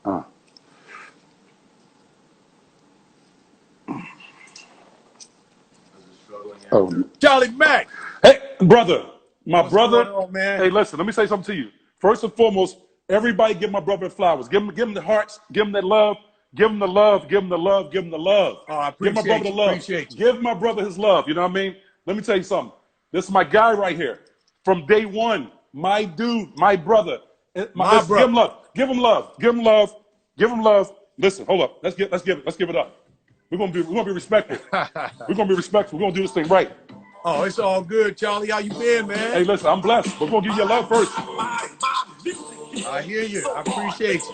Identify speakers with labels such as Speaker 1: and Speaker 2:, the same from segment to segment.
Speaker 1: Uh. Oh.
Speaker 2: Charlie Mack.
Speaker 1: Hey, brother, my
Speaker 2: What's going
Speaker 1: brother.
Speaker 2: on, man?
Speaker 1: Hey, listen, let me say something to you. First and foremost, everybody give my brother flowers. Give him the hearts. Give him that love. Give him the love. Give him the love. Give him the love.
Speaker 2: Oh, I
Speaker 1: Give my brother
Speaker 2: appreciate
Speaker 1: the
Speaker 2: you.
Speaker 1: love.
Speaker 2: Appreciate you.
Speaker 1: Give my brother his love. You know what I mean? Let me tell you something. This is my guy right here. From day one, my dude, my brother.
Speaker 2: My
Speaker 1: Listen, give him
Speaker 2: brother.
Speaker 1: love. Give him love. Give him love. Give him love. Listen, hold up. Let's give it up. We're gonna be respectful. We're gonna be respectful. We're gonna do this thing right.
Speaker 2: Oh, it's all good, Charlie. How you been,
Speaker 1: Hey,
Speaker 2: man?
Speaker 1: listen, I'm blessed. We're gonna give you love first.
Speaker 2: I hear you. I appreciate you.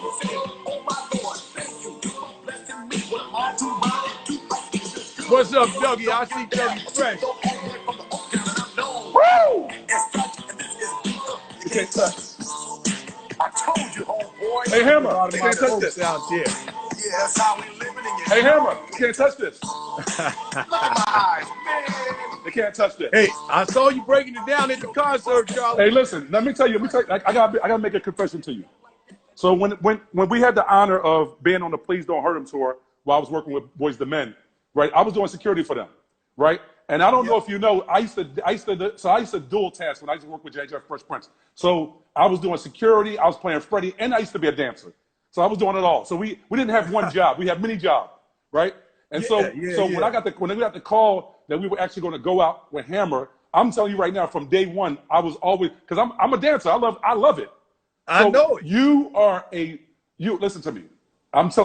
Speaker 2: What's up, Dougie? I see Dougie fresh.
Speaker 1: Woo! You can't touch.
Speaker 3: I told you, homeboy.
Speaker 1: Hey,
Speaker 2: A
Speaker 1: Hammer,
Speaker 2: lot of
Speaker 1: you
Speaker 2: my
Speaker 1: can't touch
Speaker 2: folks
Speaker 1: this.
Speaker 2: out there.
Speaker 3: Yeah, that's how we living in
Speaker 1: Hey, Hammer, you can't touch this.
Speaker 3: my eyes, man.
Speaker 1: They can't touch this.
Speaker 2: Hey, I saw you breaking it down at the concert, Charlie.
Speaker 1: Hey, listen, let me tell you, I gotta make a confession to you. So when we had the honor of being on the Please Don't Hurt 'Em tour while I was working with Boys II Men, right? I was doing security for them, right? And I don't know if you know, I used to dual task when I used to work with JJ Fresh Prince. So I was doing security, I was playing Freddie, and I used to be a dancer. So I was doing it all. So we didn't have one job, we had many jobs, right? And so when we got the call that we were actually going to go out with Hammer, I'm telling you right now, from day one, I was always, because I'm a dancer, I love it.
Speaker 2: I know it.
Speaker 1: You listen to me.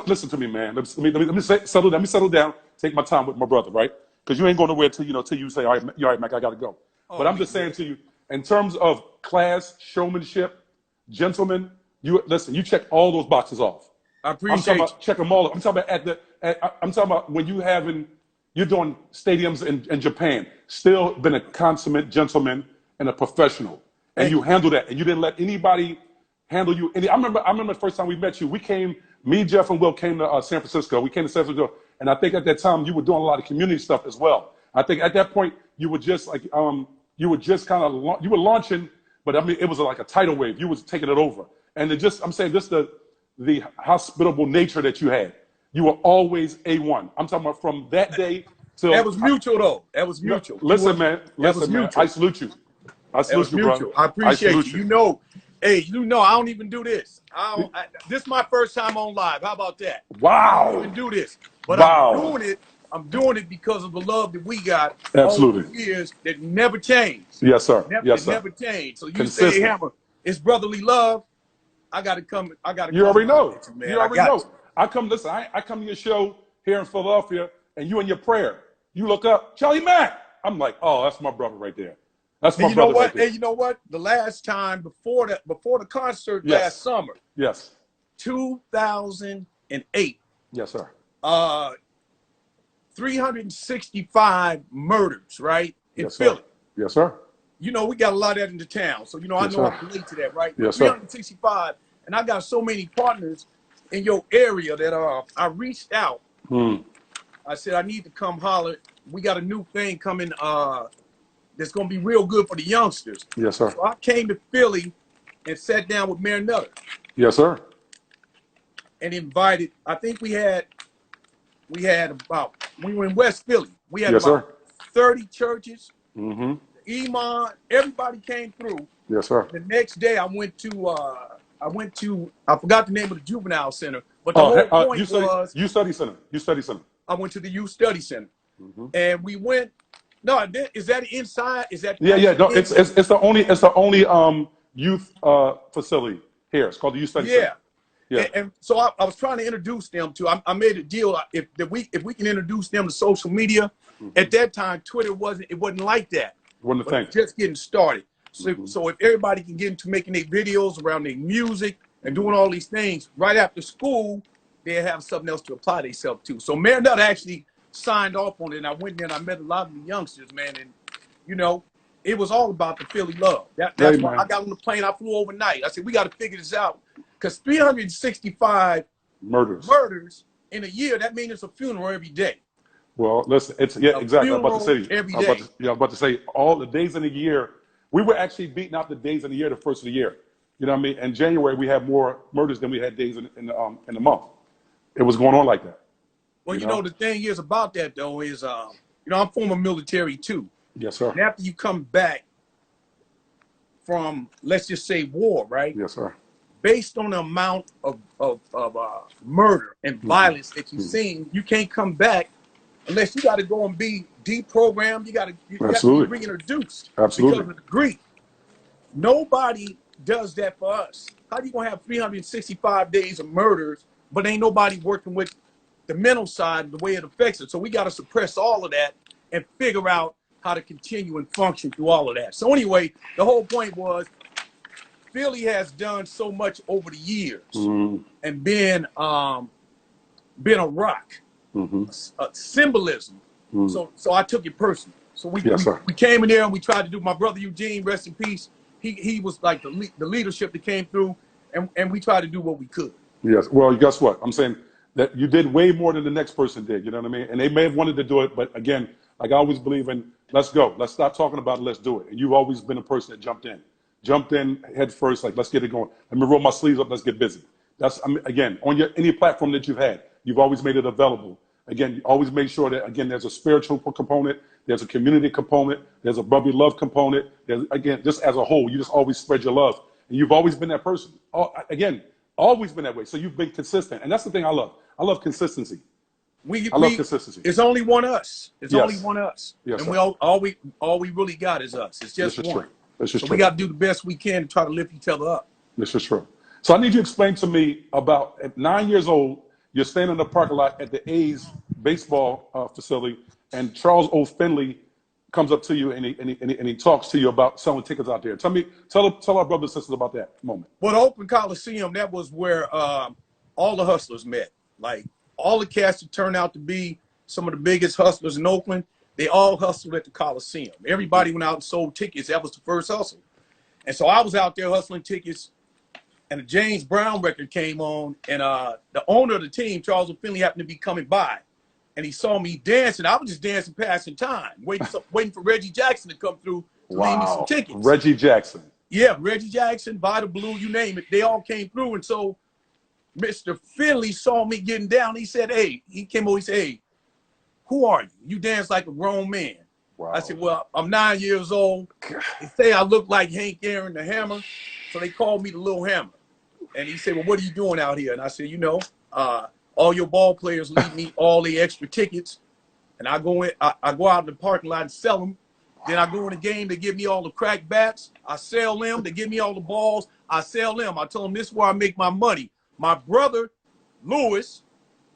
Speaker 1: Listen to me, man. Let me settle down. Take my time with my brother, right? Because you ain't going nowhere till you say, all right, Mac, I gotta go. But I'm just saying to you, in terms of class, showmanship, gentlemen, you check all those boxes off.
Speaker 2: I
Speaker 1: I'm
Speaker 2: appreciate
Speaker 1: talking
Speaker 2: you.
Speaker 1: about check them all. I'm talking about I'm talking about when you're doing stadiums in Japan. Still been a consummate gentleman and a professional, and you handle that, and you didn't let anybody handle you. I remember the first time we met you. Me, Jeff, and Will came to San Francisco. We came to San Francisco, and I think at that time you were doing a lot of community stuff as well. I think at that point you were just like you were launching, but I mean it was like a tidal wave. You was taking it over, and I'm saying just the hospitable nature that you had. You were always A1. I'm talking about from that day till.
Speaker 2: That was mutual, though. That was mutual.
Speaker 1: Listen, man. Listen, man. I salute you. I salute you, bro.
Speaker 2: I appreciate you. You know, hey, I don't even do this. This is my first time on live. How about that?
Speaker 1: Wow.
Speaker 2: I don't even do this. But
Speaker 1: wow.
Speaker 2: I'm doing it because of the love that we got
Speaker 1: Absolutely.
Speaker 2: all the years that never changed.
Speaker 1: Yes, sir. Yes, sir.
Speaker 2: Never changed. So you
Speaker 1: Consistent.
Speaker 2: say, hey, Hammer, it's brotherly love. I got to come.
Speaker 1: You already know.
Speaker 2: Man.
Speaker 1: You already know. I come to your show here in Philadelphia, and you in your prayer. You look up, Charlie Mack. I'm like, oh, that's my brother right there. That's my brother right there.
Speaker 2: And you know what? The last time before the concert last summer.
Speaker 1: Yes.
Speaker 2: 2008.
Speaker 1: Yes, sir.
Speaker 2: 365 murders, right? In
Speaker 1: yes,
Speaker 2: Philly.
Speaker 1: Sir. Yes, sir.
Speaker 2: You know, we got a lot of that in the town. So, I know
Speaker 1: sir.
Speaker 2: I can relate to that, right?
Speaker 1: Yes,
Speaker 2: 365. And I got so many partners in your area that I reached out. I said, I need to come holler. We got a new thing coming that's going to be real good for the youngsters.
Speaker 1: Yes, sir.
Speaker 2: So I came to Philly and sat down with Mayor Nutter.
Speaker 1: Yes, sir.
Speaker 2: And invited, I think we were in West Philly. We had about 30 churches.
Speaker 1: Mm-hmm.
Speaker 2: Iman, everybody came through.
Speaker 1: Yes, sir.
Speaker 2: The next day I went to, I forgot the name of the juvenile center, but the whole point was.
Speaker 1: Youth Study Center. Youth Study Center.
Speaker 2: I went to the Youth Study Center. Mm-hmm. And we went, is that inside? Is that?
Speaker 1: Yeah. No, it's the only youth facility here. It's called the Youth Study Center.
Speaker 2: Yeah. And so I was trying to introduce them to. I made a deal if we can introduce them to social media. Mm-hmm. At that time, Twitter wasn't like that.
Speaker 1: Wasn't a thing.
Speaker 2: Just getting started. So if everybody can get into making their videos around their music and doing all these things right after school, they have something else to apply themselves to. So Mayor Nutter actually signed off on it, and I went there and I met a lot of the youngsters, man, and it was all about the Philly love. That's why I got on the plane. I flew overnight. I said we got to figure this out because 365 murders in a year. That means it's a funeral every day.
Speaker 1: Well, listen, exactly. I'm about to say
Speaker 2: every day.
Speaker 1: I'm about to say all the days in the year. We were actually beating out the days in the year the first of the year. You know what I mean? In January, we had more murders than we had days in the month. It was going on like that.
Speaker 2: Well,
Speaker 1: You know?
Speaker 2: the thing is about that though is, I'm former military too.
Speaker 1: Yes, sir.
Speaker 2: And after you come back from, let's just say, war, right?
Speaker 1: Yes, sir.
Speaker 2: Based on the amount of murder and violence that you've seen, you can't come back unless you got to go and be deprogrammed. You got to be reintroduced.
Speaker 1: Absolutely.
Speaker 2: Because of the grief. Nobody does that for us. How are you going to have 365 days of murders, but ain't nobody working with the mental side, the way it affects it? So we got to suppress all of that and figure out how to continue and function through all of that. So anyway, the whole point was Philly has done so much over the years and been a rock, a symbolism. So I took it personal. So we came in there and we tried to do. My brother Eugene, rest in peace. He was like the leadership that came through, and we tried to do what we could.
Speaker 1: Yes. Well, guess what? I'm saying that you did way more than the next person did. You know what I mean? And they may have wanted to do it, but again, like I always believe in, let's go. Let's stop talking about it. Let's do it. And you've always been a person that jumped in head first. Like, let's get it going. Let me roll my sleeves up. Let's get busy. That's, I mean, again, on any platform that you've had, you've always made it available. Again, you always make sure that, again, there's a spiritual component, there's a community component, there's a brotherly love component. There's, again, just as a whole, you just always spread your love. And you've always been that person. Again, always been that way. So you've been consistent. And that's the thing I love. I love consistency. I love consistency.
Speaker 2: It's only one us. It's
Speaker 1: Yes.
Speaker 2: only one us.
Speaker 1: Yes,
Speaker 2: and
Speaker 1: sir.
Speaker 2: we all we really got is us. It's just
Speaker 1: This is
Speaker 2: one.
Speaker 1: true. This is
Speaker 2: So
Speaker 1: true.
Speaker 2: we got to do the best we can to try to lift each other up.
Speaker 1: This is true. So I need you to explain to me about, at 9 years old, you're standing in the parking lot at the A's baseball facility, and Charles O. Finley comes up to you and he talks to you about selling tickets out there. Tell our brothers and sisters about that moment.
Speaker 2: Well, the Oakland Coliseum, that was where all the hustlers met. Like, all the cats that turned out to be some of the biggest hustlers in Oakland, they all hustled at the Coliseum. Everybody went out and sold tickets. That was the first hustle. And so I was out there hustling tickets, and the James Brown record came on, and the owner of the team, Charles O. Finley, happened to be coming by, and he saw me dancing. I was just dancing, passing time, waiting for Reggie Jackson to come through to leave me some tickets.
Speaker 1: Reggie Jackson.
Speaker 2: Yeah, Reggie Jackson, Vita Blue, you name it. They all came through, and so Mr. Finley saw me getting down. He said, he came over, he said, "Hey, who are you? You dance like a grown man."
Speaker 1: Wow.
Speaker 2: I said, "Well, I'm 9 years old. They say I look like Hank Aaron the Hammer, so they called me the Little Hammer." And he said, "Well, what are you doing out here?" And I said, all your ball players leave me all the extra tickets, and I go out in the parking lot and sell them. Then I go in the game, they give me all the crack bats. I sell them. They give me all the balls. I sell them. I tell them this is where I make my money. My brother, Lewis,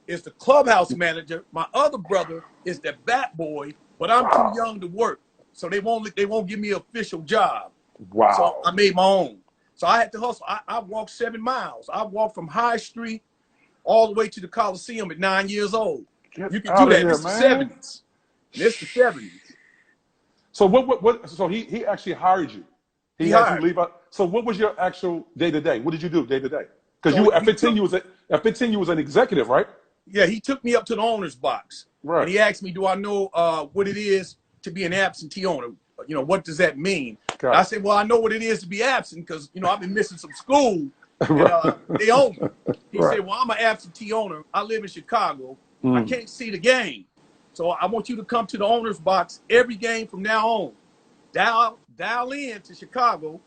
Speaker 2: is the clubhouse manager. My other brother is the bat boy, but I'm too young to work, so they won't give me an official job."
Speaker 1: Wow.
Speaker 2: So I made my own. So I had to hustle. I walked 7 miles. I walked from High Street all the way to the Coliseum at 9 years old.
Speaker 1: Get
Speaker 2: You can
Speaker 1: out
Speaker 2: do
Speaker 1: of
Speaker 2: that.
Speaker 1: here,
Speaker 2: It's the
Speaker 1: man.
Speaker 2: 70s. It's the 70s.
Speaker 1: So so he actually hired you.
Speaker 2: He
Speaker 1: had
Speaker 2: hired
Speaker 1: you leave out. So what was your actual day to day? What did you do day to day? Because
Speaker 2: So
Speaker 1: at 15 you was an executive, right?
Speaker 2: Yeah, he took me up to the owner's box.
Speaker 1: Right.
Speaker 2: And he asked me, do I know what it is to be an absentee owner? What does that mean?
Speaker 1: Got it.
Speaker 2: I said, well, I know what it is to be absent because, I've been missing some school.
Speaker 1: Right.
Speaker 2: And, they own me. He
Speaker 1: Right.
Speaker 2: said, well, I'm an absentee owner. I live in Chicago. I can't see the game. So I want you to come to the owner's box every game from now on. Dial in to Chicago.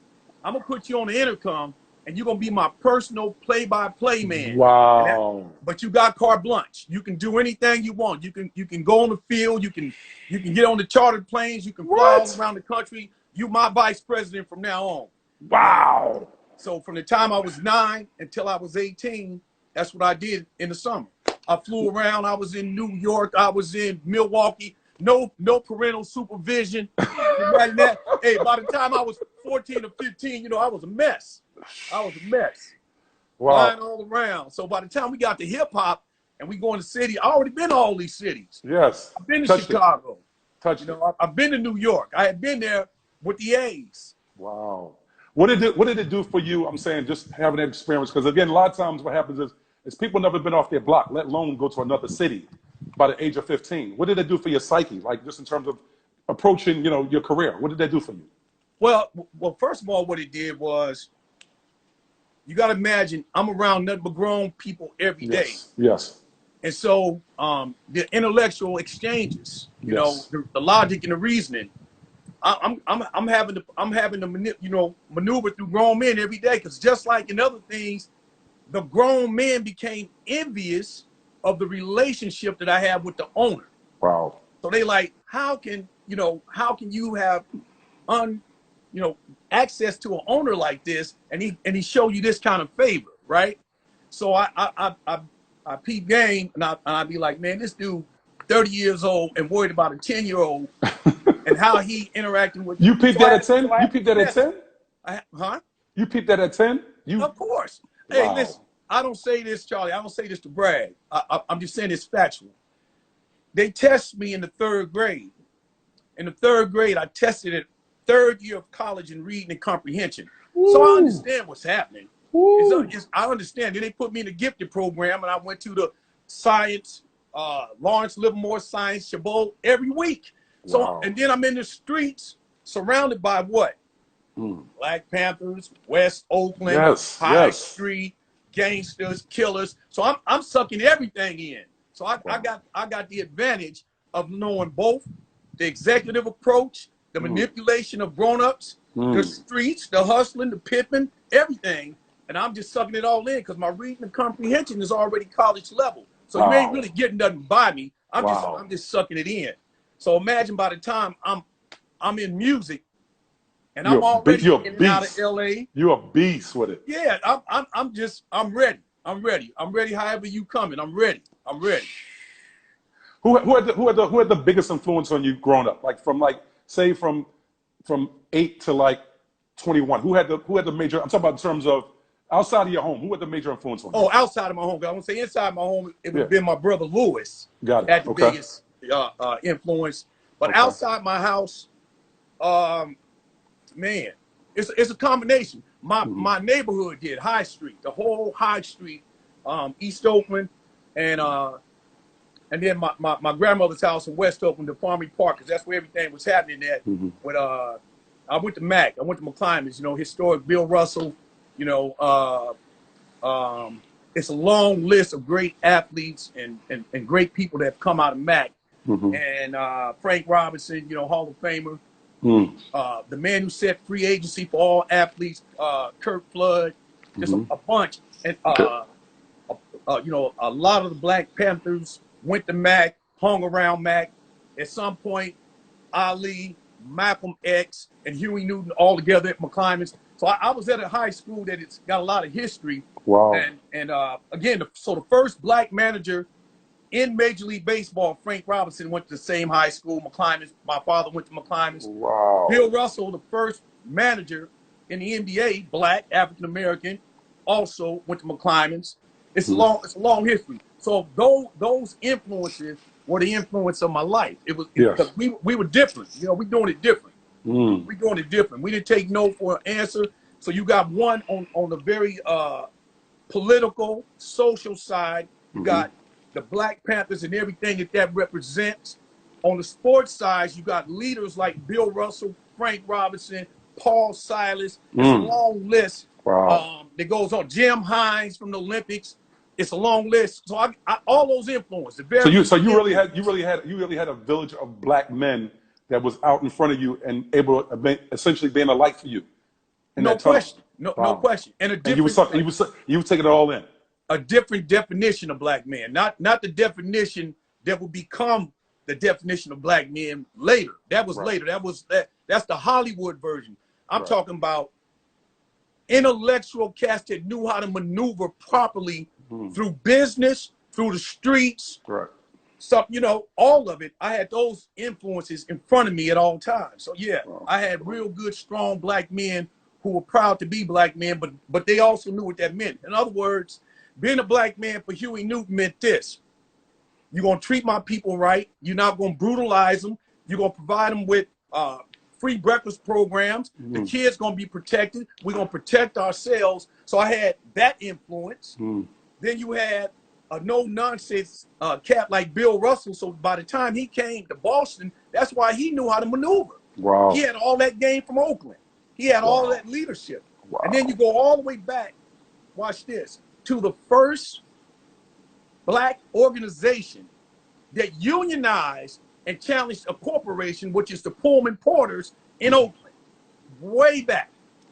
Speaker 2: I'm going to put you on the intercom, and you're going to be my personal play-by-play man.
Speaker 1: Wow.
Speaker 2: But you got carte blanche. You can do anything you want. You can go on the field. You can get on the chartered planes. You can fly all around the country. You my vice president from now on.
Speaker 1: Wow.
Speaker 2: So from the time I was 9 until I was 18, that's what I did in the summer. I flew around. I was in New York. I was in Milwaukee. No parental supervision. Right now, hey, by the time I was 14 or 15, I was a mess. Wow. Flying all around. So by the time we got to hip hop and we go in the city, I already been to all these cities.
Speaker 1: Yes.
Speaker 2: I've been to Chicago. I've been to New York. I had been there with the A's.
Speaker 1: Wow. What did it do for you? I'm saying just having that experience, because again, a lot of times what happens is people never been off their block, let alone go to another city by the age of 15. What did it do for your psyche? Like just in terms of approaching, your career, what did that do for you?
Speaker 2: Well, first of all, what it did was you got to imagine I'm around nothing but grown people every day.
Speaker 1: Yes. Yes.
Speaker 2: And so the intellectual exchanges, you know,
Speaker 1: Yes.
Speaker 2: the logic and the reasoning, I'm having to maneuver through grown men every day, because just like in other things, the grown men became envious of the relationship that I have with the owner.
Speaker 1: Wow.
Speaker 2: So they like, how can you have access to an owner like this, and he show you this kind of favor, right? So I peep game, and I be like, man, this dude 30 years old and worried about a 10-year-old and how he interacting with.
Speaker 1: You peeped that at 10? You peeped that at 10?
Speaker 2: Huh?
Speaker 1: You peeped that at 10?
Speaker 2: Of course. Hey,
Speaker 1: Wow.
Speaker 2: listen, I don't say this, Charlie. I don't say this to brag. I'm just saying it's factual. They test me in the 3rd grade. In the 3rd grade, I tested it 3rd year of college in reading and comprehension.
Speaker 1: Woo.
Speaker 2: So I understand what's happening.
Speaker 1: Woo.
Speaker 2: I understand. Then they put me in the gifted program, and I went to the science, Lawrence Livermore Science, Chabot every week. So,
Speaker 1: Wow.
Speaker 2: and then I'm in the streets surrounded by what? Black Panthers, West Oakland,
Speaker 1: Yes,
Speaker 2: High
Speaker 1: yes.
Speaker 2: Street, gangsters, killers. So I'm sucking everything in. So I got the advantage of knowing both the executive approach, the manipulation of grown-ups, the streets, the hustling, the pimping, everything. And I'm just sucking it all in because my reading and comprehension is already college level. So you ain't really getting nothing by me. I'm just sucking it in. So imagine by the time I'm in music, and I'm already in and out of LA.
Speaker 1: You're a beast with it.
Speaker 2: Yeah, I'm ready. I'm ready however you coming. I'm ready.
Speaker 1: Who had the biggest influence on you growing up? Like from 8 to like 21. Who had the major? I'm talking about in terms of outside of your home. Who had the major influence on you?
Speaker 2: Oh, outside of my home. I won't say inside my home. It would have been my brother Lewis.
Speaker 1: Got it.
Speaker 2: Had the
Speaker 1: Okay.
Speaker 2: biggest influence. But
Speaker 1: Okay.
Speaker 2: outside my house, man, it's a combination. My neighborhood did High Street, the whole High Street, East Oakland, and then my grandmother's house in West Oakland, the Farming Park, because that's where everything was happening at. But I went to Mac, I went to McClymonds, historic Bill Russell, it's a long list of great athletes and great people that have come out of Mac. And Frank Robinson, Hall of Famer. The man who set free agency for all athletes, Kurt Flood, just a bunch. And, a lot of the Black Panthers went to Mac, hung around Mac. At some point, Ali, Malcolm X, and Huey Newton all together at McClymonds. So I was at a high school that it's got a lot of history.
Speaker 1: Wow.
Speaker 2: And again, the first Black manager in Major League Baseball, Frank Robinson, went to the same high school, McClymonds. My father went to McClymonds.
Speaker 1: Wow.
Speaker 2: Bill Russell, the first manager in the NBA, Black, African-American, also went to McClymonds. It's a long history. So those influences were the influence of my life. It was because we were different. We doing it different. We doing it different. We didn't take no for an answer. So you got one on the very political, social side. You got the Black Panthers and everything that represents. On the sports side, you got leaders like Bill Russell, Frank Robinson, Paul Silas. It's a long list that goes on. Jim Hines from the Olympics. It's a long list. So I all those influences.
Speaker 1: So you really had a village of Black men that was out in front of you and able to essentially being a light for you.
Speaker 2: No question. No question. And
Speaker 1: you were taking it all in.
Speaker 2: A different definition of Black men, not the definition that will become the definition of Black men later. That was later. That's the Hollywood version. I'm talking about intellectual cats that knew how to maneuver properly through business, through the streets.
Speaker 1: Correct.
Speaker 2: So, all of it. I had those influences in front of me at all times. So I had real good, strong Black men who were proud to be Black men, but they also knew what that meant. In other words, being a Black man for Huey Newton meant this: you're gonna treat my people right. You're not gonna brutalize them. You're gonna provide them with free breakfast programs. The kids gonna be protected. We're gonna protect ourselves. So I had that influence. Then you had a no-nonsense cat like Bill Russell. So by the time he came to Boston, that's why he knew how to maneuver.
Speaker 1: Wow.
Speaker 2: He had all that game from Oakland. He had all that leadership. And then you go all the way back watch this, to the first black organization that unionized and challenged a corporation, which is the Pullman Porters in Oakland, way back.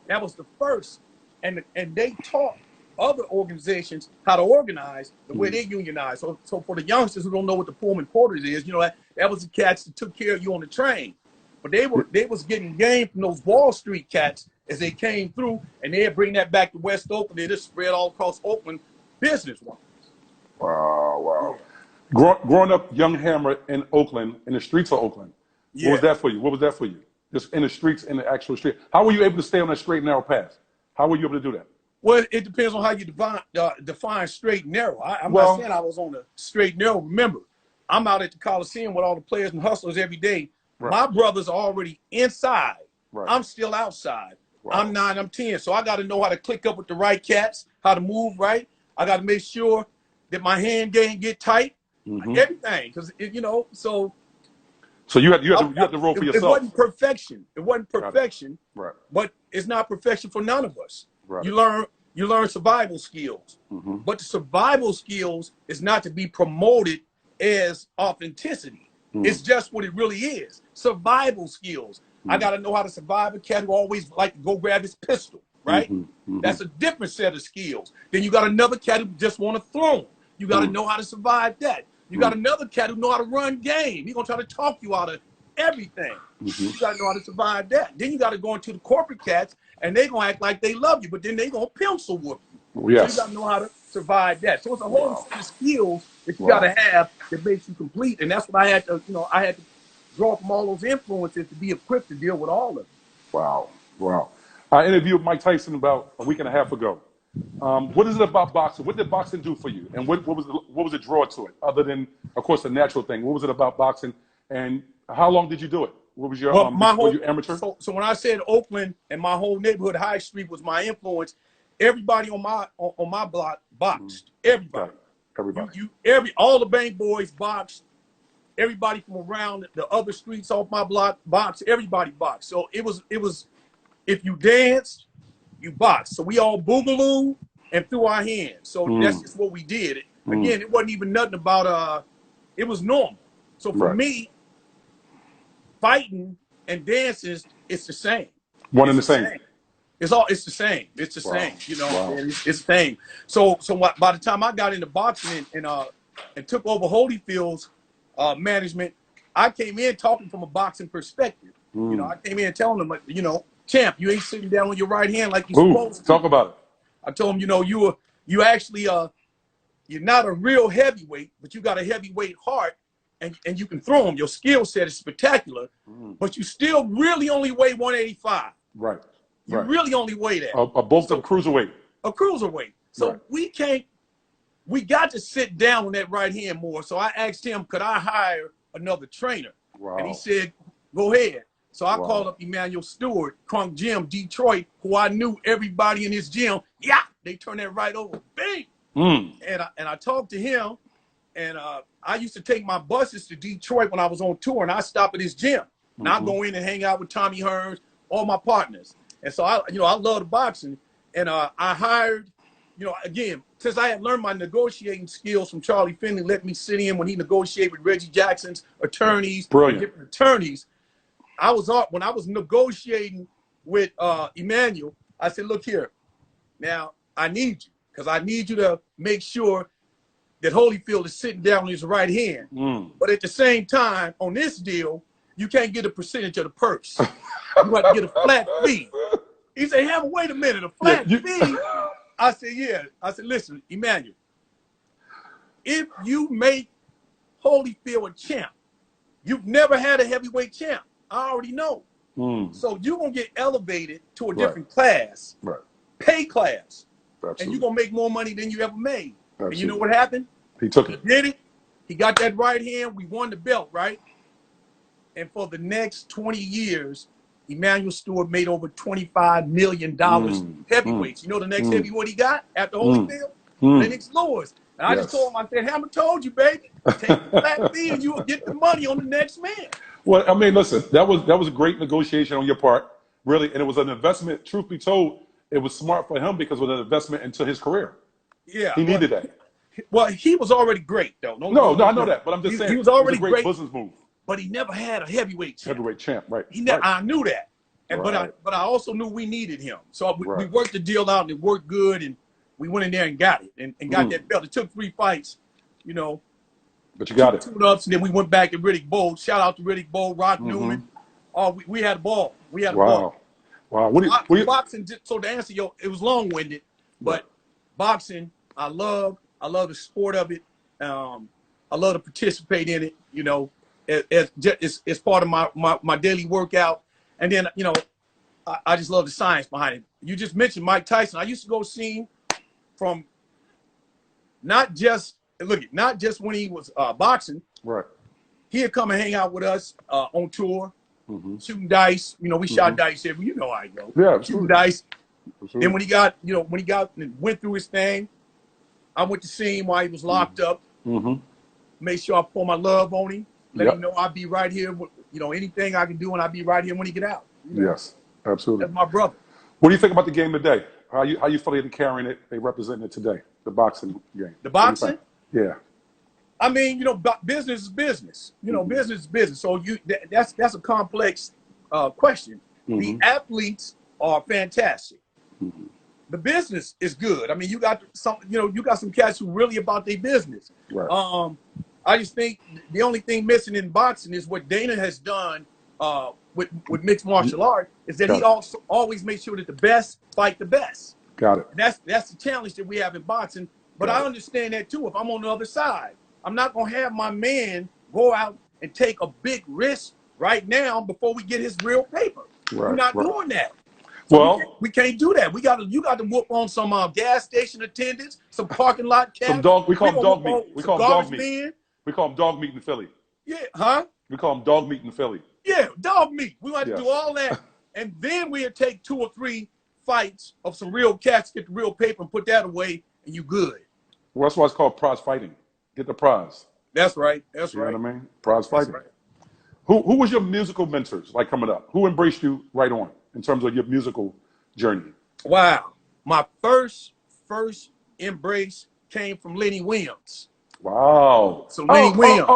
Speaker 2: That was the first. And they taught other organizations how to organize the way they unionize. So for the youngsters who don't know what the Pullman Porters is, you know, that was the cats that took care of you on the train. But they was getting game from those Wall Street cats as they came through, and they'd bring that back to West Oakland. They just spread all across Oakland business-wise.
Speaker 1: Wow. Growing up, young Hammer in Oakland, in the streets of Oakland, what was that for you? What was that for you? Just in the streets, in the actual street. How were you able to stay on that straight and narrow path? How were you able to do that?
Speaker 2: Well, it depends on how you define straight and narrow. I'm not saying I was on the straight and narrow. Remember, I'm out at the Coliseum with all the players and hustlers every day. Right. My brothers are already inside. Right. I'm still outside. Wow. I'm 9, I'm 10. So I got to know how to click up with the right cats, how to move right. I got to make sure that my hand game get tight. Everything, because you know. So you had to roll for yourself. It wasn't perfection. It wasn't perfection. Right. But it's not perfection for none of us. Right. You learn survival skills. But the survival skills is not to be promoted as authenticity. It's just what it really is. Survival skills. I got to know how to survive a cat who always like to go grab his pistol, right? That's a different set of skills. Then you got another cat who just want to throw. You got to know how to survive that. You got another cat who know how to run game. He's going to try to talk you out of everything. You got to know how to survive that. Then you got to go into the corporate cats, and they going to act like they love you, but then they going to pencil whoop you. Yes. So you got to know how to survive that. So it's a whole set of skills that you got to have that makes you complete. And that's what I had to, you know, I had to draw from all those influences to be equipped to deal with all of it.
Speaker 1: Wow. I interviewed Mike Tyson about a week and a half ago. What is it about boxing? What did boxing do for you? And what was the draw to it, other than, of course, the natural thing? What was it about boxing? And how long did you do it? What was your were you amateur?
Speaker 2: So when I said Oakland and my whole neighborhood, High Street was my influence, everybody on my block boxed. Everybody. All the bank boys boxed. Everybody from around the other streets off my block boxed. Everybody boxed. So it was if you danced, you boxed. So we all boogaloo and threw our hands. So that's just what we did. Again, it wasn't even nothing about it was normal. So for me, fighting and dancing, it's the same.
Speaker 1: One and the same.
Speaker 2: It's the same. It's the same. You know, it's the same. So by the time I got into boxing and took over Holyfield's management, I came in talking from a boxing perspective. You know, I came in telling them, like, you know, champ, you ain't sitting down on your right hand like you're supposed to.
Speaker 1: Talk about it.
Speaker 2: I told him, you know, you actually you're not a real heavyweight, but you got a heavyweight heart, and you can throw them. Your skill set is spectacular, but you still really only weigh 185.
Speaker 1: Right.
Speaker 2: You really only weigh that.
Speaker 1: A cruiserweight.
Speaker 2: A cruiserweight. So we got to sit down on that right hand more. So I asked him, could I hire another trainer? And he said, go ahead. So I called up Emmanuel Stewart, Crunk Gym, Detroit, who I knew everybody in his gym. Yeah, they turned that right over. Bang! And I talked to him, and I used to take my buses to Detroit when I was on tour, and I stop at his gym. And I go in and hang out with Tommy Hearns, all my partners. And so I love the boxing, and I hired, you know, again, since I had learned my negotiating skills from Charlie Finley, let me sit in when he negotiated with Reggie Jackson's attorneys, different attorneys. When I was negotiating with Emmanuel, I said, look here, now I need you, because I need you to make sure that Holyfield is sitting down on his right hand. But at the same time, on this deal, you can't get a percentage of the purse. You got to get a flat fee. He said, Hammer, wait a minute, a flat fee? I said, yeah. I said, listen, Emmanuel, if you make Holyfield a champ, you've never had a heavyweight champ. I already know. So you're going to get elevated to a different class, pay class. Absolutely. And you're going to make more money than you ever made. Absolutely. And you know what happened?
Speaker 1: He took it.
Speaker 2: He did it. He got that right hand. We won the belt, right? And for the next 20 years, Emmanuel Stewart made over $25 million heavyweights. You know the next heavyweight he got after Holyfield? Lennox Lewis. And I just told him, I said, Hammer told you, baby. Take the flat fee and you'll get the money on the next man.
Speaker 1: Well, I mean, listen, that was a great negotiation on your part, really, and it was an investment. Truth be told, it was smart for him because it was an investment into his career.
Speaker 2: Yeah,
Speaker 1: He needed that.
Speaker 2: Well, he was already great though.
Speaker 1: No, I know that, but I'm just saying
Speaker 2: he was already
Speaker 1: it was a great business move.
Speaker 2: but he never had a heavyweight champ.
Speaker 1: Heavyweight champ, right?
Speaker 2: He never.
Speaker 1: Right.
Speaker 2: I knew that, and
Speaker 1: Right.
Speaker 2: but I also knew we needed him. So we
Speaker 1: Right.
Speaker 2: worked the deal out, and it worked good, and we went in there and got it, and got that belt. It took 3 fights, you know,
Speaker 1: But you got it.
Speaker 2: tune-ups, and then we went back to Riddick Bowe. Shout out to Riddick Bowe, Rock Newman. Oh, we had a ball. We had a ball.
Speaker 1: Wow. What do you,
Speaker 2: Boxing. So to answer it was long-winded, but boxing, I love the sport of it. I love to participate in it. You know, it's part of my daily workout. And then, you know, I just love the science behind it. You just mentioned Mike Tyson. I used to go see him from not just when he was boxing.
Speaker 1: right.
Speaker 2: He'd come and hang out with us on tour, shooting dice. You know, we shot dice every. You know how I go.
Speaker 1: Yeah,
Speaker 2: shooting
Speaker 1: absolutely.
Speaker 2: dice.
Speaker 1: Absolutely.
Speaker 2: Then when he got and went through his thing, I went to see him while he was locked up. Made sure I pour my love on him. Let him know I'll be right here. You know, anything I can do, and I'll be right here when he get out. You know?
Speaker 1: Yes, absolutely.
Speaker 2: That's my brother.
Speaker 1: What do you think about the game today? How you feel they're carrying it? They representing it today. The boxing game.
Speaker 2: The boxing?
Speaker 1: Yeah.
Speaker 2: I mean, you know, business is business. You know, business is business. So that's a complex question. The athletes are fantastic. The business is good. I mean, you got some cats who really about their business.
Speaker 1: Right.
Speaker 2: I just think the only thing missing in boxing is what Dana has done with mixed martial art is that he also always makes sure that the best fight the best.
Speaker 1: Got it.
Speaker 2: And that's the challenge that we have in boxing. But I understand that too. If I'm on the other side, I'm not gonna have my man go out and take a big risk right now before we get his real paper. We're not doing that. So
Speaker 1: Well,
Speaker 2: we can't do that. You got to whoop on some gas station attendants, some parking lot cats.
Speaker 1: some dog. We call them dog meat. We call them dog meat.
Speaker 2: Men.
Speaker 1: We call them dog meat in Philly.
Speaker 2: Yeah, huh?
Speaker 1: We call them dog meat in Philly.
Speaker 2: Yeah, dog meat. We want to
Speaker 1: Yes.
Speaker 2: do all that, and then we'll take 2 or 3 fights of some real cats, get the real paper, and put that away, and you good.
Speaker 1: Well, that's why it's called prize fighting. Get the prize.
Speaker 2: That's right. That's
Speaker 1: You
Speaker 2: right.
Speaker 1: know what I mean? Prize
Speaker 2: That's
Speaker 1: fighting.
Speaker 2: right.
Speaker 1: Who was your musical mentors like coming up? Who embraced you right on in terms of your musical journey?
Speaker 2: Wow. My first embrace came from Lenny Williams.
Speaker 1: Wow.
Speaker 2: So Lenny Williams.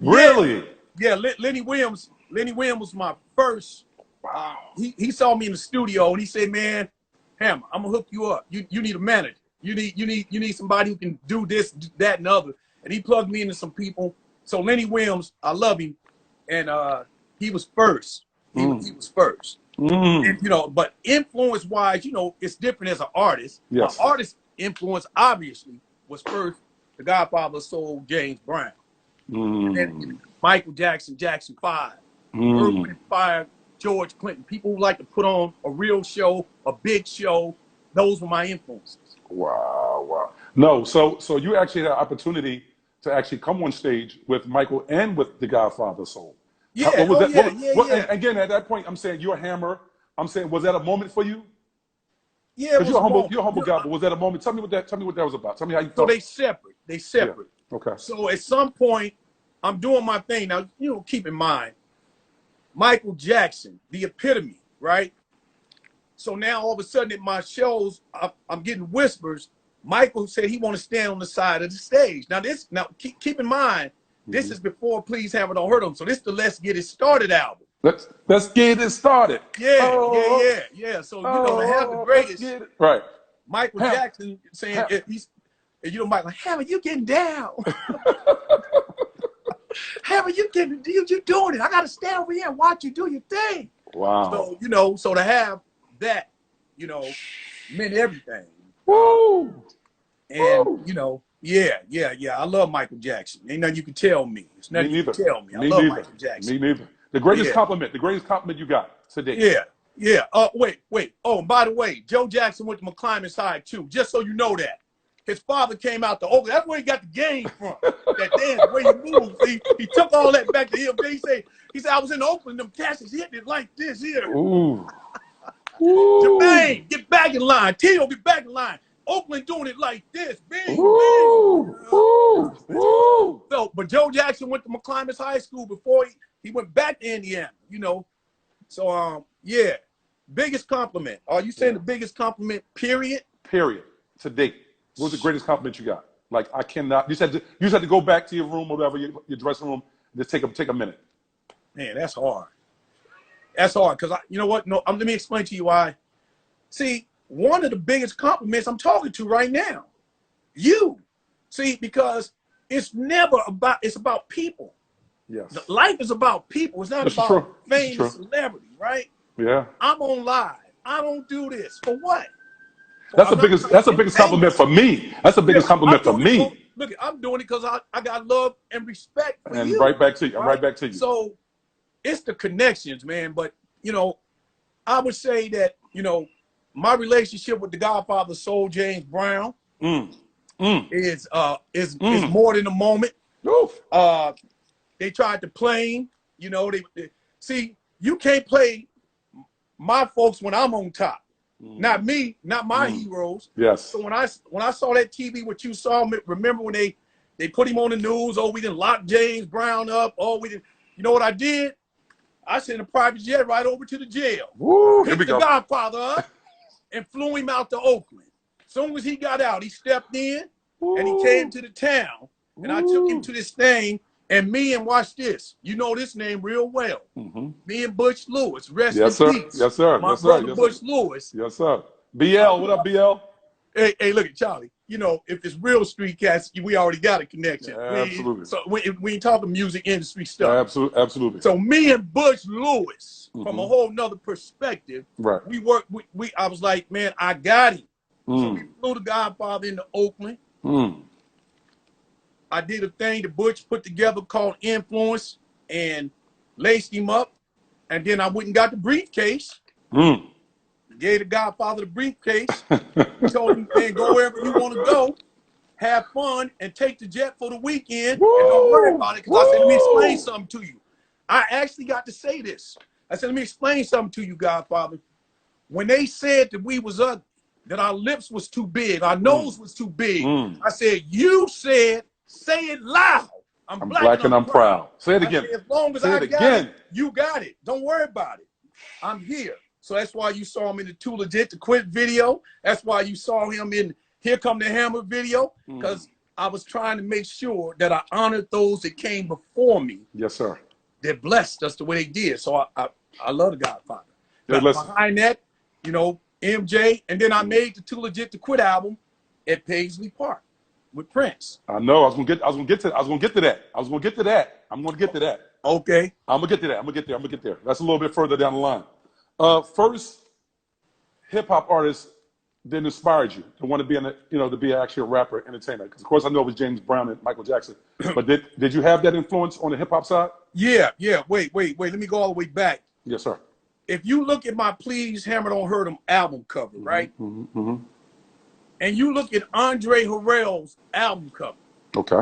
Speaker 1: Really?
Speaker 2: Yeah, Lenny Williams. Lenny Williams was my first. He saw me in the studio and he said, "Man, Hammer, I'm gonna hook you up. You need a manager. You need somebody who can do this, do that, and other." And he plugged me into some people. So Lenny Williams, I love him, and he was first. He was first. And, you know, but influence wise, you know, it's different as an artist.
Speaker 1: Yes.
Speaker 2: My artist influence obviously was first the Godfather of Soul, James Brown. And then Michael Jackson, Jackson 5, Earth, Wind & Fire, George Clinton. People who like to put on a real show, a big show. Those were my influences.
Speaker 1: Wow. No, so you actually had an opportunity to actually come on stage with Michael and with the Godfather Soul.
Speaker 2: Yeah,
Speaker 1: What was that?
Speaker 2: yeah.
Speaker 1: Again, at that point, I'm saying you're a Hammer. I'm saying, was that a moment for you?
Speaker 2: Yeah,
Speaker 1: Because you're a humble guy, but was that a moment? Tell me what that was about. Tell me how you
Speaker 2: So
Speaker 1: felt.
Speaker 2: they separate.
Speaker 1: Yeah. Okay.
Speaker 2: So at some point, I'm doing my thing. Now, you know, keep in mind, Michael Jackson, the epitome, right? So now all of a sudden at my shows, I'm getting whispers. Michael said he want to stand on the side of the stage. Now keep in mind, this is before Please Hammer Don't Hurt Him. So this is the Let's Get It Started album.
Speaker 1: Let's get it started.
Speaker 2: Yeah. So, you know, to have the greatest,
Speaker 1: Right.
Speaker 2: Michael Jackson saying, you know, Michael, Hammer, you getting down. Hammer, you doing it. I got to stand over here and watch you do your thing.
Speaker 1: Wow.
Speaker 2: So, you know, so to have that, you know, meant everything.
Speaker 1: Woo.
Speaker 2: And, you know, yeah. I love Michael Jackson. Ain't nothing you can tell me. It's nothing you can tell me. I love Michael Jackson.
Speaker 1: Me neither. The greatest compliment you got today.
Speaker 2: Yeah. Wait. Oh, and by the way, Joe Jackson went to McClymonds High too, just so you know that. His father came out to Oakland. That's where he got the game from. That dance, the way he moved. He took all that back to him. He said, I was in Oakland, them cats is hitting it like this here.
Speaker 1: Ooh.
Speaker 2: Jermaine, get back in line. Tito, get back in line. Oakland doing it like this. Bing,
Speaker 1: Ooh. Ooh.
Speaker 2: So, but Joe Jackson went to McClymonds High School before he went back to Indiana, you know. So yeah, biggest compliment. Are you saying the biggest compliment? Period.
Speaker 1: Period. To date, what was the greatest compliment you got? Like I cannot. You said to go back to your room or whatever, your dressing room. Just take a minute.
Speaker 2: Man, that's hard. That's hard because you know what? No, let me explain to you why. See, one of the biggest compliments I'm talking to right now, you. See, because it's about people.
Speaker 1: Yes.
Speaker 2: Life is about people. It's not
Speaker 1: That's
Speaker 2: about
Speaker 1: true.
Speaker 2: fame
Speaker 1: That's
Speaker 2: and
Speaker 1: true.
Speaker 2: celebrity, right?
Speaker 1: Yeah.
Speaker 2: I'm on live. I don't do this for what?
Speaker 1: That's
Speaker 2: I'm
Speaker 1: the
Speaker 2: not
Speaker 1: biggest.
Speaker 2: trying
Speaker 1: That's
Speaker 2: to
Speaker 1: the biggest
Speaker 2: entertain
Speaker 1: compliment for me. That's the biggest
Speaker 2: I'm
Speaker 1: compliment for
Speaker 2: doing it.
Speaker 1: me.
Speaker 2: Look, I'm doing it because I got love and respect for
Speaker 1: And
Speaker 2: you.
Speaker 1: right back to you. I'm
Speaker 2: right?
Speaker 1: right back to you.
Speaker 2: So it's the connections, man. But you know, I would say that my relationship with the Godfather Soul James Brown is more than a moment.
Speaker 1: Oof.
Speaker 2: They tried to play him. They see you can't play my folks when I'm on top. Not me, not my heroes.
Speaker 1: Yes.
Speaker 2: So when I saw that TV, what you saw, remember when they put him on the news? Oh, we didn't lock James Brown up. Oh, we didn't. You know what I did? I sent a private jet right over to the jail.
Speaker 1: Woo, here we
Speaker 2: Picked the
Speaker 1: go.
Speaker 2: Godfather up and flew him out to Oakland. As soon as he got out, he stepped in and he came to the town. And I took him to this thing. And me and watch this. You know this name real well. Me and Butch Lewis. Rest
Speaker 1: Yes,
Speaker 2: in
Speaker 1: sir.
Speaker 2: peace.
Speaker 1: Yes, sir.
Speaker 2: My
Speaker 1: Yes, sir.
Speaker 2: brother
Speaker 1: Yes,
Speaker 2: Butch
Speaker 1: sir.
Speaker 2: Lewis.
Speaker 1: Yes, sir. BL, what up, BL?
Speaker 2: Hey, look at Charlie. If it's real street cats, we already got a connection.
Speaker 1: Yeah, absolutely.
Speaker 2: So we ain't talking music industry stuff.
Speaker 1: Absolutely. Absolutely.
Speaker 2: So me and Butch Lewis, from a whole nother perspective,
Speaker 1: Right.
Speaker 2: we worked. I was like, man, I got him. So we flew the Godfather into Oakland. I did a thing that Butch put together called Influence and laced him up. And then I went and got the briefcase. Gave the Godfather the briefcase. Told him, man, go wherever you want to go. Have fun and take the jet for the weekend.
Speaker 1: Woo!
Speaker 2: And don't worry about it. Because I said, let me
Speaker 1: Woo!
Speaker 2: explain something to you. I actually got to say this. I said, let me explain something to you, Godfather. When they said that we was ugly, that our lips was too big, our nose was too big, I said, you said, say it loud. I'm
Speaker 1: black and I'm proud. Say it again.
Speaker 2: Said, as long as
Speaker 1: Say
Speaker 2: I
Speaker 1: it
Speaker 2: got
Speaker 1: again.
Speaker 2: it, you got it. Don't worry about it. I'm here. So that's why you saw him in the Too Legit to Quit video. That's why you saw him in Here Come the Hammer video. Because I was trying to make sure that I honored those that came before me.
Speaker 1: Yes, sir.
Speaker 2: That blessed us the way they did. So I love the Godfather.
Speaker 1: Hey, listen.
Speaker 2: Behind that, MJ, and then I made the Too Legit to Quit album at Paisley Park with Prince.
Speaker 1: I know. I was gonna get to that. I'm gonna get to that.
Speaker 2: Okay.
Speaker 1: I'm gonna get there. That's a little bit further down the line. First hip hop artist that inspired you to want to be to be actually a rapper, entertainer. Because of course I know it was James Brown and Michael Jackson. But did you have that influence on the hip hop side?
Speaker 2: Yeah. Wait. Let me go all the way back.
Speaker 1: Yes, sir.
Speaker 2: If you look at my Please Hammer Don't Hurt 'Em album cover, right? And you look at Andre Harrell's album cover,
Speaker 1: Okay.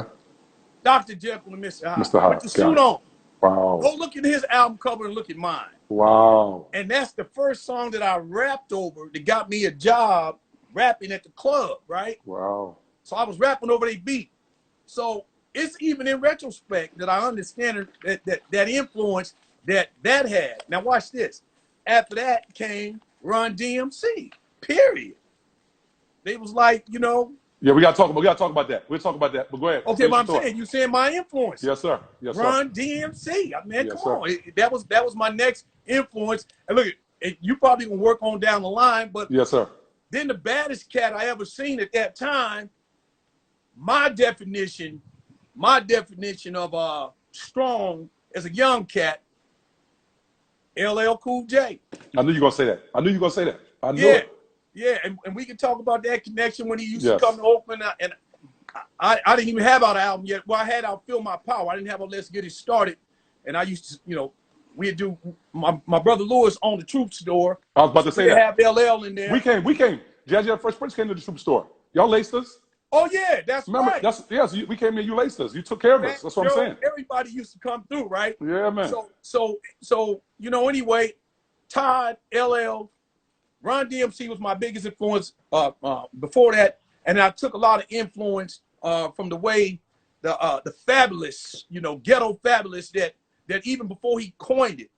Speaker 2: Dr. Jekyll and Mr. Hyde.
Speaker 1: Mr. Hyde,
Speaker 2: With the
Speaker 1: got
Speaker 2: suit
Speaker 1: it.
Speaker 2: on.
Speaker 1: Wow.
Speaker 2: Go look at his album cover and look at mine.
Speaker 1: Wow.
Speaker 2: And that's the first song that I rapped over that got me a job rapping at the club, right?
Speaker 1: Wow.
Speaker 2: So I was rapping over their beat. So it's even in retrospect that I understand that influence that had. Now watch this. After that came Run DMC, period. They was like,
Speaker 1: Yeah, we gotta talk about that. We'll talk about that. But go ahead.
Speaker 2: okay, but I'm saying, you saying my influence.
Speaker 1: Yes, sir. Yes, sir.
Speaker 2: Run DMC. Man,
Speaker 1: Yes,
Speaker 2: come on. That was my next influence. And look, you probably gonna work on down the line, but
Speaker 1: Yes, sir.
Speaker 2: then the baddest cat I ever seen at that time, my definition of strong as a young cat, LL Cool J.
Speaker 1: I knew you were gonna say that. I knew it.
Speaker 2: Yeah, and we can talk about that connection when he used
Speaker 1: Yes.
Speaker 2: to come to Oakland, and I didn't even have out an album yet. Well, I had out Feel My Power. I didn't have a Let's Get It Started, and I used to, we'd do my brother Lewis owned the Troop store.
Speaker 1: I was about to say
Speaker 2: They
Speaker 1: that.
Speaker 2: have LL in there.
Speaker 1: We came. Jazzy Fresh Prince came to the superstore. Y'all laced us.
Speaker 2: Oh yeah, that's
Speaker 1: Remember?
Speaker 2: right.
Speaker 1: We came in. You laced us. You took care of us. That's what I'm saying.
Speaker 2: Everybody used to come through, right?
Speaker 1: Yeah, man.
Speaker 2: So anyway, Todd, LL, Run DMC was my biggest influence before that, and I took a lot of influence from the way the Fabulous, Ghetto Fabulous, that even before he coined it,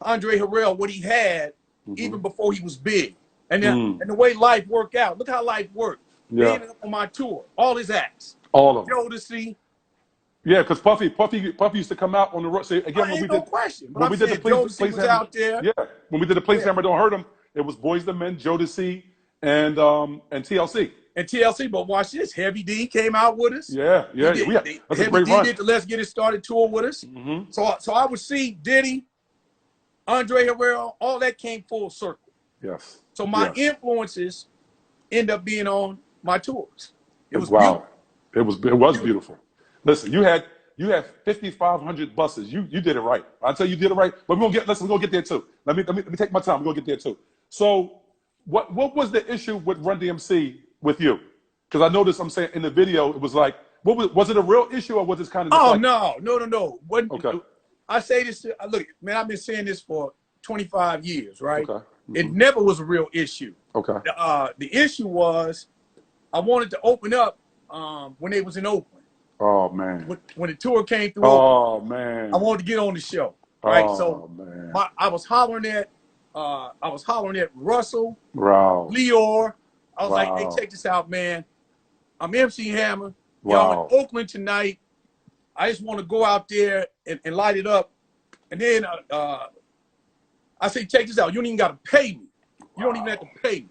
Speaker 2: Andre Harrell what he had even before he was big. And then,
Speaker 1: Mm.
Speaker 2: and the way life worked out. Look how life worked. They
Speaker 1: Yeah.
Speaker 2: ended up on my tour. All his acts.
Speaker 1: All of them.
Speaker 2: Jodeci.
Speaker 1: Yeah, because Puffy used to come out on the road. So again, when
Speaker 2: Ain't
Speaker 1: we
Speaker 2: no
Speaker 1: did
Speaker 2: question. But
Speaker 1: when
Speaker 2: I'm
Speaker 1: we did the
Speaker 2: saying
Speaker 1: Place
Speaker 2: Jodeci was
Speaker 1: Hammer,
Speaker 2: out there.
Speaker 1: yeah, when we did the Place
Speaker 2: Yeah.
Speaker 1: Hammer Don't Hurt Him, it was Boyz II Men, Jodeci, and TLC.
Speaker 2: And TLC, but watch this. Heavy D came out with us.
Speaker 1: Yeah, yeah,
Speaker 2: He did-
Speaker 1: yeah. That's a
Speaker 2: Heavy
Speaker 1: great
Speaker 2: D
Speaker 1: run.
Speaker 2: did the Let's Get It Started tour with us.
Speaker 1: Mm-hmm.
Speaker 2: So I would see Diddy, Andre Harrell, all that came full circle.
Speaker 1: Yes.
Speaker 2: So my
Speaker 1: yes.
Speaker 2: influences end up being on my tours. It was
Speaker 1: wow.
Speaker 2: beautiful.
Speaker 1: It was beautiful. Listen, you had 5,500 buses. You did it right. I tell you did it right. But we're gonna get there too. Let me take my time. We're gonna get there too. So what was the issue with Run DMC with you? Because I noticed I'm saying in the video it was like, was it a real issue or was it kind of
Speaker 2: Oh
Speaker 1: like,
Speaker 2: no.
Speaker 1: Okay.
Speaker 2: I say this. Look, man, I've been saying this for 25 years, right?
Speaker 1: Okay.
Speaker 2: It never was a real issue.
Speaker 1: Okay.
Speaker 2: The issue was I wanted to open up when they was in Oakland.
Speaker 1: Oh man.
Speaker 2: When the tour came through,
Speaker 1: Oh man.
Speaker 2: I wanted to get on the show, right?
Speaker 1: Oh,
Speaker 2: So
Speaker 1: man.
Speaker 2: I was hollering at Russell,
Speaker 1: Wow.
Speaker 2: Leor. I was like,
Speaker 1: Wow.
Speaker 2: hey, check this out, man. I'm MC Hammer.
Speaker 1: Wow.
Speaker 2: Y'all in Oakland tonight. I just want to go out there and light it up. And then I say, check this out. You don't even got to pay me. You don't even have to pay me.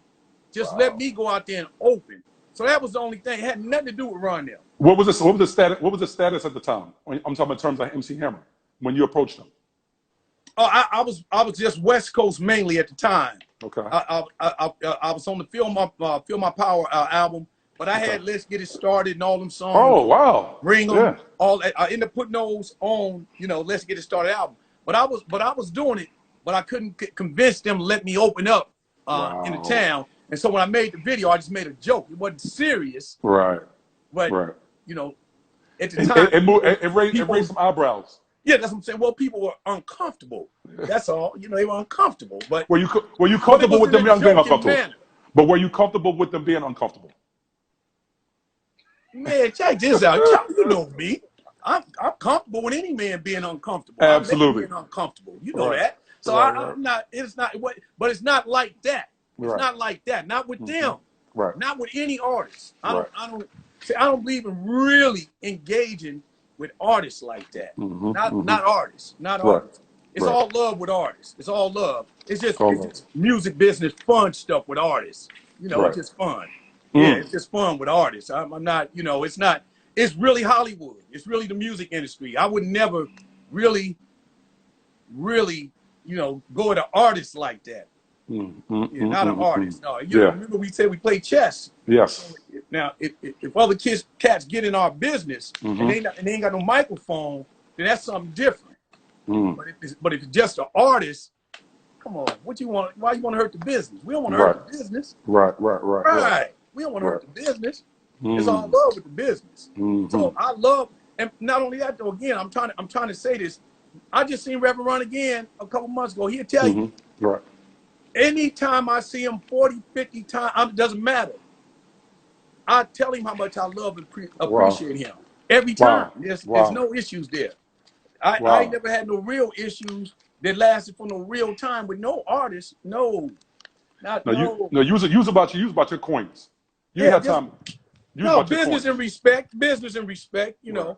Speaker 2: Just let me go out there and open. So that was the only thing. It had nothing to do with Rondell.
Speaker 1: What was the status? What was the status at the time? I'm talking in terms of MC Hammer when you approached him.
Speaker 2: Oh, I was just West Coast mainly at the time.
Speaker 1: Okay.
Speaker 2: I was on the Feel My Power album, but I had Let's Get It Started and all them songs.
Speaker 1: Oh wow.
Speaker 2: Ring 'em,
Speaker 1: Yeah.
Speaker 2: all that. I ended up putting those on, Let's Get It Started album. But I was doing it, but I couldn't convince them to let me open up in the town. And so when I made the video, I just made a joke. It wasn't serious,
Speaker 1: Right.
Speaker 2: but
Speaker 1: Right.
Speaker 2: at the time,
Speaker 1: It raised some eyebrows.
Speaker 2: yeah, that's what I'm saying. Well, people were uncomfortable. That's all. They were uncomfortable. But
Speaker 1: Were you comfortable with them being uncomfortable?
Speaker 2: manner.
Speaker 1: But were you comfortable with them being uncomfortable?
Speaker 2: Man, check this out. You know me. I'm comfortable with any man being uncomfortable.
Speaker 1: Absolutely.
Speaker 2: I make being uncomfortable. You know
Speaker 1: Right.
Speaker 2: that. So
Speaker 1: Right,
Speaker 2: I'm not. It's not. But it's not like that. It's
Speaker 1: Right.
Speaker 2: not like that. Not with them.
Speaker 1: Right.
Speaker 2: Not with any artist. I
Speaker 1: Right.
Speaker 2: don't believe in really engaging with artists like that. Not artists. Not
Speaker 1: Right.
Speaker 2: artists. It's
Speaker 1: Right.
Speaker 2: all love with artists. It's all love. It's just
Speaker 1: All
Speaker 2: it's
Speaker 1: love.
Speaker 2: just music business, fun stuff with artists.
Speaker 1: Right.
Speaker 2: It's just fun. Yeah, it's just fun with artists. I'm not. It's not. It's really Hollywood. It's really the music industry. I would never really, go at an artist like that. Not an artist. No, remember we said we play chess.
Speaker 1: Yes.
Speaker 2: Now, if other cats get in our business and they ain't got no microphone, then that's something different. But if it's just an artist, come on, what you want? Why you want to hurt the business? We don't want to hurt the business.
Speaker 1: Right.
Speaker 2: We don't want to hurt the business. It's all love with the business. So I love, and not only that though. Again, I'm trying to say this. I just seen Reverend Run again a couple months ago. He'll tell you.
Speaker 1: Right.
Speaker 2: Anytime I see him 40, 50 times, it doesn't matter. I tell him how much I love and appreciate him. Every time. There's no issues there. I ain't never had no real issues that lasted for no real time with no artist. No.
Speaker 1: You was about your coins. You had time.
Speaker 2: Business and respect. Business and respect. The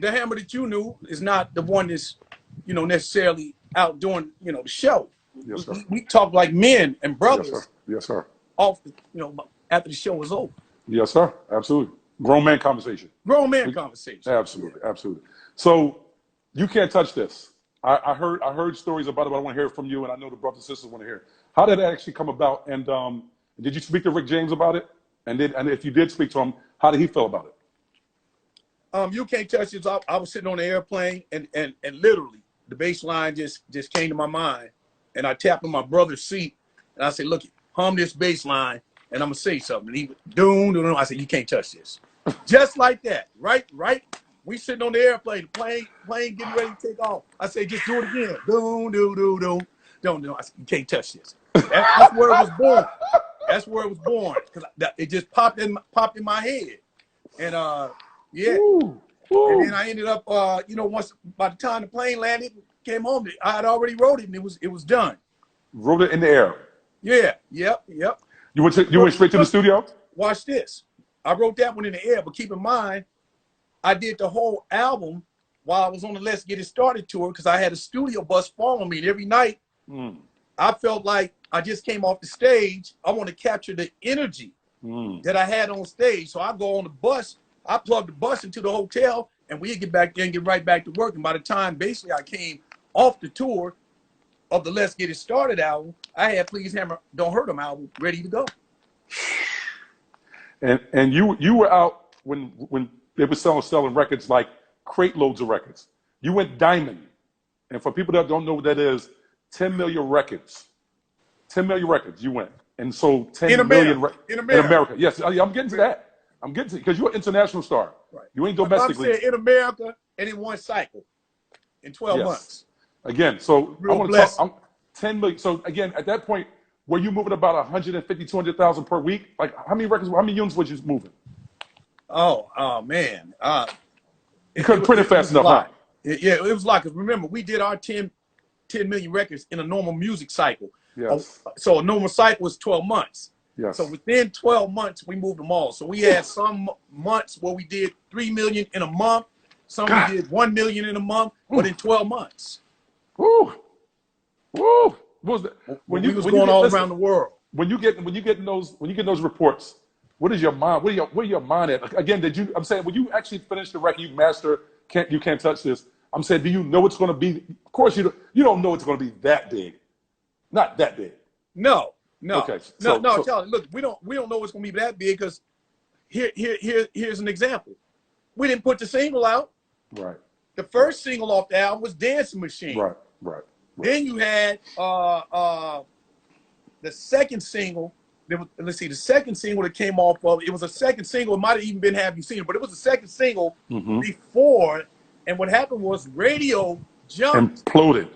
Speaker 2: Hammer that you knew is not the one that's necessarily out doing the show.
Speaker 1: Yes, sir.
Speaker 2: We talk like men and brothers.
Speaker 1: Yes, sir.
Speaker 2: Off after the show was over.
Speaker 1: Yes, sir. Absolutely. Grown man conversation.
Speaker 2: Grown man conversation.
Speaker 1: Absolutely. So you can't touch this. I heard stories about it, but I want to hear it from you, and I know the brothers and sisters want to hear it. How did it actually come about? And did you speak to Rick James about it? And if you did speak to him, how did he feel about it?
Speaker 2: You can't touch this. I was sitting on the airplane, and literally the bass line just came to my mind, and I tapped on my brother's seat, and I said, "Look, hum this bass line, and I'm gonna say something." And he went, doom. I said, "You can't touch this." Just like that, right? We sitting on the airplane, the plane getting ready to take off. I say, "Just do it again." Doom. Don't. I said, "You can't touch this." That's where it was born. That's where it was born, because it just popped in my head, and yeah.
Speaker 1: Ooh.
Speaker 2: And then I ended up, once by the time the plane landed, came home, I had already wrote it, and it was done.
Speaker 1: Wrote it in the air.
Speaker 2: Yeah, yep.
Speaker 1: You went straight to the studio?
Speaker 2: Watch this. I wrote that one in the air, but keep in mind, I did the whole album while I was on the Let's Get It Started tour because I had a studio bus following me. And every night, I felt like I just came off the stage. I want to capture the energy that I had on stage. So I go on the bus. I plug the bus into the hotel, and we get back there and get right back to work. And by the time basically I came off the tour of the Let's Get It Started album, I had Please Hammer Don't Hurt 'Em album ready to go.
Speaker 1: And you were out when they were selling records like crate loads of records. You went diamond. And for people that don't know what that is, 10 million records. 10 million records you went. And sold 10 million
Speaker 2: in America.
Speaker 1: Yes, I'm getting to that. I'm getting to it because you're an international star.
Speaker 2: Right.
Speaker 1: You ain't
Speaker 2: I'm
Speaker 1: domestically.
Speaker 2: saying in America and in one cycle in 12 months.
Speaker 1: Again, so
Speaker 2: Real
Speaker 1: I want to talk 10 million. So again, at that point, were you moving about 150, 200,000 per week? Like how many units was you moving?
Speaker 2: Oh man.
Speaker 1: You couldn't print it fast enough, huh?
Speaker 2: Yeah, it was like, remember, we did our 10 million records in a normal music cycle.
Speaker 1: Yes.
Speaker 2: So a normal cycle was 12 months.
Speaker 1: Yes.
Speaker 2: So within 12 months, we moved them all. So we had some months where we did 3 million in a month. Some we did 1 million in a month, but in 12 months.
Speaker 1: Woo. What was that?
Speaker 2: When we was going all around the world.
Speaker 1: When you get those reports, what is your mind? Where your mind at? Again, I'm saying when you actually finish the record, you master, you can't touch this. I'm saying, do you know it's going to be? Of course you don't know it's going to be that big. Not that big.
Speaker 2: No.
Speaker 1: Okay.
Speaker 2: Charlie, look, we don't know it's going to be that big because here's an example. We didn't put the single out.
Speaker 1: Right.
Speaker 2: The first single off the album was Dancing Machine.
Speaker 1: Right.
Speaker 2: Then you had the second single. The second single that came off of it was a second single. It might have even been Have You Seen It, but it was the second single before. And what happened was radio jumped.
Speaker 1: Imploded.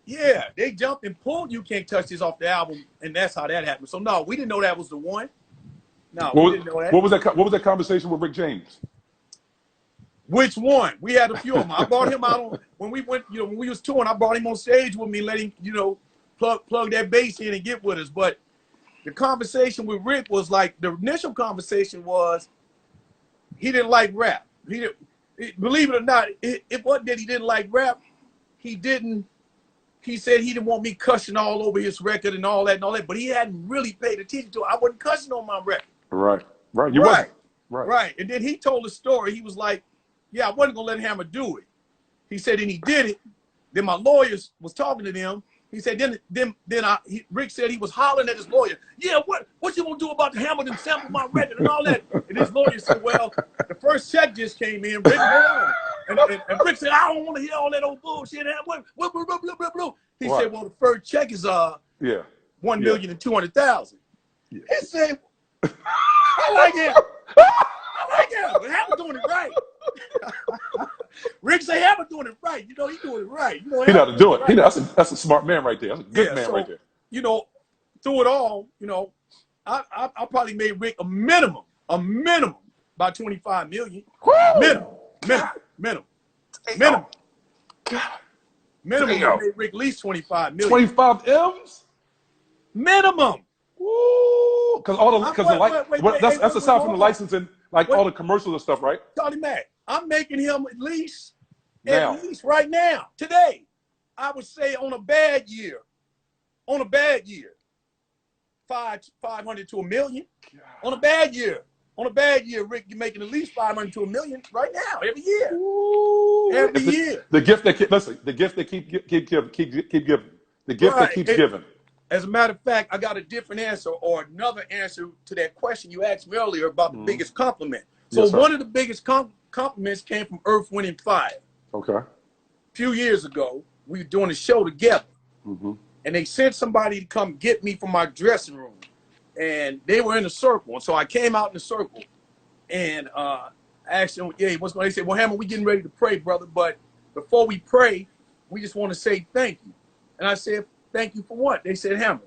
Speaker 2: Yeah, they jumped and pulled You Can't Touch This off the album, and that's how that happened. So no, we didn't know that was the one. No, we didn't know that.
Speaker 1: What was that conversation with Rick James?
Speaker 2: Which one? We had a few of them. I brought him out when we went, when we was touring, I brought him on stage with me, let him, plug that bass in and get with us. But the conversation with Rick was like, the initial conversation was, he didn't like rap. Believe it or not, it wasn't that he didn't like rap. He said he didn't want me cussing all over his record and all that, but he hadn't really paid attention to it. I wasn't cussing on my record.
Speaker 1: Right. You wasn't.
Speaker 2: Right. And then he told a story. He was like, yeah, I wasn't going to let Hammer do it. He said, and he did it. Then my lawyers was talking to them. He said, Rick said he was hollering at his lawyer. Yeah, what you gonna do about the Hammer and sample my record and all that? And his lawyer said, well, the first check just came in. Rick, and Rick said, I don't want to hear all that old bullshit. He said, well, the first check is 1,200,000. Yeah. He said, I like him. But Hammer doing it right. Rick say Hammer doing it right. He doing it right.
Speaker 1: He know how to do it. Right. That's a smart man right there. That's a good man right there.
Speaker 2: Through it all, I probably made Rick a minimum, about 25 million. Minimum. Minimum. I made Rick at least 25 million.
Speaker 1: 25 M's?
Speaker 2: Minimum.
Speaker 1: Woo! Because that's aside from the licensing, all the commercials and stuff, right?
Speaker 2: Charlie Mack, I'm making him at least right now, today, I would say on a bad year, 500 to $1 million. On a bad year, Rick, you're making at least 500 to $1 million right now, every year.
Speaker 1: Ooh.
Speaker 2: Every year.
Speaker 1: The gift that keep giving. The gift that keeps giving.
Speaker 2: As a matter of fact, I got a different answer or another answer to that question you asked me earlier about the biggest compliment. So one of the biggest compliments came from Earth, Wind & Fire.
Speaker 1: Okay.
Speaker 2: A few years ago, we were doing a show together. And they sent somebody to come get me from my dressing room. And they were in a circle. And so I came out in the circle. And I asked them, what's going on? They said, well, Hammer, we getting ready to pray, brother. But before we pray, we just want to say thank you. And I said, thank you for what? They said, Hammer,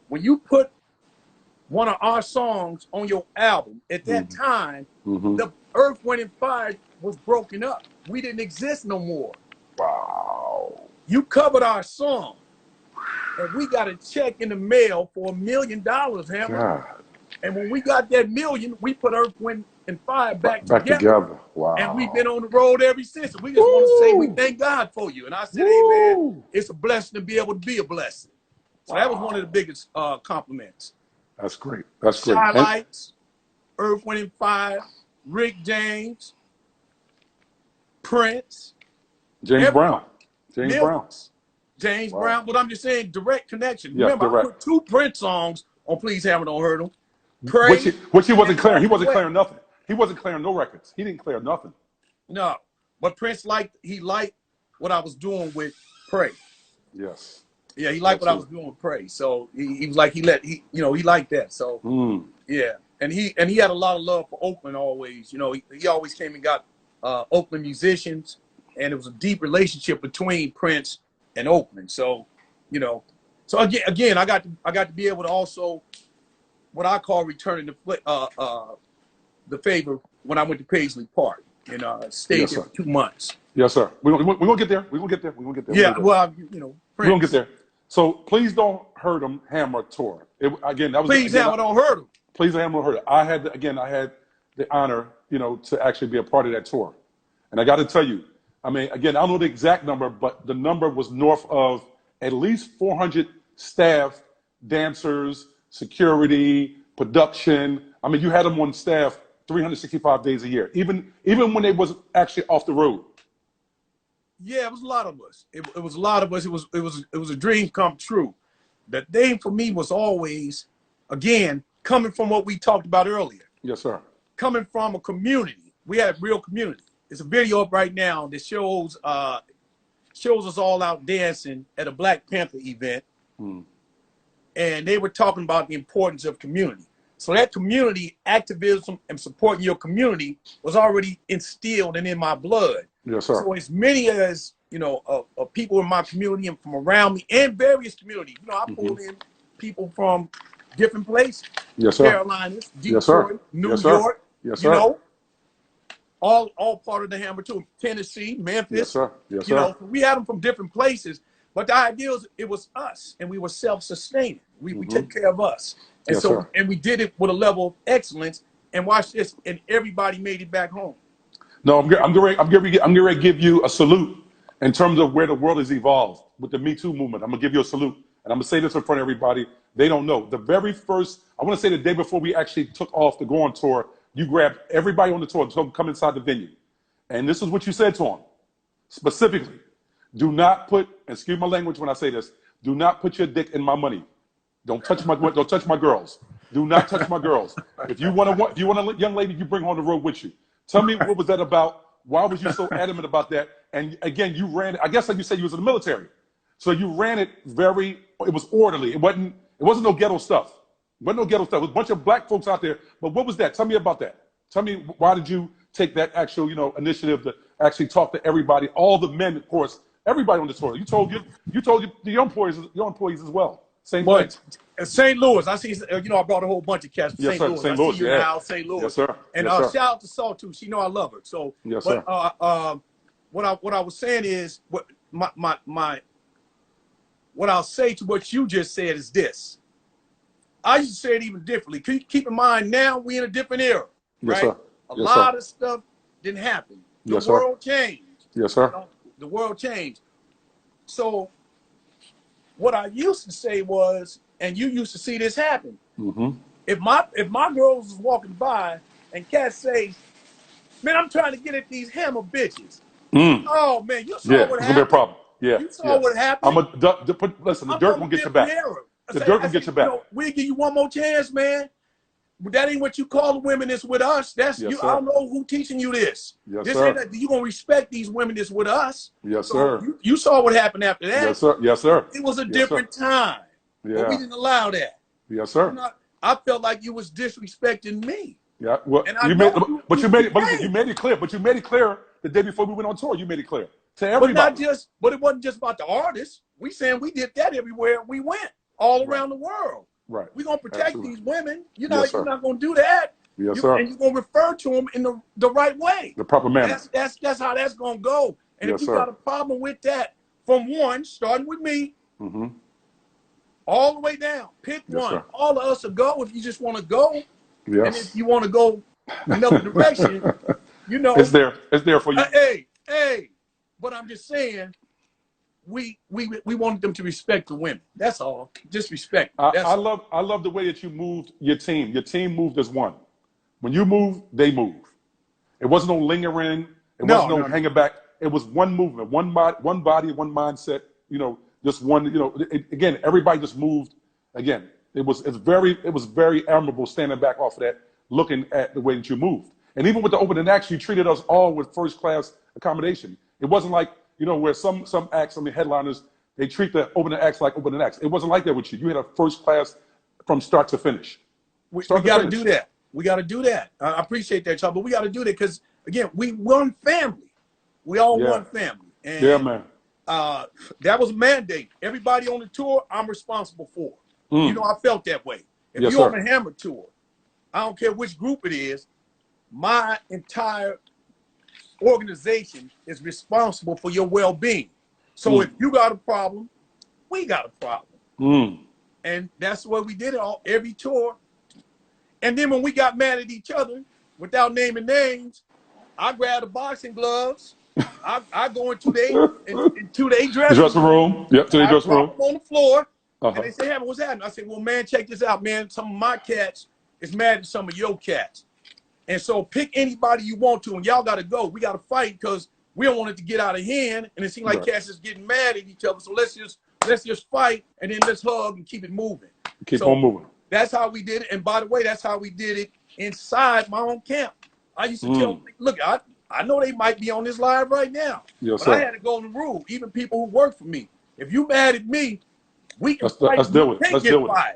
Speaker 2: when you put one of our songs on your album, at that time, the Earth, Wind & Fire was broken up. We didn't exist no more.
Speaker 1: Wow.
Speaker 2: You covered our song, and we got a check in the mail for $1 million, Hammer.
Speaker 1: God.
Speaker 2: And when we got that million, we put Earth, Wind, and Fire back
Speaker 1: Back
Speaker 2: together.
Speaker 1: together. Wow.
Speaker 2: And we've been on the road ever since. And we just want to say we thank God for you. And I said, hey, man,
Speaker 1: Woo.
Speaker 2: it's a blessing to be able to be a blessing. So that was one of the biggest compliments.
Speaker 1: That's great. That's great.
Speaker 2: Shy
Speaker 1: And-
Speaker 2: Lights, Earth, Wind, and Fire, Rick James, Prince,
Speaker 1: James
Speaker 2: everybody.
Speaker 1: Brown. James
Speaker 2: Bill-
Speaker 1: Brown.
Speaker 2: James
Speaker 1: Wow.
Speaker 2: Brown. But I'm just saying, direct connection.
Speaker 1: Yeah,
Speaker 2: Remember,
Speaker 1: direct.
Speaker 2: I put 2 Prince songs on Please Hammer Don't Hurt 'Em. Pray.
Speaker 1: Which he wasn't clearing. He wasn't
Speaker 2: Wait.
Speaker 1: clearing nothing. He wasn't clearing no records. He didn't clear nothing.
Speaker 2: No, but Prince liked what I was doing with Pray.
Speaker 1: Yes.
Speaker 2: Yeah, he liked what I was doing with Pray. So he was like he liked that. So
Speaker 1: Mm.
Speaker 2: yeah, and he had a lot of love for Oakland always. You know, he always came and got Oakland musicians, and it was a deep relationship between Prince and Oakland. So you know, so again, I got to be able to also what I call returning the favor when I went to Paisley Park and stayed
Speaker 1: Yes,
Speaker 2: there
Speaker 1: sir.
Speaker 2: for 2 months.
Speaker 1: Yes, sir. We're gonna get there. We're gonna get there. We're gonna get there.
Speaker 2: Yeah, well,
Speaker 1: We're gonna get there. So please don't hurt him. Hammer tour. Again, that was
Speaker 2: Please, Hammer, don't hurt him.
Speaker 1: Please, Hammer, don't hurt him. I had the honor, to actually be a part of that tour, and I got to tell you, I mean, again, I don't know the exact number, but the number was north of at least 400 staff, dancers, security, production. I mean, you had them on staff 365 days a year, even when they was actually off the road.
Speaker 2: Yeah, it was a lot of us. It was a lot of us. It was a dream come true. The thing for me was always, again, coming from what we talked about earlier,
Speaker 1: Yes, sir.
Speaker 2: coming from a community. We had a real community. There's a video up right now that shows us all out dancing at a Black Panther event. And they were talking about the importance of community. So that community activism and supporting your community was already instilled and in my blood.
Speaker 1: Yes, sir.
Speaker 2: So as many as, of people in my community and from around me and various communities, I pulled in people from different places.
Speaker 1: Yes, sir.
Speaker 2: Carolinas, Detroit,
Speaker 1: Yes, sir.
Speaker 2: New
Speaker 1: Yes, sir.
Speaker 2: York,
Speaker 1: Yes, sir.
Speaker 2: all part of the Hammer too. Tennessee, Memphis.
Speaker 1: Yes, sir. Yes, sir.
Speaker 2: We had them from different places, but the idea was it was us, and we were self-sustaining. We took care of us, and
Speaker 1: Yes,
Speaker 2: so
Speaker 1: sir.
Speaker 2: and we did it with a level of excellence. And watch this, and everybody made it back home.
Speaker 1: No, I'm getting ready to give you a salute in terms of where the world has evolved with the Me Too movement. I'm gonna give you a salute, and I'm gonna say this in front of everybody. They don't know. The very first, I want to say the day before we actually took off to go on tour, you grabbed everybody on the tour to come inside the venue, and this is what you said to them specifically: do not put, excuse my language when I say this, do not put your dick in my money. Don't touch my girls. Do not touch my girls. If you want a young lady, you bring her on the road with you. Tell me, what was that about? Why was you so adamant about that? And again, you ran it. I guess like you said, you was in the military, so you ran it it was orderly. It wasn't no ghetto stuff. It wasn't no ghetto stuff. It was a bunch of black folks out there. But what was that? Tell me about that. Tell me, why did you take that actual, initiative to actually talk to everybody, all the men, of course, everybody on the tour? You told your employees as well. Same thing.
Speaker 2: But St. Louis, I see. I brought a whole bunch of cats from
Speaker 1: Yes,
Speaker 2: St.
Speaker 1: sir.
Speaker 2: Louis.
Speaker 1: St.
Speaker 2: I
Speaker 1: Louis,
Speaker 2: see you
Speaker 1: yeah.
Speaker 2: now, St. Louis.
Speaker 1: Yes, sir.
Speaker 2: And
Speaker 1: Yes, sir.
Speaker 2: shout out to Saul too. She know I love her. So,
Speaker 1: Yes,
Speaker 2: but,
Speaker 1: sir.
Speaker 2: what I was saying is what I'll say to what you just said is this. I used to say it even differently. Keep in mind now we in a different era,
Speaker 1: Yes,
Speaker 2: right?
Speaker 1: sir.
Speaker 2: A
Speaker 1: Yes,
Speaker 2: lot
Speaker 1: sir.
Speaker 2: of stuff didn't happen. The
Speaker 1: Yes, sir.
Speaker 2: world changed.
Speaker 1: Yes, sir.
Speaker 2: The world changed. So what I used to say was, and you used to see this happen.
Speaker 1: Mm-hmm.
Speaker 2: If my girls was walking by and cats say, "Man, I'm trying to get at these Hammer bitches." Oh man, you saw
Speaker 1: Yeah,
Speaker 2: what
Speaker 1: it's gonna be a
Speaker 2: happened.
Speaker 1: problem. Yeah,
Speaker 2: You saw what happened.
Speaker 1: Listen, the
Speaker 2: I'm
Speaker 1: dirt
Speaker 2: from
Speaker 1: gonna
Speaker 2: a
Speaker 1: get your
Speaker 2: different
Speaker 1: back.
Speaker 2: era.
Speaker 1: The dirt gonna get your back.
Speaker 2: We'll give you one more chance, man. But that ain't what you call the women that's with us. That's
Speaker 1: Yes,
Speaker 2: you.
Speaker 1: sir.
Speaker 2: I don't know who teaching you this.
Speaker 1: Yes,
Speaker 2: This
Speaker 1: sir.
Speaker 2: ain't that you gonna respect these women that's with us.
Speaker 1: Yes,
Speaker 2: So
Speaker 1: sir.
Speaker 2: You saw what happened after that.
Speaker 1: Yes, sir. Yes, sir.
Speaker 2: It was a
Speaker 1: Yes,
Speaker 2: different time. But we
Speaker 1: Yeah.
Speaker 2: didn't allow that.
Speaker 1: Yes, sir.
Speaker 2: I felt like you was disrespecting me.
Speaker 1: Yeah. Well,
Speaker 2: And I
Speaker 1: you
Speaker 2: know
Speaker 1: made,
Speaker 2: you-
Speaker 1: but you
Speaker 2: you
Speaker 1: made it. But
Speaker 2: did.
Speaker 1: you made it clear. But you made it clear the day before we went on tour. You made it clear to
Speaker 2: But
Speaker 1: everybody.
Speaker 2: but it wasn't just about the artists. We saying we did that everywhere we went, all around the world.
Speaker 1: Right.
Speaker 2: We're gonna protect
Speaker 1: Absolutely.
Speaker 2: these women.
Speaker 1: Yes, sir.
Speaker 2: You're not gonna do that.
Speaker 1: Yes, sir.
Speaker 2: And you're gonna refer to them in the right way.
Speaker 1: The proper manner.
Speaker 2: That's how that's gonna go. And
Speaker 1: Yes,
Speaker 2: if you
Speaker 1: sir.
Speaker 2: got a problem with that, from one, starting with me,
Speaker 1: Mm-hmm.
Speaker 2: all the way down. Pick
Speaker 1: Yes,
Speaker 2: one.
Speaker 1: sir.
Speaker 2: All of us will go if you just want to go. And if
Speaker 1: Yes.
Speaker 2: you want to go another direction, you know,
Speaker 1: It's there. It's there for you.
Speaker 2: hey. But I'm just saying, we wanted them to respect the women. That's all. Just respect. That's
Speaker 1: I love the way that you moved your team. Your team moved as one. When you move, they move. It wasn't no lingering. It wasn't no hanging back. It was one movement, one body, one mindset. You know, just one. You know, again, everybody just moved. Again, it was very admirable standing back off of that, looking at the way that you moved. And even with the opening acts, you treated us all with first class accommodation. It wasn't like, you know, where some acts, I mean, headliners, they treat the opening acts like opening acts. It wasn't like that with you. You had a first class from start to finish.
Speaker 2: we got to do that. We got to do that. I appreciate that, y'all, but we got to do that because, again, we one family. We all one family. And,
Speaker 1: yeah, man.
Speaker 2: That was a mandate. Everybody on the tour, I'm responsible for. You know, I felt that way. If
Speaker 1: Yes,
Speaker 2: you're
Speaker 1: sir.
Speaker 2: on a Hammer tour, I don't care which group it is, my entire organization is responsible for your well-being. So if you got a problem, we got a problem. And that's what we did it all, every tour. And then when we got mad at each other, without naming names, I grabbed the boxing gloves. I go into their dressing room.
Speaker 1: Yep, to the
Speaker 2: I
Speaker 1: dressing
Speaker 2: drop
Speaker 1: room.
Speaker 2: them on the floor.
Speaker 1: Uh-huh.
Speaker 2: And they say, hey, what's happening? I said, well, man, check this out, man. Some of my cats is mad at some of your cats. And so pick anybody you want to, and y'all got to go. We got to fight because we don't want it to get out of hand. And it seems like cats is getting mad at each other. So let's just fight, and then let's hug and keep it moving.
Speaker 1: Keep on moving.
Speaker 2: That's how we did it. And by the way, that's how we did it inside my own camp. I used to tell them, look, I know they might be on this live right now.
Speaker 1: Yes,
Speaker 2: but
Speaker 1: sir.
Speaker 2: I had a golden rule. Even people who work for me, if you mad at me, we can fight.
Speaker 1: Let's deal with it.
Speaker 2: You can't get fired.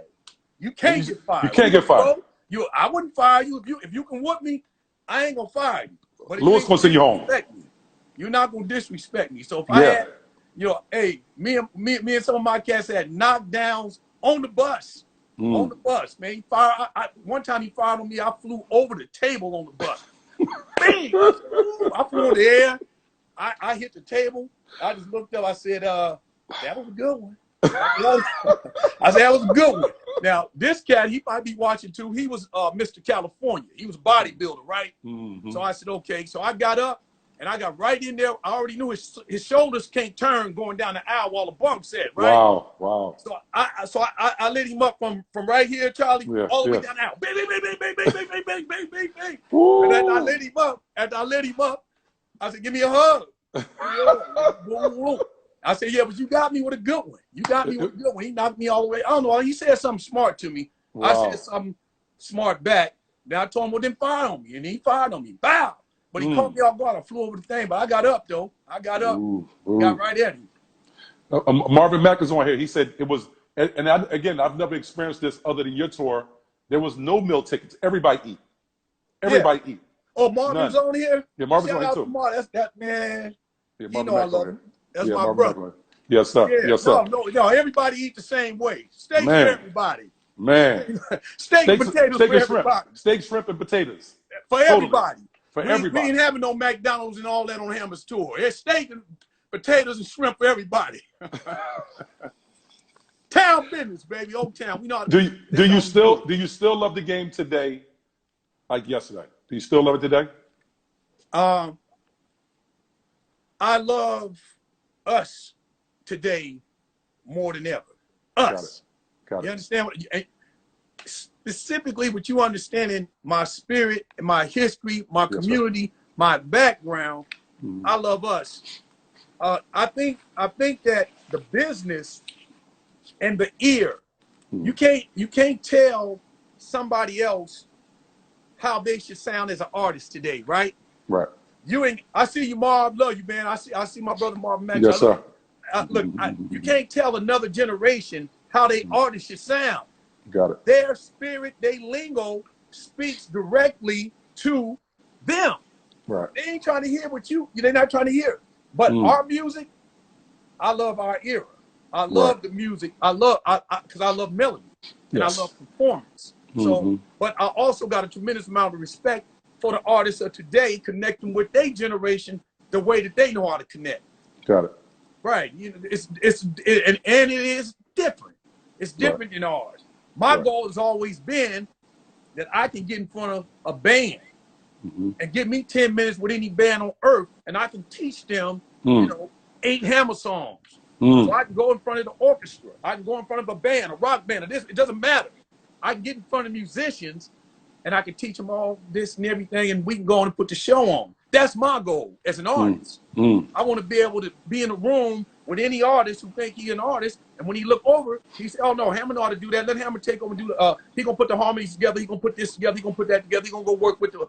Speaker 2: You can't get fired.
Speaker 1: You can't get fired.
Speaker 2: I wouldn't fire you if you can whoop me. I ain't gonna fire you. But
Speaker 1: Louis gonna send you home.
Speaker 2: You're not gonna disrespect me. So if I had, hey, me and some of my cats had knockdowns on the bus. On the bus, man. He fired. One time he fired on me. I flew over the table on the bus. Bang! I flew in the air. I hit the table. I just looked up. I said, that was a good one. I said, that was a good one. Now, this cat, he might be watching too. He was Mr. California. He was a bodybuilder, right? So I said, okay. So I got up and I got right in there. I already knew his shoulders can't turn going down the aisle while the bump set, right?
Speaker 1: Wow.
Speaker 2: So I lit him up from right here, Charlie, all the way down the aisle. Bang, bang, bang, bang, bang, bang, bang, bang, bang, bang, bang. And then I lit him up. After I lit him up, I said, give me a hug. I said, yeah, but you got me with a good one. You got me with a good one. He knocked me all the way. I don't know. He said something smart to me. I said something smart back. Then I told him, well, then fire on me. And he fired on me. Bow. But he caught me off guard. I flew over the thing. But I got up, though. I got up. Got right at him.
Speaker 1: Marvin Mack is on here. He said it was, and I've never experienced this other than your tour. There was no meal tickets. Everybody eat. Everybody eat.
Speaker 2: Oh, Marvin's on here?
Speaker 1: Yeah, Marvin's
Speaker 2: Shout
Speaker 1: on
Speaker 2: out
Speaker 1: here
Speaker 2: to
Speaker 1: too.
Speaker 2: Marvin. That's that, man.
Speaker 1: Yeah,
Speaker 2: You
Speaker 1: Marvin
Speaker 2: know I
Speaker 1: Mack's
Speaker 2: love
Speaker 1: on
Speaker 2: him.
Speaker 1: here.
Speaker 2: That's
Speaker 1: Yeah,
Speaker 2: my
Speaker 1: Marvin
Speaker 2: brother.
Speaker 1: Mack on here. Yes, sir.
Speaker 2: Yeah,
Speaker 1: Yes, sir.
Speaker 2: no, everybody eat the same way. Steak for everybody.
Speaker 1: Man.
Speaker 2: Steak and potatoes for everybody.
Speaker 1: Steak, shrimp, and potatoes.
Speaker 2: For everybody.
Speaker 1: For
Speaker 2: We
Speaker 1: everybody.
Speaker 2: ain't having no McDonald's and all that on Hammer's tour. It's steak and potatoes and shrimp for everybody. Town business, baby. Old town. We know.
Speaker 1: Do you still love the game today, like yesterday? Do you still love it today?
Speaker 2: I love us today more than ever. Us.
Speaker 1: Got it.
Speaker 2: You understand what? Specifically, what you understanding my spirit, my history, my community, my background. I love us. I think that the business and the ear, you can't tell somebody else how they should sound as an artist today, right?
Speaker 1: Right.
Speaker 2: I see you, Marv. Love you, man. I see my brother Marv Mack.
Speaker 1: Yes, sir.
Speaker 2: Look, you can't tell another generation how they artists should sound.
Speaker 1: Got it.
Speaker 2: Their spirit, their lingo speaks directly to them.
Speaker 1: Right.
Speaker 2: They ain't trying to hear what they're not trying to hear. But our music, I love our era. I love the music. Because I love melody and I love performance. So, but I also got a tremendous amount of respect for the artists of today, connecting with their generation the way that they know how to connect.
Speaker 1: Got it.
Speaker 2: Right. You know, and it is different. It's different than ours. My
Speaker 1: Right.
Speaker 2: goal has always been that I can get in front of a band and give me 10 minutes with any band on earth, and I can teach them, you know, 8 Hammer songs. So I can go in front of the orchestra. I can go in front of a band, a rock band, or this. It doesn't matter. I can get in front of musicians, and I can teach them all this and everything, and we can go on and put the show on. That's my goal as an artist. I want to be able to be in a room with any artist who think he's an artist, and when he look over, he say, "Oh no, Hammer know how to do that. Let Hammer take over and do the. He gonna put the harmonies together. He gonna put this together. He gonna put that together. He gonna go work with the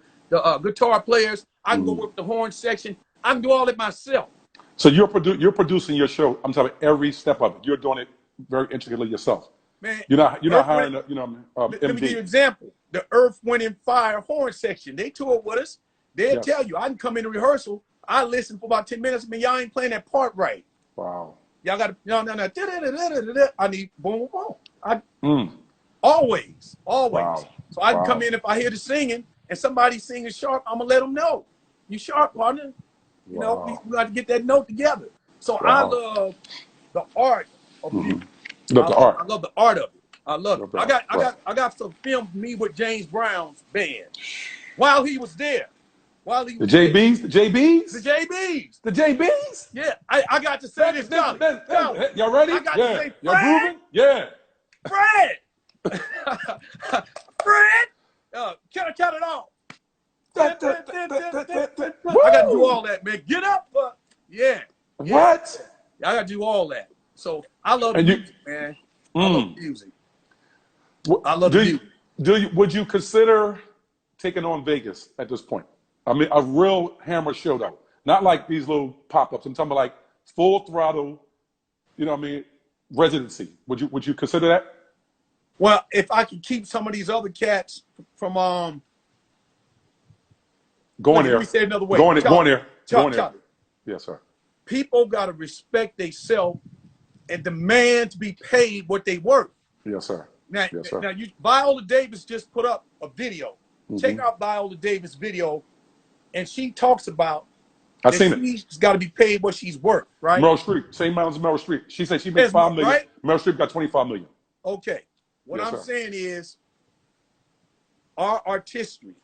Speaker 2: guitar players. I can go work with the horn section. I can do all it myself."
Speaker 1: So you're producing your show. I'm talking every step of it. You're doing it very intricately yourself.
Speaker 2: Man,
Speaker 1: You're not hiring a,
Speaker 2: let me give you an
Speaker 1: MD.
Speaker 2: example. The Earth, Wind, and Fire horn section. They toured with us. They'll
Speaker 1: Yes.
Speaker 2: tell you. I can come in rehearsal. I listen for about 10 minutes. I mean, y'all ain't playing that part right.
Speaker 1: Wow.
Speaker 2: Y'all got to, no. I need boom, boom. Always.
Speaker 1: Wow.
Speaker 2: So I can
Speaker 1: Wow.
Speaker 2: come in if I hear the singing and somebody singing sharp, I'm going to let them know. You sharp, partner. You know, we got to get that note together. So I love the art of music.
Speaker 1: Look, the art.
Speaker 2: I love the art of it. I love
Speaker 1: Love
Speaker 2: it.
Speaker 1: the art.
Speaker 2: I got some film of me with James Brown's band while he was there.
Speaker 1: The JBs? The JBs?
Speaker 2: The JBs.
Speaker 1: The JBs?
Speaker 2: Yeah, I got to say this, Charlie. Charlie,
Speaker 1: Y'all ready?
Speaker 2: I got to say,
Speaker 1: Y'all grooving? Yeah.
Speaker 2: Fred! Fred! Count it off. I got to do all that, man. Get up. Yeah.
Speaker 1: What?
Speaker 2: I got to do all that. So I love
Speaker 1: And you-
Speaker 2: music, man. I love music. I love
Speaker 1: do
Speaker 2: music.
Speaker 1: would you consider taking on Vegas at this point? I mean, a real Hammer show though, not like these little pop-ups. I'm talking about like full throttle. You know what I mean? Residency. Would you consider that?
Speaker 2: Well, if I can keep some of these other cats from
Speaker 1: Going there.
Speaker 2: let me say it another way.
Speaker 1: Going there.
Speaker 2: Charlie,
Speaker 1: Yes, sir.
Speaker 2: people gotta respect themselves and demand to be paid what they worth.
Speaker 1: Yes, sir.
Speaker 2: Now,
Speaker 1: Yes, sir.
Speaker 2: now Viola Davis just put up a video. Check out Viola Davis' video, and she talks about
Speaker 1: I seen it.
Speaker 2: she's got to be paid what she's worth, right?
Speaker 1: Meryl Streep, same amount as Meryl Streep. She said she makes $5 million.
Speaker 2: Right?
Speaker 1: Meryl Streep got $25 million.
Speaker 2: Okay. What
Speaker 1: Yes,
Speaker 2: I'm
Speaker 1: sir.
Speaker 2: saying is our artistry,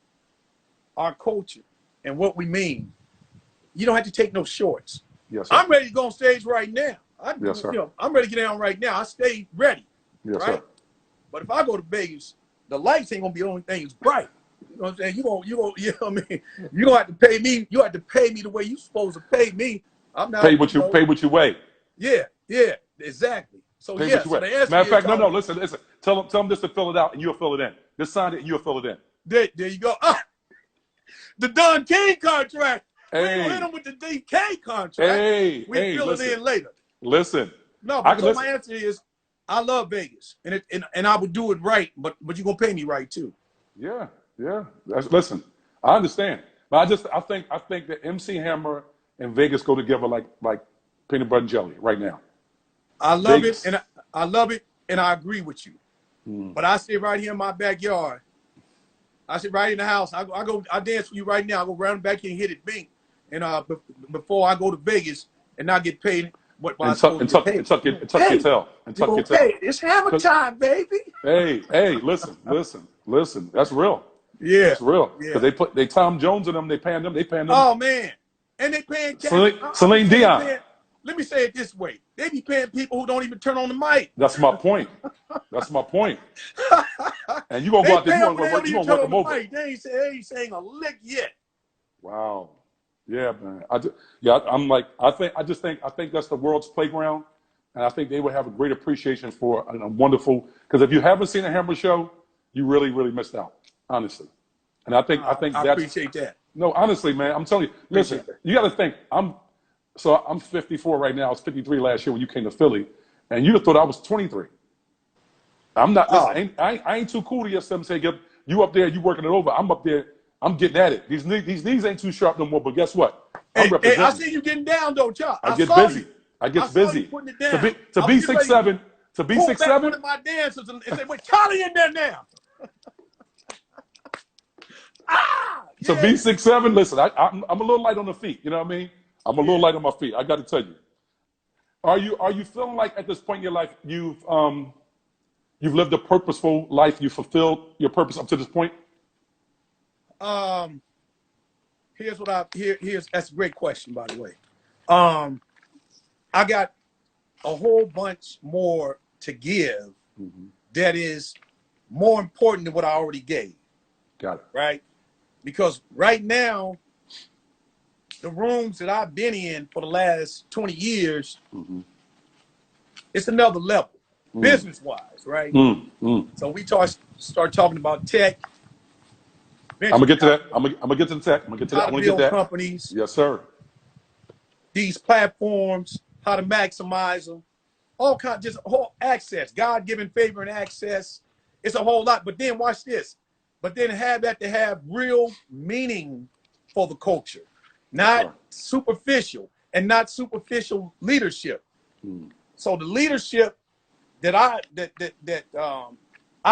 Speaker 2: our culture, and what we mean, you don't have to take no shorts.
Speaker 1: Yes, sir.
Speaker 2: I'm ready to go on stage right now.
Speaker 1: Yes, sir.
Speaker 2: I'm ready to get down right now. I stay ready,
Speaker 1: Yes,
Speaker 2: right?
Speaker 1: sir.
Speaker 2: But if I go to Vegas, the lights ain't gonna be the only thing that's bright. You know what I'm saying? You know what I mean? You don't have to pay me. You have to pay me the way you supposed to pay me. I'm not
Speaker 1: Pay what you weigh.
Speaker 2: Yeah, exactly. So
Speaker 1: Pay
Speaker 2: yeah,
Speaker 1: what you
Speaker 2: so
Speaker 1: weigh.
Speaker 2: the answer
Speaker 1: Matter of
Speaker 2: is,
Speaker 1: fact, no.
Speaker 2: Charlie,
Speaker 1: Listen. Tell them just to fill it out, and you'll fill it in. Just sign it, and you'll fill it in.
Speaker 2: There you go. The Don King contract. We
Speaker 1: Hey.
Speaker 2: gonna hit him with the DK contract.
Speaker 1: Hey,
Speaker 2: fill
Speaker 1: listen.
Speaker 2: it in later.
Speaker 1: Listen.
Speaker 2: No,
Speaker 1: I
Speaker 2: but
Speaker 1: can
Speaker 2: so
Speaker 1: listen.
Speaker 2: my answer is, I love Vegas, and I would do it right, but you're gonna pay me right too.
Speaker 1: Yeah. Listen, I understand, but I think that MC Hammer and Vegas go together like peanut butter and jelly right now.
Speaker 2: I love
Speaker 1: Vegas.
Speaker 2: it, and I love it, and I agree with you. But I sit right here in my backyard. I sit right in the house. I dance for you right now. I go round back here and hit it bink, and before I go to Vegas and not get paid what I'm
Speaker 1: And
Speaker 2: supposed
Speaker 1: tuck
Speaker 2: to
Speaker 1: your
Speaker 2: get paid.
Speaker 1: tail. And tuck
Speaker 2: You
Speaker 1: your
Speaker 2: gonna
Speaker 1: tail.
Speaker 2: pay it. It's hammer time, baby.
Speaker 1: Hey, listen. That's real.
Speaker 2: Yeah,
Speaker 1: That's real.
Speaker 2: yeah.
Speaker 1: Because they Tom Jones in them. They paying them.
Speaker 2: Oh man, and they paying
Speaker 1: Celine Dion.
Speaker 2: Let me say it this way: they be paying people who don't even turn on the mic.
Speaker 1: That's my point. And you gonna go out there. You gonna work them over.
Speaker 2: They ain't saying a lick yet.
Speaker 1: Wow. Yeah, man. I think that's the world's playground, and I think they would have a great appreciation for a wonderful. Because if you haven't seen a Hammer show, you really, really missed out, honestly. And I think
Speaker 2: I
Speaker 1: that's
Speaker 2: appreciate that.
Speaker 1: no, honestly, man. I'm telling you. Listen, you got to think. I'm 54 right now. I was 53 last year when you came to Philly, and you'd have thought I was 23. I'm not. Listen, I ain't too cool to yourself and say, you up there, you working it over. I'm up there. I'm getting at it. These knees ain't too sharp no more. But guess what? I'm representing.
Speaker 2: I see you getting down though, Chuck.
Speaker 1: I get busy. I get busy.
Speaker 2: Putting it down.
Speaker 1: To be 6'7", to be
Speaker 2: pull back
Speaker 1: 6'7".
Speaker 2: one of my dancers and say, "Wait, Charlie in there now."
Speaker 1: To be 6'7", listen, I'm a little light on the feet. You know what I mean? I'm a little light on my feet. I got to tell you. Are you feeling like at this point in your life you've lived a purposeful life, you fulfilled your purpose up to this point?
Speaker 2: Um, here's that's a great question, by the way. Um, I got a whole bunch more to give that is more important than what I already gave,
Speaker 1: Got it.
Speaker 2: right? Because right now, the rooms that I've been in for the last 20 years, it's another level, business-wise, right? So we start talking about tech,
Speaker 1: I'm gonna get to that. I'm gonna get to the tech. I'm gonna get to that.
Speaker 2: how
Speaker 1: I
Speaker 2: to
Speaker 1: want to get
Speaker 2: build
Speaker 1: that.
Speaker 2: companies,
Speaker 1: Yes, sir.
Speaker 2: these platforms, how to maximize them, all kinds, just whole access, God-given favor and access. It's a whole lot. But then watch this. But then have that to have real meaning for the culture, not superficial and not superficial leadership. So the leadership that I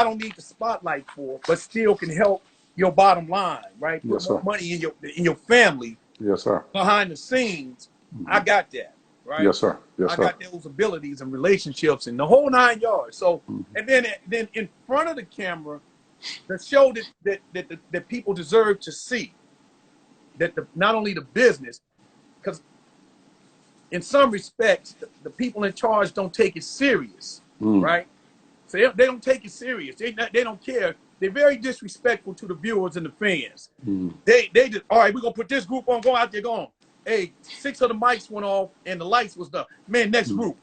Speaker 2: don't need the spotlight for, but still can help your bottom line, right? Put
Speaker 1: Yes,
Speaker 2: more
Speaker 1: sir.
Speaker 2: money in your family
Speaker 1: Yes, sir.
Speaker 2: behind the scenes. I got that, right?
Speaker 1: Yes, sir. Yes,
Speaker 2: I
Speaker 1: sir.
Speaker 2: got those abilities and relationships and the whole 9 yards. So, and then in front of the camera, the show that people deserve to see, that not only the business, because in some respects, the people in charge don't take it serious, right? So they don't take it serious. They don't care. They're very disrespectful to the viewers and the fans. They just, all right, we're gonna put this group on, go out there, go on. Hey, 6 of the mics went off and the lights was done. Man, next group.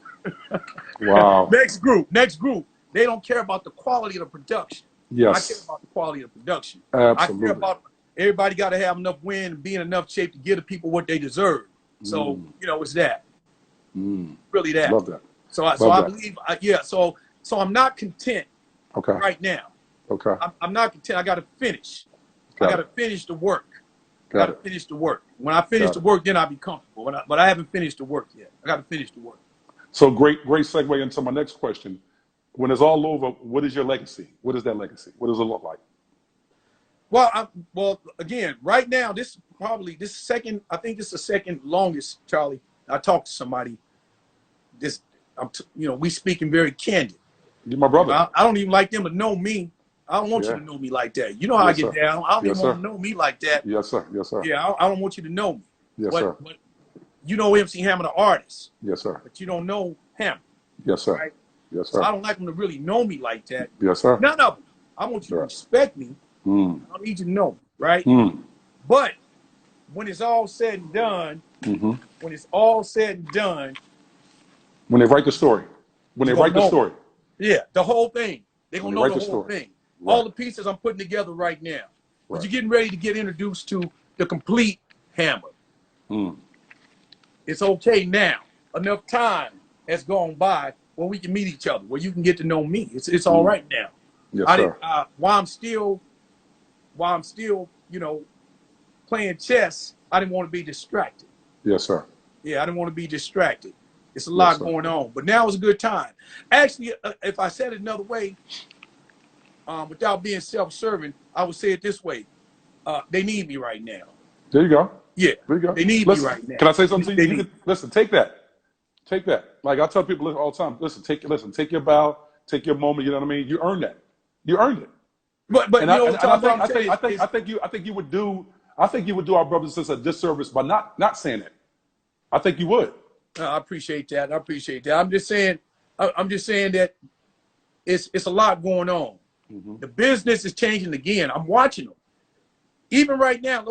Speaker 1: Wow.
Speaker 2: Next group. They don't care about the quality of the production.
Speaker 1: Yes.
Speaker 2: I care about the quality of the production.
Speaker 1: Absolutely.
Speaker 2: I care about everybody got to have enough win and be in enough shape to give the people what they deserve. So, it's that. Really that.
Speaker 1: Love that.
Speaker 2: So I believe, so I'm not content
Speaker 1: Okay.
Speaker 2: right now.
Speaker 1: Okay.
Speaker 2: I'm not content. I got to finish.
Speaker 1: Got
Speaker 2: I got to finish the work.
Speaker 1: Got
Speaker 2: to finish the work. When I finish the work, then I'll be comfortable. But I haven't finished the work yet. I got to finish the work.
Speaker 1: So great segue into my next question. When it's all over, what is your legacy? What is that legacy? What does it look like?
Speaker 2: Well, again, right now, this is the second longest, Charlie. I talked to somebody. We speaking very candid.
Speaker 1: You're my brother.
Speaker 2: I don't even like them to know me. I don't want you to know me like that. You know how I get down. I don't even want to know me like that.
Speaker 1: Yes, sir. Yes, sir.
Speaker 2: Yeah, I don't want you to know me.
Speaker 1: Yes, sir.
Speaker 2: But you know MC Hammer, the artist.
Speaker 1: Yes, sir.
Speaker 2: But you don't know Hammer.
Speaker 1: Yes, sir.
Speaker 2: Right?
Speaker 1: Yes, sir.
Speaker 2: So I don't like them to really know me like that.
Speaker 1: Yes, sir.
Speaker 2: None of them. I want you to respect me. I don't need you to know me, right? But when it's all said and done, when
Speaker 1: they write the story,
Speaker 2: yeah, the whole thing, they're gonna know the whole thing.
Speaker 1: Right.
Speaker 2: All the pieces I'm putting together right now. But you're getting ready to get introduced to the complete Hammer. It's okay now. Enough time has gone by where we can meet each other, where you can get to know me. It's all right now.
Speaker 1: Yes, sir.
Speaker 2: While I'm still, playing chess, I didn't want to be distracted.
Speaker 1: Yes, sir.
Speaker 2: Yeah, I didn't want to be distracted. It's a lot going on, but now is a good time. Actually, if I said it another way, without being self-serving, I would say it this way: they need me right now.
Speaker 1: There you go.
Speaker 2: Yeah,
Speaker 1: there you go.
Speaker 2: They need me right now.
Speaker 1: Can I say something to you? Listen, take that. Like I tell people all the time. Listen, take your bow, take your moment. You know what I mean? You earned that. You earned it.
Speaker 2: But
Speaker 1: I think you would do our brothers and sisters a disservice by not saying it. I think you would.
Speaker 2: I appreciate that. I'm just saying that it's a lot going on. The business is changing again. I'm watching them. Even right now,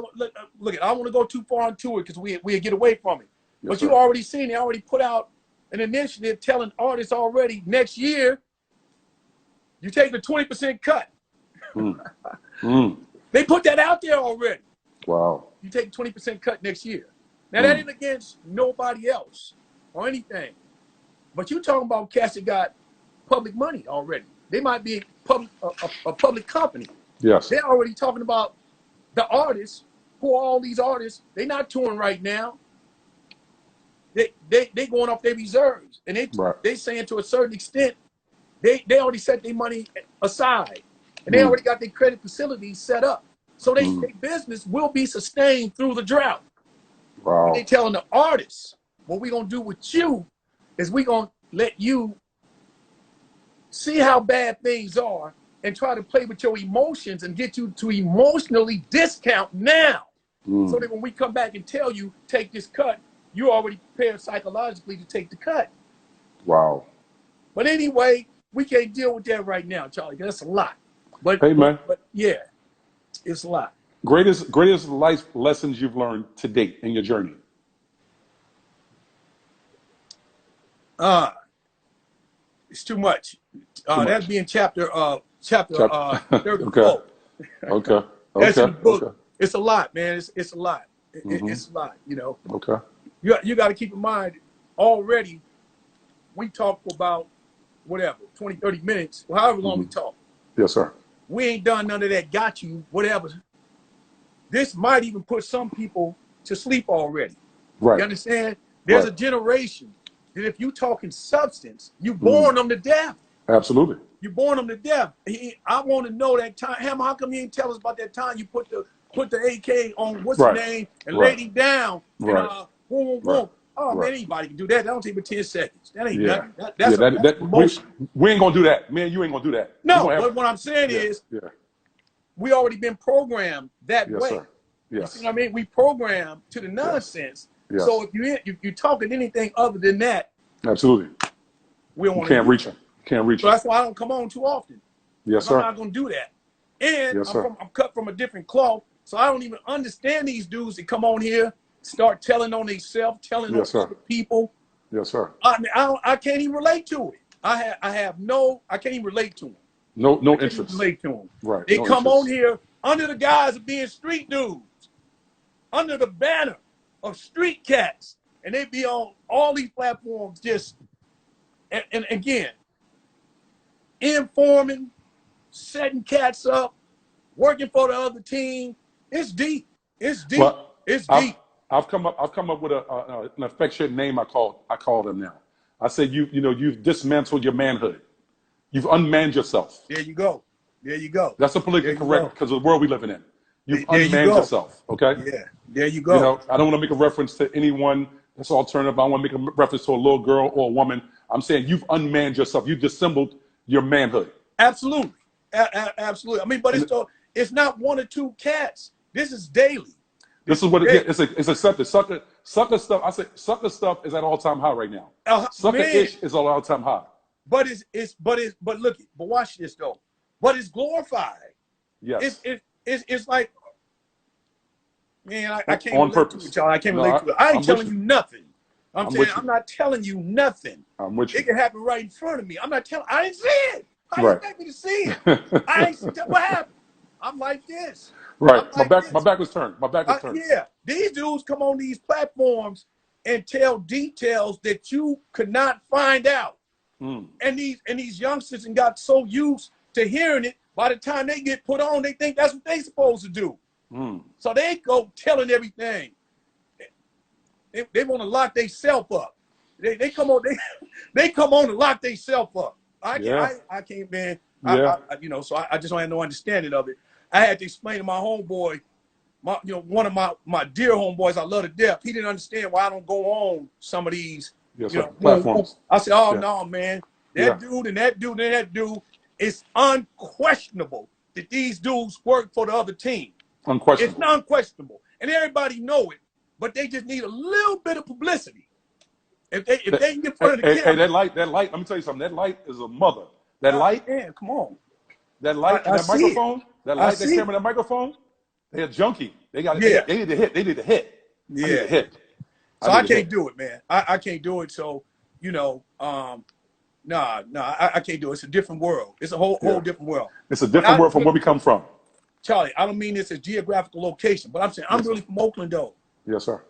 Speaker 2: look, I don't want to go too far into it because we get away from it.
Speaker 1: Yes,
Speaker 2: but
Speaker 1: sir.
Speaker 2: you already seen, they already put out an initiative telling artists already next year, you take the 20% cut. They put that out there already.
Speaker 1: Wow.
Speaker 2: You take 20% cut next year. Now that ain't against nobody else or anything. But you talking about cats that got public money already. They might be a public company.
Speaker 1: Yes.
Speaker 2: They're already talking about the artists. Who are all these artists? They're not touring right now. They going off their reserves. And they saying to a certain extent, they already set their money aside. And they already got their credit facilities set up. So their business will be sustained through the drought.
Speaker 1: Wow.
Speaker 2: And they telling the artists, what we gonna do with you is we gonna let you see how bad things are and try to play with your emotions and get you to emotionally discount now. So that when we come back and tell you, take this cut, you're already prepared psychologically to take the cut.
Speaker 1: Wow.
Speaker 2: But anyway, we can't deal with that right now, Charlie. That's a lot. But,
Speaker 1: Hey, man.
Speaker 2: but yeah, it's a lot.
Speaker 1: Greatest life lessons you've learned to date in your journey?
Speaker 2: It's too much.
Speaker 1: much.
Speaker 2: That'd be in chapter 34.
Speaker 1: Okay.
Speaker 2: That's in the book.
Speaker 1: Okay.
Speaker 2: It's a lot, man. It's a lot. It's a lot, you know.
Speaker 1: Okay.
Speaker 2: You got to keep in mind, already we talked for about whatever, 20, 30 minutes, or however long we talk.
Speaker 1: Yes, sir.
Speaker 2: We ain't done none of that got you, whatever. This might even put some people to sleep already.
Speaker 1: Right.
Speaker 2: You understand? There's a generation that if you talking substance, you born them to death.
Speaker 1: Absolutely.
Speaker 2: You born them to death. I want to know that time. Hammer, how come you didn't tell us about that time you put the AK on what's the name and laid him down?
Speaker 1: Right.
Speaker 2: And, boom, boom, boom. Oh man, anybody can do that. That don't take but 10 seconds. That ain't nothing. That's
Speaker 1: we ain't gonna do that. Man, you ain't gonna do that.
Speaker 2: No, but what I'm saying is
Speaker 1: yeah.
Speaker 2: we already been programmed that
Speaker 1: Yes,
Speaker 2: way.
Speaker 1: sir. Yes.
Speaker 2: You see what I mean? We programmed to the nonsense.
Speaker 1: Yes.
Speaker 2: So if you're talking anything other than that,
Speaker 1: Absolutely.
Speaker 2: we don't
Speaker 1: You
Speaker 2: want
Speaker 1: can't reach them. Can't reach
Speaker 2: So
Speaker 1: them.
Speaker 2: that's why I don't come on too often.
Speaker 1: Yes,
Speaker 2: I'm
Speaker 1: sir.
Speaker 2: not gonna do that. And
Speaker 1: Yes, sir.
Speaker 2: I'm cut from a different cloth, so I don't even understand these dudes that come on here, start telling on themselves, telling on other people.
Speaker 1: Yes, sir.
Speaker 2: I can't even relate to it. I can't even relate to them.
Speaker 1: No
Speaker 2: I can't
Speaker 1: interest.
Speaker 2: even relate to them.
Speaker 1: Right.
Speaker 2: They
Speaker 1: no
Speaker 2: come
Speaker 1: interest.
Speaker 2: on here under the guise of being street dudes, under the banner of street cats, and they be on all these platforms just and again informing, setting cats up, working for the other team. It's deep. It's deep.
Speaker 1: Well,
Speaker 2: it's deep.
Speaker 1: I've come up with an affectionate name. I call them now. I say you've dismantled your manhood. You've unmanned yourself.
Speaker 2: There you go. There you go.
Speaker 1: That's a politically correct because of the world we're living in. You've
Speaker 2: There you
Speaker 1: unmanned
Speaker 2: go.
Speaker 1: yourself. Okay.
Speaker 2: Yeah. There you go.
Speaker 1: You know, I don't want to make a reference to anyone that's alternative. I don't want to make a reference to a little girl or a woman. I'm saying you've unmanned yourself. You've dissembled your manhood.
Speaker 2: Absolutely. Absolutely. I mean, but it's not one or two cats. This is daily.
Speaker 1: This is what it is. It's accepted. Sucker stuff. I say sucker stuff is at all time high right now. Sucker-ish is at all time high.
Speaker 2: But watch this though. But it's glorified.
Speaker 1: Yes.
Speaker 2: It's like, man, I can't
Speaker 1: on
Speaker 2: relate
Speaker 1: purpose.
Speaker 2: to it, y'all. I can't relate to it. I ain't telling you nothing. I'm not telling you nothing.
Speaker 1: I'm with you.
Speaker 2: It can happen right in front of me. I didn't see it. How you expect me to see it? I ain't what happened. I'm like this.
Speaker 1: Right.
Speaker 2: Like
Speaker 1: my back was turned. My back was turned.
Speaker 2: Yeah. These dudes come on these platforms and tell details that you could not find out. And these youngsters and got so used to hearing it, by the time they get put on, they think that's what they supposed to do. So they go telling everything. They want to lock themselves up. They come on they come on to lock themselves up. I can't, man. So I just don't have no understanding of it. I had to explain to my homeboy, one of my dear homeboys I love to death. He didn't understand why I don't go on some of these
Speaker 1: platforms.
Speaker 2: I said, no, man. That dude and that dude and that dude, it's unquestionable that these dudes work for the other team.
Speaker 1: Unquestionable.
Speaker 2: It's unquestionable. And everybody know it, but they just need a little bit of publicity. If they get in front of the camera.
Speaker 1: Hey, that light, let me tell you something. That light is a mother. That light,
Speaker 2: man, come on.
Speaker 1: That light, that microphone, that light, that camera, that microphone, they're junkie. They got they need to hit. They need to hit.
Speaker 2: Yeah.
Speaker 1: I need to hit.
Speaker 2: So I can't do it, man. I can't do it. So, I can't do it. It's a different world. It's a whole different world.
Speaker 1: It's a different world from where we come from.
Speaker 2: Charlie, I don't mean this as geographical location, but I'm saying I'm really from Oakland, though.
Speaker 1: Yes, sir.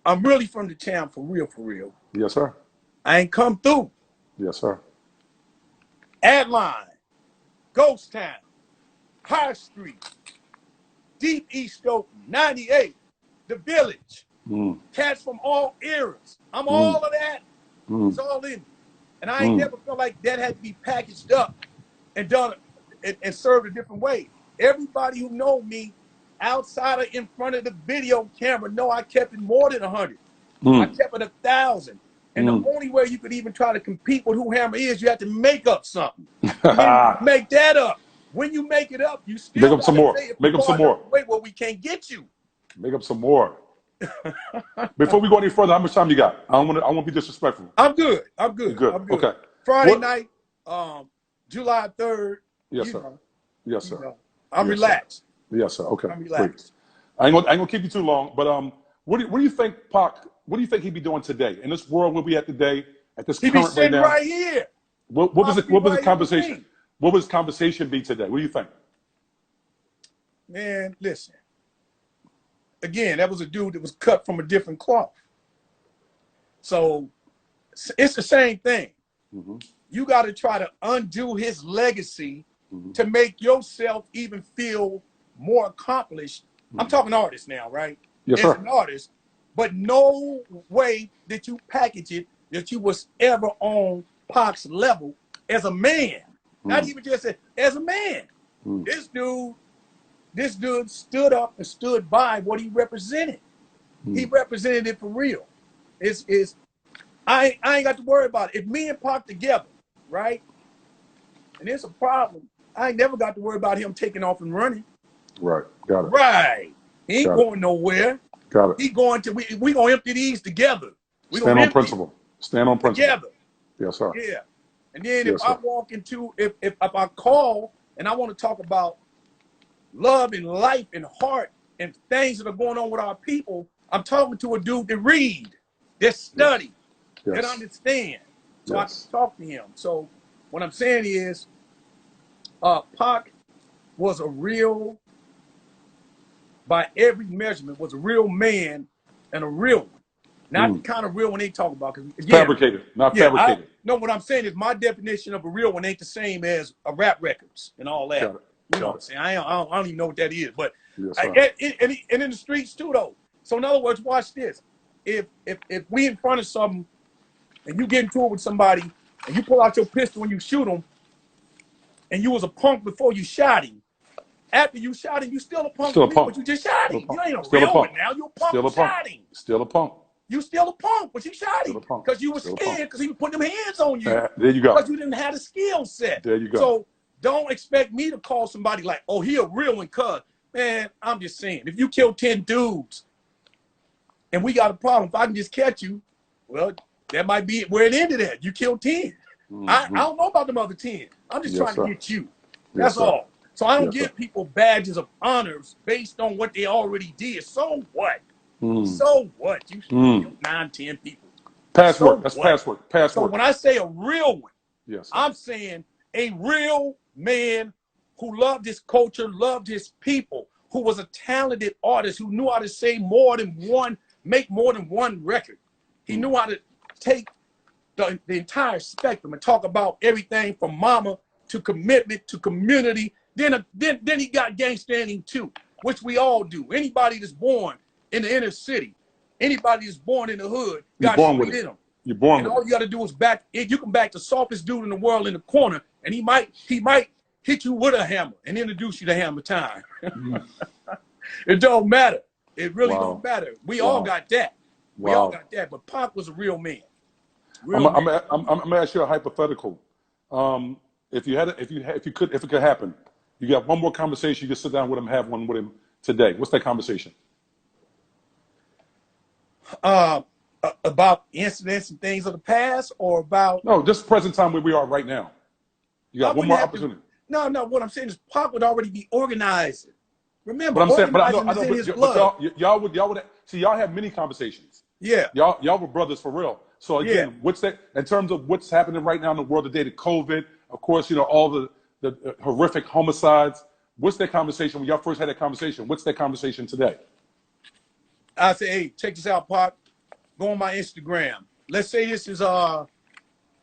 Speaker 2: I'm really from the town for real, for real.
Speaker 1: Yes, sir.
Speaker 2: I ain't come through.
Speaker 1: Yes, sir.
Speaker 2: Adeline, Ghost Town, High Street, Deep East Oakland, 98, The Village, cats from all eras. I'm all of that. It's all in me. And I ain't never felt like that had to be packaged up and done and served a different way. Everybody who know me outside of in front of the video camera know I kept it more than 100. I kept it 1,000. And the only way you could even try to compete with who Hammer is, you have to make up something. And then you make that up. When you make it up, you still
Speaker 1: Make up some more. Make up some more.
Speaker 2: Wait, well, we can't get you.
Speaker 1: Make up some more. Before we go any further, how much time you got? I won't be disrespectful.
Speaker 2: I'm good. I'm good.
Speaker 1: Good.
Speaker 2: I'm good.
Speaker 1: Okay.
Speaker 2: Friday night, July 3rd.
Speaker 1: Yes, sir. Yes, sir.
Speaker 2: I'm
Speaker 1: Yes,
Speaker 2: relaxed.
Speaker 1: Sir. Yes, sir. Okay.
Speaker 2: I'm relaxed.
Speaker 1: I ain't gonna keep you too long, but what do you think, Pac? What do you think he'd be doing today in this world where we at today at this
Speaker 2: He be
Speaker 1: current right
Speaker 2: sitting
Speaker 1: now?
Speaker 2: right here.
Speaker 1: What was the
Speaker 2: right
Speaker 1: conversation?
Speaker 2: here.
Speaker 1: What was the conversation be today? What do you think?
Speaker 2: Man, listen. Again, that was a dude that was cut from a different cloth. So it's the same thing. You got to try to undo his legacy to make yourself even feel more accomplished. I'm talking artist now, right?
Speaker 1: Yes,
Speaker 2: As
Speaker 1: sir.
Speaker 2: an artist, but no way that you package it that you was ever on Pac's level as a man. Not even just as a man. This dude stood up and stood by what he represented. He represented it for real. I ain't got to worry about it. If me and Pac together, right? And there's a problem. I ain't never got to worry about him taking off and running.
Speaker 1: Right. Got it.
Speaker 2: Right. He ain't
Speaker 1: Got
Speaker 2: going nowhere.
Speaker 1: Got it.
Speaker 2: He going to we gonna empty these together.
Speaker 1: Stand on principle. Stand on principle.
Speaker 2: Together.
Speaker 1: Yes, sir.
Speaker 2: Yeah. And then
Speaker 1: Yes,
Speaker 2: if I
Speaker 1: sir.
Speaker 2: walk into if I call and I want to talk about love and life and heart and things that are going on with our people, I'm talking to a dude that read, that study, that understand. So I can talk to him. So what I'm saying is Pac was a real, by every measurement, was a real man and a real one. Not the kind of real one they talk about.
Speaker 1: Fabricated, not fabricated.
Speaker 2: No, what I'm saying is my definition of a real one ain't the same as a rap records and all that.
Speaker 1: Got it.
Speaker 2: You know what I'm saying? I don't even know what that is. But
Speaker 1: Yes,
Speaker 2: and in the streets too, though. So in other words, watch this. If we in front of something and you get into it with somebody and you pull out your pistol and you shoot him, and you was a punk before you shot him, after you shot him, you still a punk.
Speaker 1: Still a punk.
Speaker 2: But you just shot him. You ain't a
Speaker 1: Still a
Speaker 2: real
Speaker 1: punk.
Speaker 2: one now. You a punk.
Speaker 1: Still a
Speaker 2: You
Speaker 1: punk.
Speaker 2: shot him.
Speaker 1: Still a punk.
Speaker 2: You still a punk, but you shot him
Speaker 1: Still a punk.
Speaker 2: because you were
Speaker 1: Still a
Speaker 2: scared
Speaker 1: punk.
Speaker 2: because he was putting them hands on you.
Speaker 1: There you go.
Speaker 2: Because you didn't have the skill set.
Speaker 1: There you go.
Speaker 2: So don't expect me to call somebody like, oh, he a real one, cuz. Man, I'm just saying, if you kill 10 dudes and we got a problem, if I can just catch you, well, that might be where it ended at. You killed 10. I don't know about them other 10. I'm just trying to get you. That's all. So I don't give people badges of honors based on what they already did. So what? So what? You killed 9, 10 people.
Speaker 1: Password.
Speaker 2: So
Speaker 1: That's
Speaker 2: what?
Speaker 1: password.
Speaker 2: So
Speaker 1: Password.
Speaker 2: when I say a real one,
Speaker 1: Yes.
Speaker 2: I'm saying a real man who loved his culture, loved his people, who was a talented artist, who knew how to say more than one, make more than one record. He knew how to take the entire spectrum and talk about everything from mama to commitment to community. Then he got gangstanding too, which we all do. Anybody that's born in the inner city, anybody that's born in the hood, got shit in them.
Speaker 1: You're born
Speaker 2: And
Speaker 1: with
Speaker 2: all
Speaker 1: it.
Speaker 2: you got to do is you can back the softest dude in the world in the corner, and he might hit you with a hammer and introduce you to hammer time. It don't matter. It really don't matter. We all got that. We all got that. But Pac was a real man.
Speaker 1: I'm gonna ask you a hypothetical. If it could happen, you got one more conversation. You can sit down with him, have one with him today. What's that conversation?
Speaker 2: About incidents and things of the past, or about
Speaker 1: just present time where we are right now. You got one more opportunity.
Speaker 2: No. What I'm saying is Pac would already be organized. Remember,
Speaker 1: But I'm saying, but I
Speaker 2: organizing
Speaker 1: know,
Speaker 2: is in his blood.
Speaker 1: y'all would see. Y'all have many conversations.
Speaker 2: Yeah.
Speaker 1: Y'all were brothers for real. So again, what's that in terms of what's happening right now in the world today? The COVID, of course, all the horrific homicides. What's that conversation when y'all first had that conversation? What's that conversation today?
Speaker 2: I say, hey, check this out, Pac. Go on my Instagram. Let's say this is I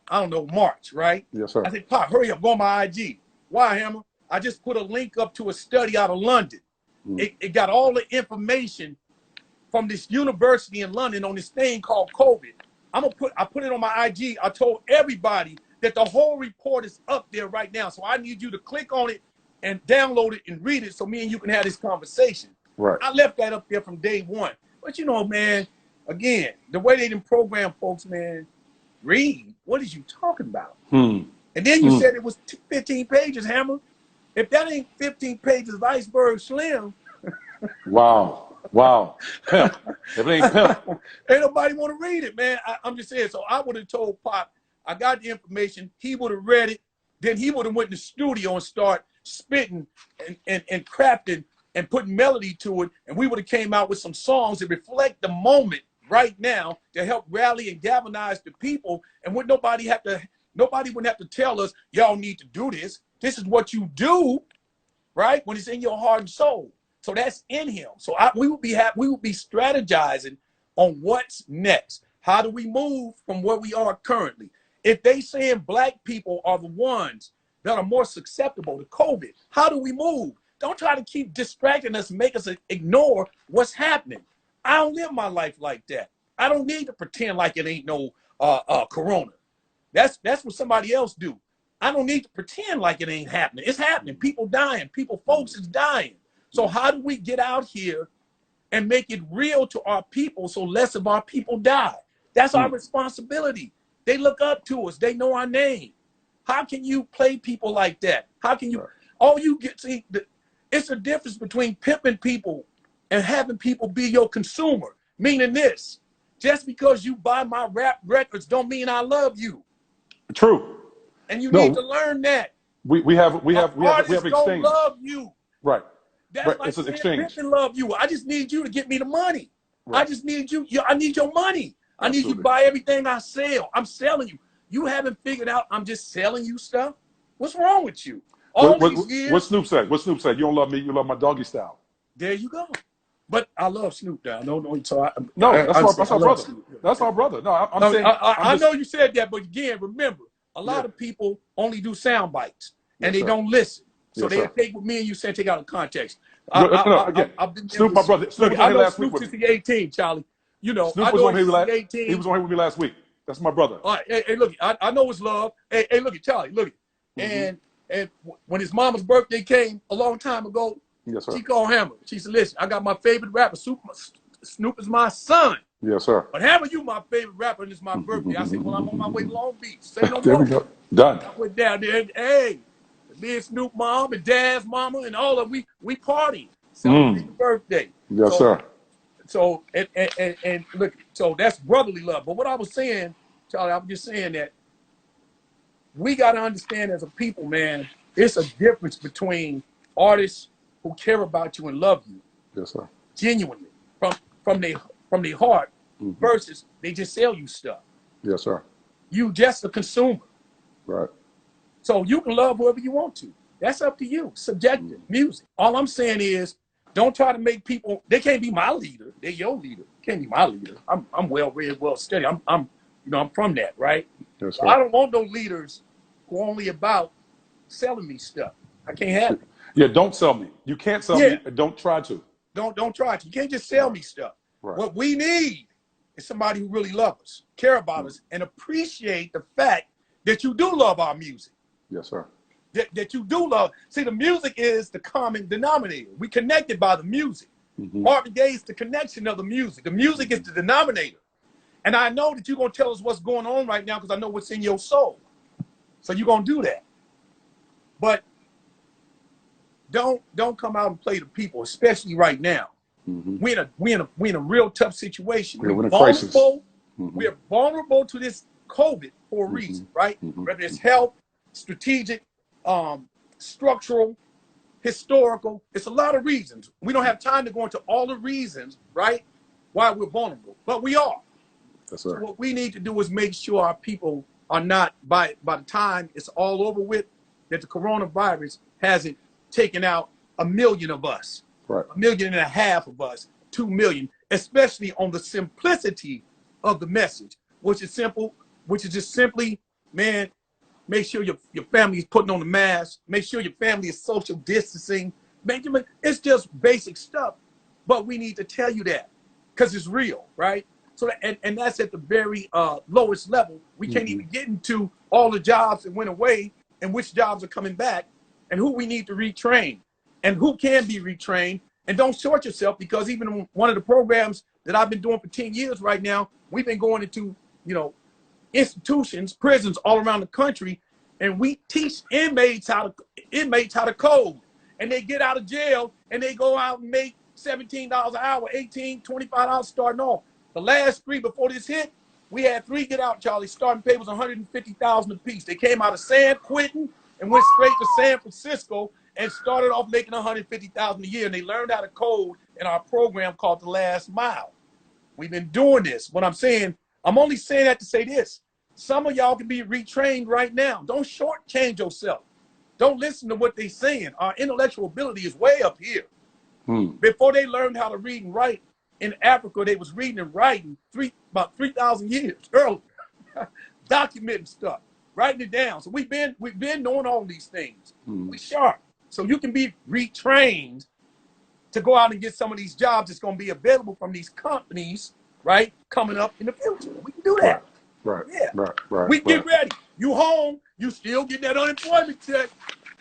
Speaker 2: don't know, March, right?
Speaker 1: Yes, sir.
Speaker 2: I say, Pac, hurry up, go on my IG. Why, Hammer? I just put a link up to a study out of London. It got all the information from this university in London on this thing called COVID. I put it on my IG. I told everybody that the whole report is up there right now. So I need you to click on it and download it and read it so me and you can have this conversation.
Speaker 1: Right.
Speaker 2: I left that up there from day one. But man, again, the way they didn't program folks, man, Read? What is you talking about?
Speaker 1: Hmm.
Speaker 2: And then you said it was 15 pages, Hammer. If that ain't 15 pages of Iceberg Slim,
Speaker 1: Wow. Wow. Pimp. If it ain't pimp.
Speaker 2: ain't nobody want to read it, man. I'm just saying. So I would have told Pop, I got the information. He would have read it. Then he would have went in the studio and start spitting and crafting and putting melody to it. And we would have came out with some songs that reflect the moment right now to help rally and galvanize the people. And nobody wouldn't have to tell us, y'all need to do this. This is what you do, right? When it's in your heart and soul. So that's in him. So we would be strategizing on what's next. How do we move from where we are currently? If they saying black people are the ones that are more susceptible to COVID, how do we move? Don't try to keep distracting us and make us ignore what's happening. I don't live my life like that. I don't need to pretend like it ain't no corona. That's what somebody else do. I don't need to pretend like it ain't happening. It's happening. People dying. Folks is dying. So how do we get out here and make it real to our people so less of our people die? That's our responsibility. They look up to us. They know our name. How can you play people like that? How can you, it's a difference between pimping people and having people be your consumer. Meaning this, just because you buy my rap records don't mean I love you.
Speaker 1: True.
Speaker 2: And you need to learn that.
Speaker 1: We have
Speaker 2: Artists
Speaker 1: exchange.
Speaker 2: don't love you.
Speaker 1: Right.
Speaker 2: That's
Speaker 1: right.
Speaker 2: like
Speaker 1: It's an exchange.
Speaker 2: Pimpin' love you. I just need you to get me the money. Right. I just need you. I need your money. I need you to buy everything I sell. I'm selling you. You haven't figured out I'm just selling you stuff? What's wrong with you?
Speaker 1: What Snoop said? What Snoop said? You don't love me. You love my doggy style.
Speaker 2: There you go. But I love Snoop now. That's our
Speaker 1: brother. That's our brother. No, I'm saying.
Speaker 2: I know you said that, but again, remember, a lot of people only do sound bites and they don't listen. So they take what me and you said, take out of context.
Speaker 1: I've been Snoop, my brother. Snoop was on here last week with me.
Speaker 2: Since he's 18, Charlie. You know,
Speaker 1: Snoop was on here last. He was on here with me last week. That's my brother.
Speaker 2: All right, hey, look, I know it's love. Hey, look at Charlie, look at. And when his mama's birthday came a long time ago, she called Hammer. She said, "Listen, I got my favorite rapper. Snoop is my son.
Speaker 1: Yes, sir.
Speaker 2: But Hammer, you my favorite rapper, and it's my birthday." I said, "Well, I'm on my way to Long Beach. Say no more."
Speaker 1: There we go. Done.
Speaker 2: I went down there. And, hey, me and Snoop mom and Dad's mama and all of we party celebrating the birthday.
Speaker 1: Yes, sir.
Speaker 2: So and look, so that's brotherly love. But what I was saying, Charlie, I was just saying that we got to understand as a people, man, it's a difference between artists who care about you and love you,
Speaker 1: yes, sir,
Speaker 2: genuinely from their heart, versus they just sell you stuff.
Speaker 1: Yes, sir.
Speaker 2: You just a consumer.
Speaker 1: Right.
Speaker 2: So you can love whoever you want to. That's up to you. Subjective music. All I'm saying is, don't try to make people. They can't be my leader. They're your leader. Can't be my leader. I'm well read, well studied. I'm from that, right?
Speaker 1: Yes,
Speaker 2: so I don't want no leaders who are only about selling me stuff. I can't have it.
Speaker 1: Yeah, don't sell me. You can't sell me. Don't try to.
Speaker 2: Don't try to. You can't just sell me stuff.
Speaker 1: Right.
Speaker 2: What we need is somebody who really loves us, care about us, and appreciate the fact that you do love our music.
Speaker 1: Yes, sir.
Speaker 2: That you do love. See, the music is the common denominator. We connected by the music. Marvin Gaye is the connection of the music. The music is the denominator. And I know that you're going to tell us what's going on right now because I know what's in your soul. So you're going to do that. But don't come out and play the people, especially right now. We're in a real tough situation.
Speaker 1: We're in a crisis.
Speaker 2: We're vulnerable to this COVID for a reason, right? Whether it's health, strategic, structural, historical. It's a lot of reasons. We don't have time to go into all the reasons, right, why we're vulnerable, but we are.
Speaker 1: Yes, sir.
Speaker 2: So what we need to do is make sure our people are not, by the time it's all over with, that the coronavirus hasn't taken out 1 million of us,
Speaker 1: right.
Speaker 2: 1.5 million of us, 2 million, especially on the simplicity of the message, which is simple, which is just simply, man, make sure your family is putting on the mask. Make sure your family is social distancing. It's just basic stuff, but we need to tell you that because it's real, right? So and that's at the very lowest level. We can't even get into all the jobs that went away and which jobs are coming back and who we need to retrain and who can be retrained. And don't short yourself because even one of the programs that I've been doing for 10 years right now, we've been going into, institutions, prisons all around the country, and we teach inmates how to code. And they get out of jail and they go out and make $17 an hour, $18, $25 starting off. The last 3 before this hit, we had 3 get out, Charlie. Starting pay was $150,000 apiece. They came out of San Quentin and went straight to San Francisco and started off making $150,000 a year. And they learned how to code in our program called The Last Mile. We've been doing this. What I'm saying, I'm only saying that to say this. Some of y'all can be retrained right now. Don't shortchange yourself. Don't listen to what they're saying. Our intellectual ability is way up here. Before they learned how to read and write in Africa, they was reading and writing about 3,000 years earlier, documenting stuff, writing it down. So we've been doing all these things. We sharp. So you can be retrained to go out and get some of these jobs that's going to be available from these companies, right, coming up in the future. We can do that.
Speaker 1: Right.
Speaker 2: Yeah.
Speaker 1: Right.
Speaker 2: We get ready. You home, you still get that unemployment check.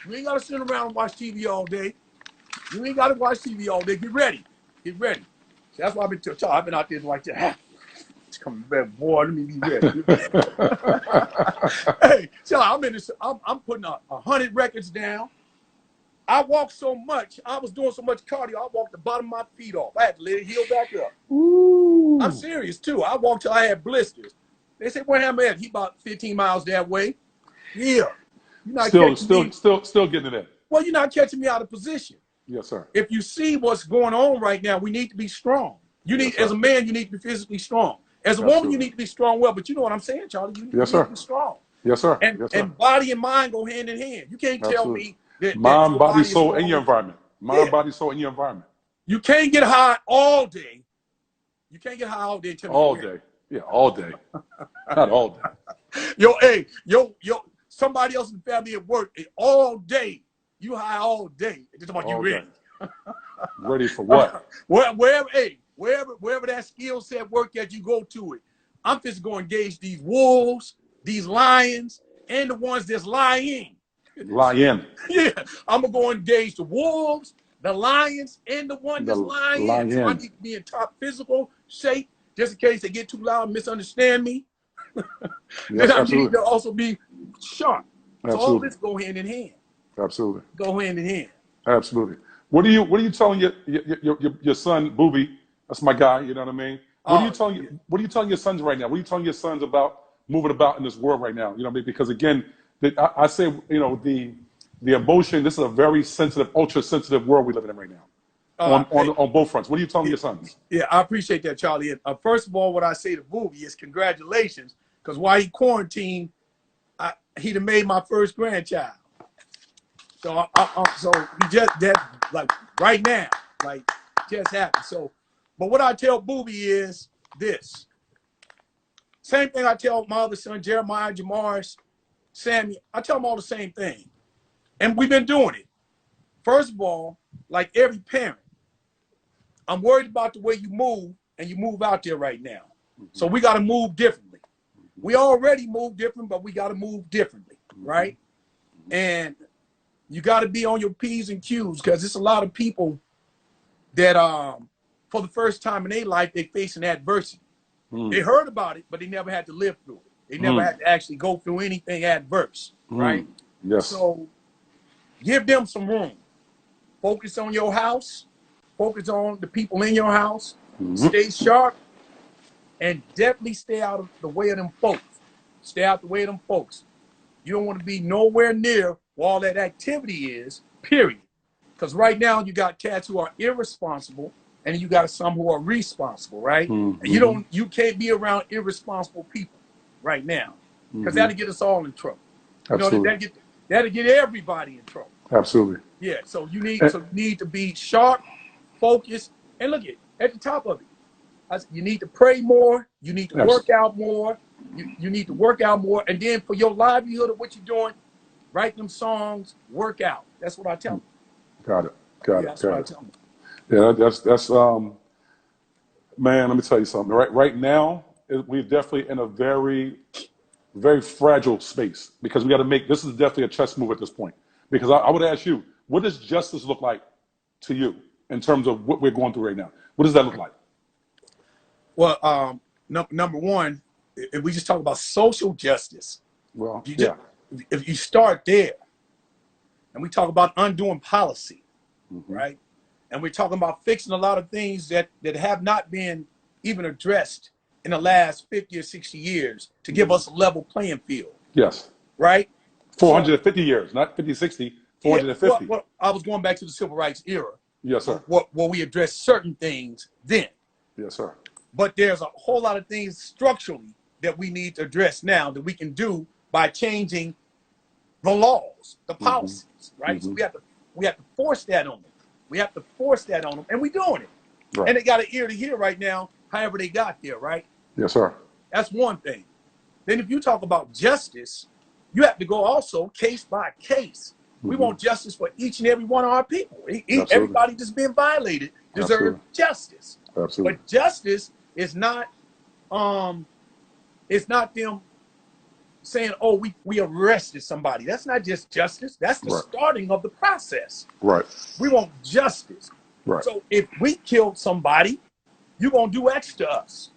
Speaker 2: You ain't got to sit around and watch TV all day. You ain't got to watch TV all day. Get ready. Get ready. So that's why I've been telling y'all, I've been out there like that. It's coming back, boy. Let me be ready. Hey, so I'm putting 100 records down. I walked so much. I was doing so much cardio. I walked the bottom of my feet off. I had to let it heal back up.
Speaker 1: Ooh.
Speaker 2: I'm serious too. I walked till I had blisters. They said, "Where am I at?" He about 15 miles that way. Yeah. You're not
Speaker 1: Still getting it in.
Speaker 2: Well, you're not catching me out of position.
Speaker 1: Yes, sir.
Speaker 2: If you see what's going on right now, we need to be strong. You need, as a man, you need to be physically strong. As a woman, you need to be strong. Well, but you know what I'm saying, Charlie? You need to be strong.
Speaker 1: Yes, sir.
Speaker 2: And body and mind go hand in hand. You can't tell me that
Speaker 1: mind, body, soul, and your environment. Mind, body, soul, and your environment. You
Speaker 2: can't get high all day. You can't get high all day.
Speaker 1: All day. Yeah, all day. Not all day.
Speaker 2: Somebody else in the family at work all day. You high all day. It's just about you ready.
Speaker 1: Ready for what?
Speaker 2: Wherever that skill set work at, you go to it. I'm just going to engage these wolves, these lions, and the ones that's lying.
Speaker 1: Lying.
Speaker 2: Yeah, I'm going to go engage the wolves, the lions, and the one that's lying. So I need to be in top physical shape, just in case they get too loud and misunderstand me.
Speaker 1: Yes,
Speaker 2: I need to also be sharp. So all this go hand in hand.
Speaker 1: Absolutely.
Speaker 2: Go hand in hand.
Speaker 1: Absolutely. What are you telling your son, Boobie? That's my guy. You know what I mean? What are you telling your sons right now? What are you telling your sons about moving about in this world right now? You know, because again, I say, you know, the emotion. This is a very sensitive, ultra sensitive world we live in right now. On both fronts. What are you telling your sons?
Speaker 2: Yeah, I appreciate that, Charlie. First of all, what I say to Boobie is congratulations, because while he quarantined, he'd have made my first grandchild. So, so he just like right now, like just happened. So, but what I tell Boobie is this. Same thing I tell my other son, Jeremiah, Jamars, Sammy. I tell them all the same thing, and we've been doing it. First of all, like every parent, I'm worried about the way you move, and you move out there right now. So we got to move differently. We already move different, but we got to move differently, right? And you got to be on your P's and Q's, because it's a lot of people that for the first time in their life, they're facing adversity. They heard about it, but they never had to live through it. They never had to actually go through anything adverse, right?
Speaker 1: Yes.
Speaker 2: So give them some room. Focus on your house. Focus on the people in your house. Stay sharp. And definitely stay out of the way of them folks. Stay out the way of them folks. You don't want to be nowhere near where all that activity is, period. Because right now you got cats who are irresponsible, and you got some who are responsible, right? And you can't be around irresponsible people right now, because that'll get us all in trouble.
Speaker 1: Absolutely.
Speaker 2: You know, that'll get everybody in trouble.
Speaker 1: Absolutely.
Speaker 2: Yeah. So you need to be sharp, focused, and look at the top of it. You need to pray more. You need to work out more. You need to work out more. And then for your livelihood of what you're doing, write them songs, work out. That's what I tell them.
Speaker 1: Got it.
Speaker 2: That's what I tell them.
Speaker 1: Yeah, that's man, let me tell you something. Right now, we're definitely in a very, very fragile space, because we got to this is definitely a chess move at this point. Because I would ask you, what does justice look like to you in terms of what we're going through right now? What does that look like?
Speaker 2: Well, number one, if we just talk about social justice,
Speaker 1: Well,
Speaker 2: you
Speaker 1: yeah.
Speaker 2: just, if you start there, and we talk about undoing policy, right? And we're talking about fixing a lot of things that have not been even addressed in the last 50 or 60 years to give us a level playing field,
Speaker 1: Yes.
Speaker 2: right? So,
Speaker 1: 450 years, not 50, 60,
Speaker 2: yeah,
Speaker 1: 450.
Speaker 2: well, I was going back to the civil rights era,
Speaker 1: Yes, sir.
Speaker 2: where we addressed certain things then.
Speaker 1: Yes, sir.
Speaker 2: But there's a whole lot of things structurally that we need to address now that we can do by changing the laws, the policies, right? So we have to force that on them. We have to force that on them, and we're doing it.
Speaker 1: Right.
Speaker 2: And they got an ear to hear right now, however they got there, right?
Speaker 1: Yes, sir.
Speaker 2: That's one thing. Then if you talk about justice, you have to go also case by case. We want justice for each and every one of our people. Everybody that's been violated deserves justice.
Speaker 1: Absolutely.
Speaker 2: But justice is not it's not them saying, oh, we arrested somebody. That's not just justice. That's the starting of the process.
Speaker 1: Right.
Speaker 2: We want justice.
Speaker 1: Right.
Speaker 2: So if we killed somebody, you're going to do X to us.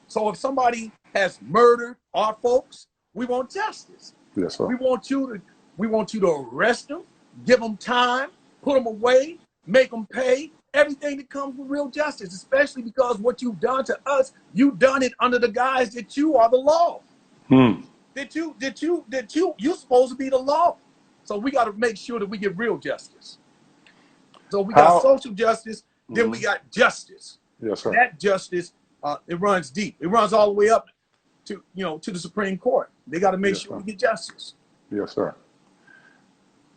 Speaker 2: So if somebody has murdered our folks, we want justice.
Speaker 1: Yes, sir.
Speaker 2: We want you to arrest them, give them time, put them away, make them pay, everything that comes with real justice, especially because what you've done to us, you've done it under the guise that you are the law. That you're supposed to be the law. So we got to make sure that we get real justice. So we got social justice, then we got justice.
Speaker 1: Yes, sir.
Speaker 2: That justice, it runs deep. It runs all the way up to to the Supreme Court. They got to make sure we get justice.
Speaker 1: Yes, sir.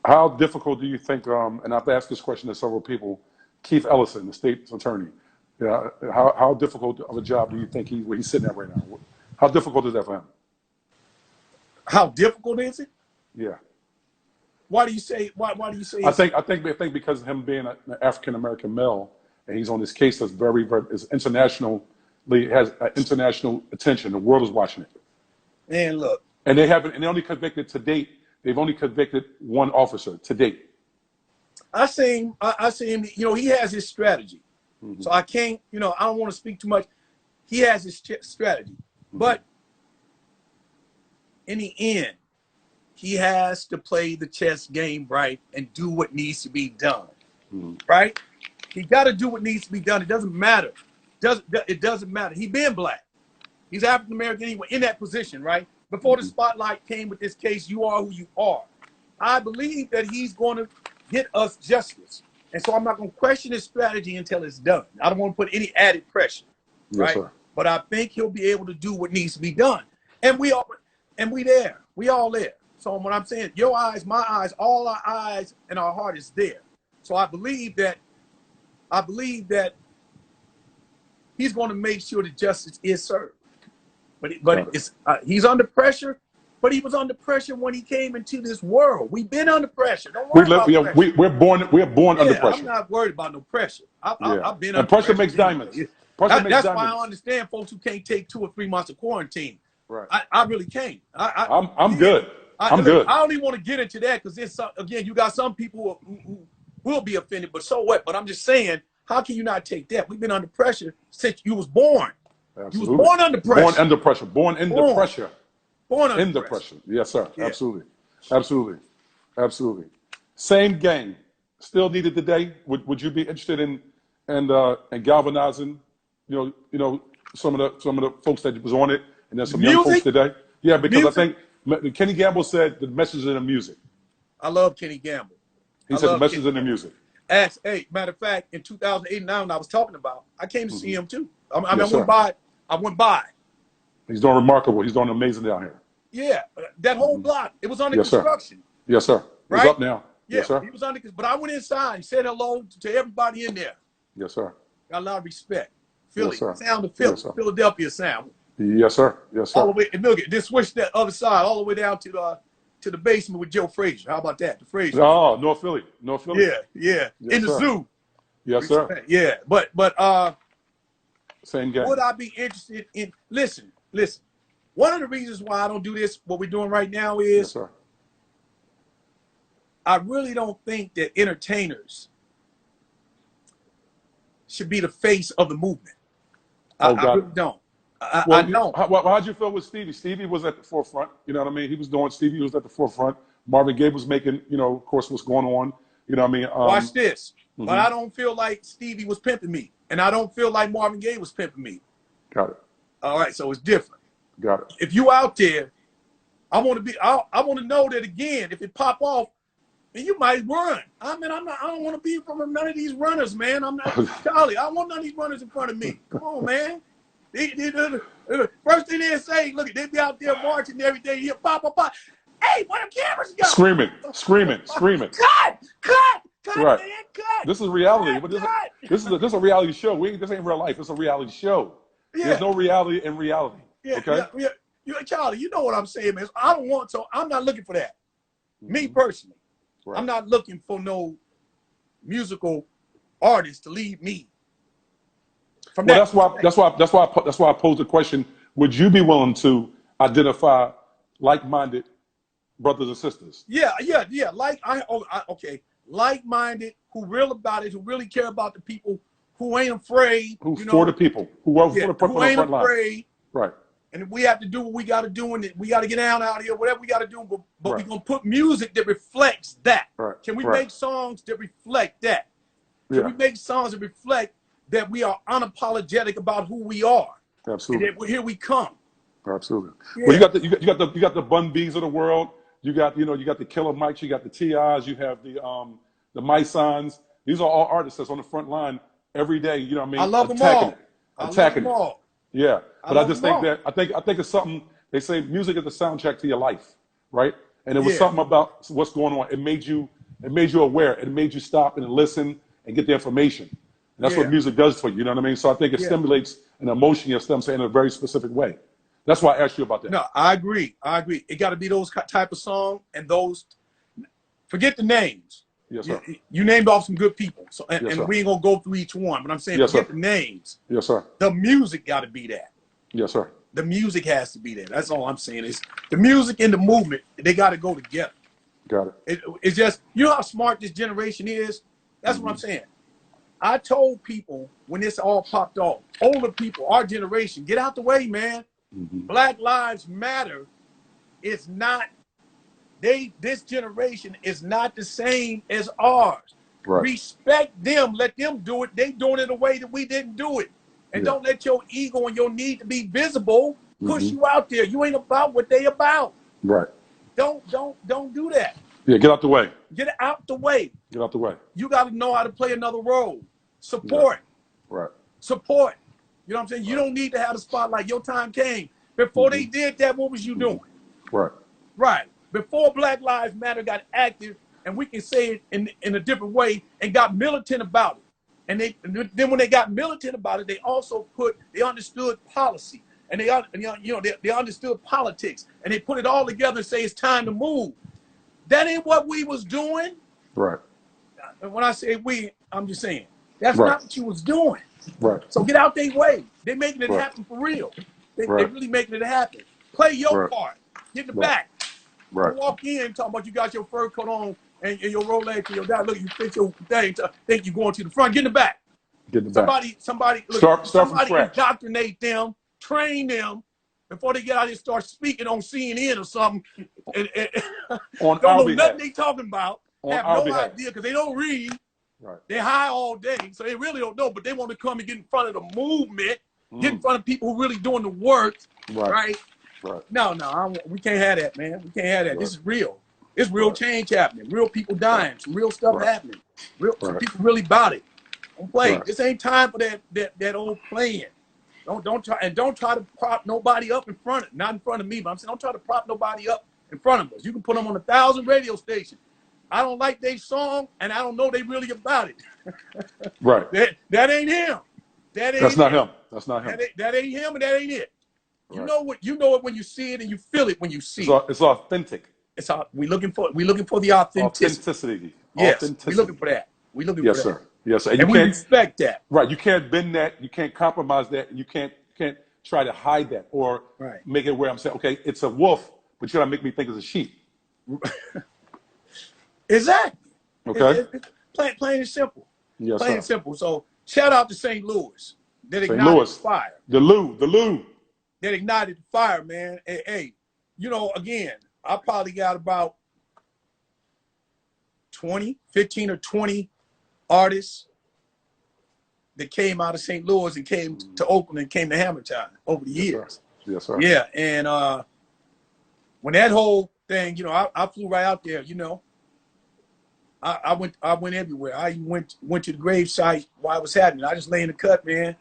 Speaker 1: How difficult do you think, and I've asked this question to several people, Keith Ellison, the state's attorney, how difficult of a job do you think where he's sitting at right now? How difficult is that for him?
Speaker 2: How difficult is it?
Speaker 1: Yeah.
Speaker 2: Why do you say? Why do you say?
Speaker 1: I think because of him being an African American male, and he's on this case that's very is internationally has international attention. The world is watching it.
Speaker 2: And look,
Speaker 1: and they only convicted to date. They've only convicted one officer to date.
Speaker 2: I see him. He has his strategy. So I can't. I don't want to speak too much. He has his strategy, but in the end, he has to play the chess game right and do what needs to be done. Right? He got to do what needs to be done. It doesn't matter. It doesn't matter. He been black. He's African American anyway, in that position, right? Before the spotlight came with this case, you are who you are. I believe that he's going to get us justice. And so I'm not going to question his strategy until it's done. I don't want to put any added pressure, right?
Speaker 1: Yes, sir.
Speaker 2: But I think he'll be able to do what needs to be done. And we there. We all there. So what I'm saying, your eyes, my eyes, all our eyes and our heart is there. So I believe that he's going to make sure that justice is served. But he's under pressure. But he was under pressure when he came into this world. We've been under pressure. Don't worry about pressure.
Speaker 1: We're born under pressure.
Speaker 2: I'm not worried about no pressure. I've been under
Speaker 1: and pressure makes diamonds.
Speaker 2: That's why I understand folks who can't take 2 or 3 months of quarantine.
Speaker 1: Right.
Speaker 2: I really can't.
Speaker 1: I'm good. I'm good.
Speaker 2: I don't even want to get into that because again, you got some people who will be offended, but so what? But I'm just saying, how can you not take that? We've been under pressure since you was born.
Speaker 1: Absolutely.
Speaker 2: You was born under pressure.
Speaker 1: Born under pressure. Born under pressure.
Speaker 2: Born
Speaker 1: under pressure. Yes, sir. Yeah. Absolutely. Same gang. Still needed today. Would you be interested in galvanizing? Some of the folks that was on it, and then some young folks today. Yeah, because I think Kenny Gamble said the message in the music.
Speaker 2: I love Kenny Gamble.
Speaker 1: He said the message in the music.
Speaker 2: Matter of fact, in 2008 and 2009, when I was talking about, I came to see him too. I went by.
Speaker 1: He's doing remarkable. He's doing amazing down here.
Speaker 2: Yeah, that whole block. It was under construction.
Speaker 1: Yes, sir.
Speaker 2: Right?
Speaker 1: It's up now.
Speaker 2: Yeah,
Speaker 1: yes, sir.
Speaker 2: He was under, but I went inside and said hello to everybody in there.
Speaker 1: Yes, sir.
Speaker 2: Got a lot of respect. Philly,
Speaker 1: yes, sir.
Speaker 2: Sound of Philly, yes, Philadelphia sound.
Speaker 1: Yes, sir. Yes, sir.
Speaker 2: All the way, and look, then switch that other side all the way down to the basement with Joe Frazier. How about that? The Frazier.
Speaker 1: Oh, North Philly.
Speaker 2: Yeah.
Speaker 1: Yes,
Speaker 2: in the zoo.
Speaker 1: Yes,
Speaker 2: respect. Sir. Yeah, but
Speaker 1: same game.
Speaker 2: Would I be interested in? Listen. One of the reasons why I don't do this, what we're doing right now, is
Speaker 1: yes, sir.
Speaker 2: I really don't think that entertainers should be the face of the movement. I really don't. I don't.
Speaker 1: How'd you feel with Stevie? Stevie was at the forefront. You know what I mean? He was doing. Stevie was at the forefront. Marvin Gaye was making, of course, what's going on. You know what I mean?
Speaker 2: Watch this. But I don't feel like Stevie was pimping me, and I don't feel like Marvin Gaye was pimping me.
Speaker 1: Got it.
Speaker 2: All right, so it's different.
Speaker 1: Got it.
Speaker 2: If you out there, I want to know that again. If it pop off, then you might run. I mean, I don't want to be from none of these runners, man. I'm not Charlie. I don't want none of these runners in front of me. Come on, man. First thing they say, look, they be out there marching every day. You pop, pop, pop. Hey, where the cameras go?
Speaker 1: Screaming.
Speaker 2: Cut,
Speaker 1: Right.
Speaker 2: man, cut.
Speaker 1: This is reality.
Speaker 2: Cut,
Speaker 1: But
Speaker 2: cut.
Speaker 1: this is a reality show. This ain't real life. It's a reality show.
Speaker 2: Yeah.
Speaker 1: There's no reality in reality.
Speaker 2: Yeah,
Speaker 1: Okay.
Speaker 2: yeah. Charlie, you know what I'm saying, man. I don't want to. I'm not looking for that. Me personally,
Speaker 1: Right.
Speaker 2: I'm not looking for no musical artist to lead me. From
Speaker 1: Well,
Speaker 2: that
Speaker 1: that's why I posed the question. Would you be willing to identify like-minded brothers and sisters?
Speaker 2: Yeah. Okay. Like-minded, who real about it, who really care about the people, who ain't afraid.
Speaker 1: Who for the people? Who are for the people
Speaker 2: who
Speaker 1: on the
Speaker 2: ain't
Speaker 1: front line?
Speaker 2: afraid.
Speaker 1: Right.
Speaker 2: And we have to do what we got to do, and we got to get out here, whatever we got to do. But
Speaker 1: Right.
Speaker 2: we're gonna put music that reflects that.
Speaker 1: Right.
Speaker 2: Can we
Speaker 1: Right.
Speaker 2: make songs that reflect that? Can we make songs that reflect that we are unapologetic about who we are?
Speaker 1: Absolutely.
Speaker 2: And that here we come.
Speaker 1: Absolutely.
Speaker 2: Yeah.
Speaker 1: Well, you got the Bun B's of the world. You got the Killer Mikes. You got the T.I.s. You have the Mysons. These are all artists that's on the front line every day. You know what I mean?
Speaker 2: I love them
Speaker 1: Attacking
Speaker 2: all.
Speaker 1: it. Attacking
Speaker 2: I love them all.
Speaker 1: Yeah. But I
Speaker 2: love
Speaker 1: just
Speaker 2: them
Speaker 1: think
Speaker 2: all.
Speaker 1: that I think it's something. They say music is the soundtrack to your life, right? And it was
Speaker 2: Yeah.
Speaker 1: something about what's going on. It made you aware. It made you stop and listen and get the information. And that's what
Speaker 2: Yeah.
Speaker 1: music does for you. You know what I mean? So I think it stimulates an emotion in your stem in a very specific way. That's why I asked you about that.
Speaker 2: No, I agree. It got to be those type of song and those. Forget the names.
Speaker 1: Yes, sir.
Speaker 2: You named off some good people, so
Speaker 1: Yes,
Speaker 2: and
Speaker 1: sir.
Speaker 2: we ain't gonna go through each one. But I'm saying
Speaker 1: Yes,
Speaker 2: forget
Speaker 1: sir.
Speaker 2: the names.
Speaker 1: Yes, sir.
Speaker 2: The music got to be that.
Speaker 1: Yes, sir.
Speaker 2: The music has to be there. That's all I'm saying. Is the music and the movement, they got to go together.
Speaker 1: Got it.
Speaker 2: It's just, you know how smart this generation is? That's what I'm saying. I told people when this all popped off, older people, our generation, get out the way, man. Black Lives Matter is not, this generation is not the same as ours.
Speaker 1: Right.
Speaker 2: Respect them, let them do it. They doing it a way that we didn't do it. And
Speaker 1: Yeah.
Speaker 2: don't let your ego and your need to be visible push you out there. You ain't about what they about.
Speaker 1: Right.
Speaker 2: Don't do that.
Speaker 1: Yeah, get out the way.
Speaker 2: Get out the way.
Speaker 1: Get out the way.
Speaker 2: You got to know how to play another role. Support.
Speaker 1: Right.
Speaker 2: Support. You know what I'm saying? You don't need to have the spotlight. Your time came. Before they did that, what was you doing?
Speaker 1: Right.
Speaker 2: Right. Before Black Lives Matter got active, and we can say it in a different way, and got militant about it. And then when they got militant about it, they also they understood policy. And they understood politics. And they put it all together and say it's time to move. That ain't what we was doing.
Speaker 1: Right.
Speaker 2: And when I say we, I'm just saying that's
Speaker 1: Right.
Speaker 2: not what you was doing.
Speaker 1: Right.
Speaker 2: So get out their way. They're making it
Speaker 1: Right.
Speaker 2: happen for real. They
Speaker 1: Right.
Speaker 2: really making it happen. Play your
Speaker 1: Right.
Speaker 2: part. Get in the
Speaker 1: Right.
Speaker 2: back.
Speaker 1: Right.
Speaker 2: Don't walk in talking about you got your fur coat on and your Rolex and your dad. Look, you fit your thing. Think you going to the front. Get in the back.
Speaker 1: Get in the back.
Speaker 2: Somebody, look,
Speaker 1: Start from
Speaker 2: somebody
Speaker 1: scratch.
Speaker 2: indoctrinate them, train them before they get out here and start speaking on CNN or something. And
Speaker 1: On
Speaker 2: don't
Speaker 1: our
Speaker 2: know
Speaker 1: behalf.
Speaker 2: nothing they talking about.
Speaker 1: On
Speaker 2: Have
Speaker 1: our
Speaker 2: no
Speaker 1: behalf.
Speaker 2: idea because they don't read.
Speaker 1: Right.
Speaker 2: They're high all day, so they really don't know. But they want to come and get in front of the movement, get in front of people who really doing the work.
Speaker 1: Right.
Speaker 2: Right?
Speaker 1: Right.
Speaker 2: No, we can't have that, man. We can't have that.
Speaker 1: Right.
Speaker 2: This is real. It's real
Speaker 1: Right.
Speaker 2: change happening. Real people dying. Some real stuff
Speaker 1: Right.
Speaker 2: happening. Some
Speaker 1: Right.
Speaker 2: people really about it. Don't play.
Speaker 1: Right.
Speaker 2: This ain't time for that old playing. Don't try to prop nobody up in front of, not in front of me, but I'm saying don't try to prop nobody up in front of us. You can put them on 1,000 radio stations. I don't like their song, and I don't know they really about it.
Speaker 1: Right.
Speaker 2: That ain't him.
Speaker 1: That's not him. That's not him.
Speaker 2: That ain't him, and that ain't it. You
Speaker 1: Right.
Speaker 2: know it when you see it, and you feel it when you see it.
Speaker 1: It's authentic.
Speaker 2: We looking for the authenticity.
Speaker 1: Authenticity.
Speaker 2: Yes,
Speaker 1: Authenticity.
Speaker 2: we looking for that. We looking
Speaker 1: Yes,
Speaker 2: for that.
Speaker 1: sir. Yes, sir.
Speaker 2: And we respect that.
Speaker 1: Right. You can't bend that. You can't compromise that. You can't try to hide that or
Speaker 2: Right.
Speaker 1: make it where I'm saying, okay, it's a wolf, but you gotta make me think it's a sheep.
Speaker 2: Exactly.
Speaker 1: Okay.
Speaker 2: Plain and simple.
Speaker 1: Yes,
Speaker 2: Plain
Speaker 1: sir.
Speaker 2: and simple. So shout out to St. Louis that
Speaker 1: St.
Speaker 2: ignited
Speaker 1: Louis.
Speaker 2: fire.
Speaker 1: The Lou.
Speaker 2: that ignited the fire, man. Hey, you know, again, I probably got about 15 or 20 artists that came out of St. Louis and came to Oakland and came to Hammer Time over the years.
Speaker 1: Yes, sir.
Speaker 2: Yeah, and when that whole thing, you know, I flew right out there. You know, I went everywhere. I even went to the grave site while it was happening. I just lay in the cut, man.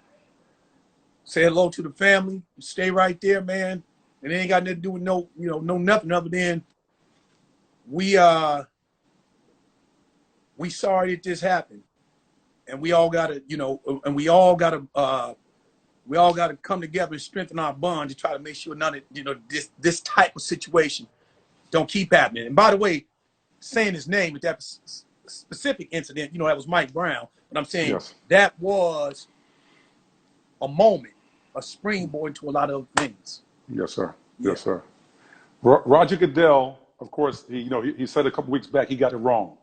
Speaker 2: Say hello to the family. Stay right there, man. And it ain't got nothing to do with no nothing other than we sorry that this happened, and we all gotta, you know, and we all gotta come together and strengthen our bond to try to make sure none of, you know, this type of situation don't keep happening. And by the way, saying his name with that specific incident, you know, that was Mike Brown. But I'm saying that was a moment, a springboard into a lot of other things.
Speaker 1: Yes, sir. Yes, sir. Roger Goodell, of course, he said a couple weeks back he got it wrong.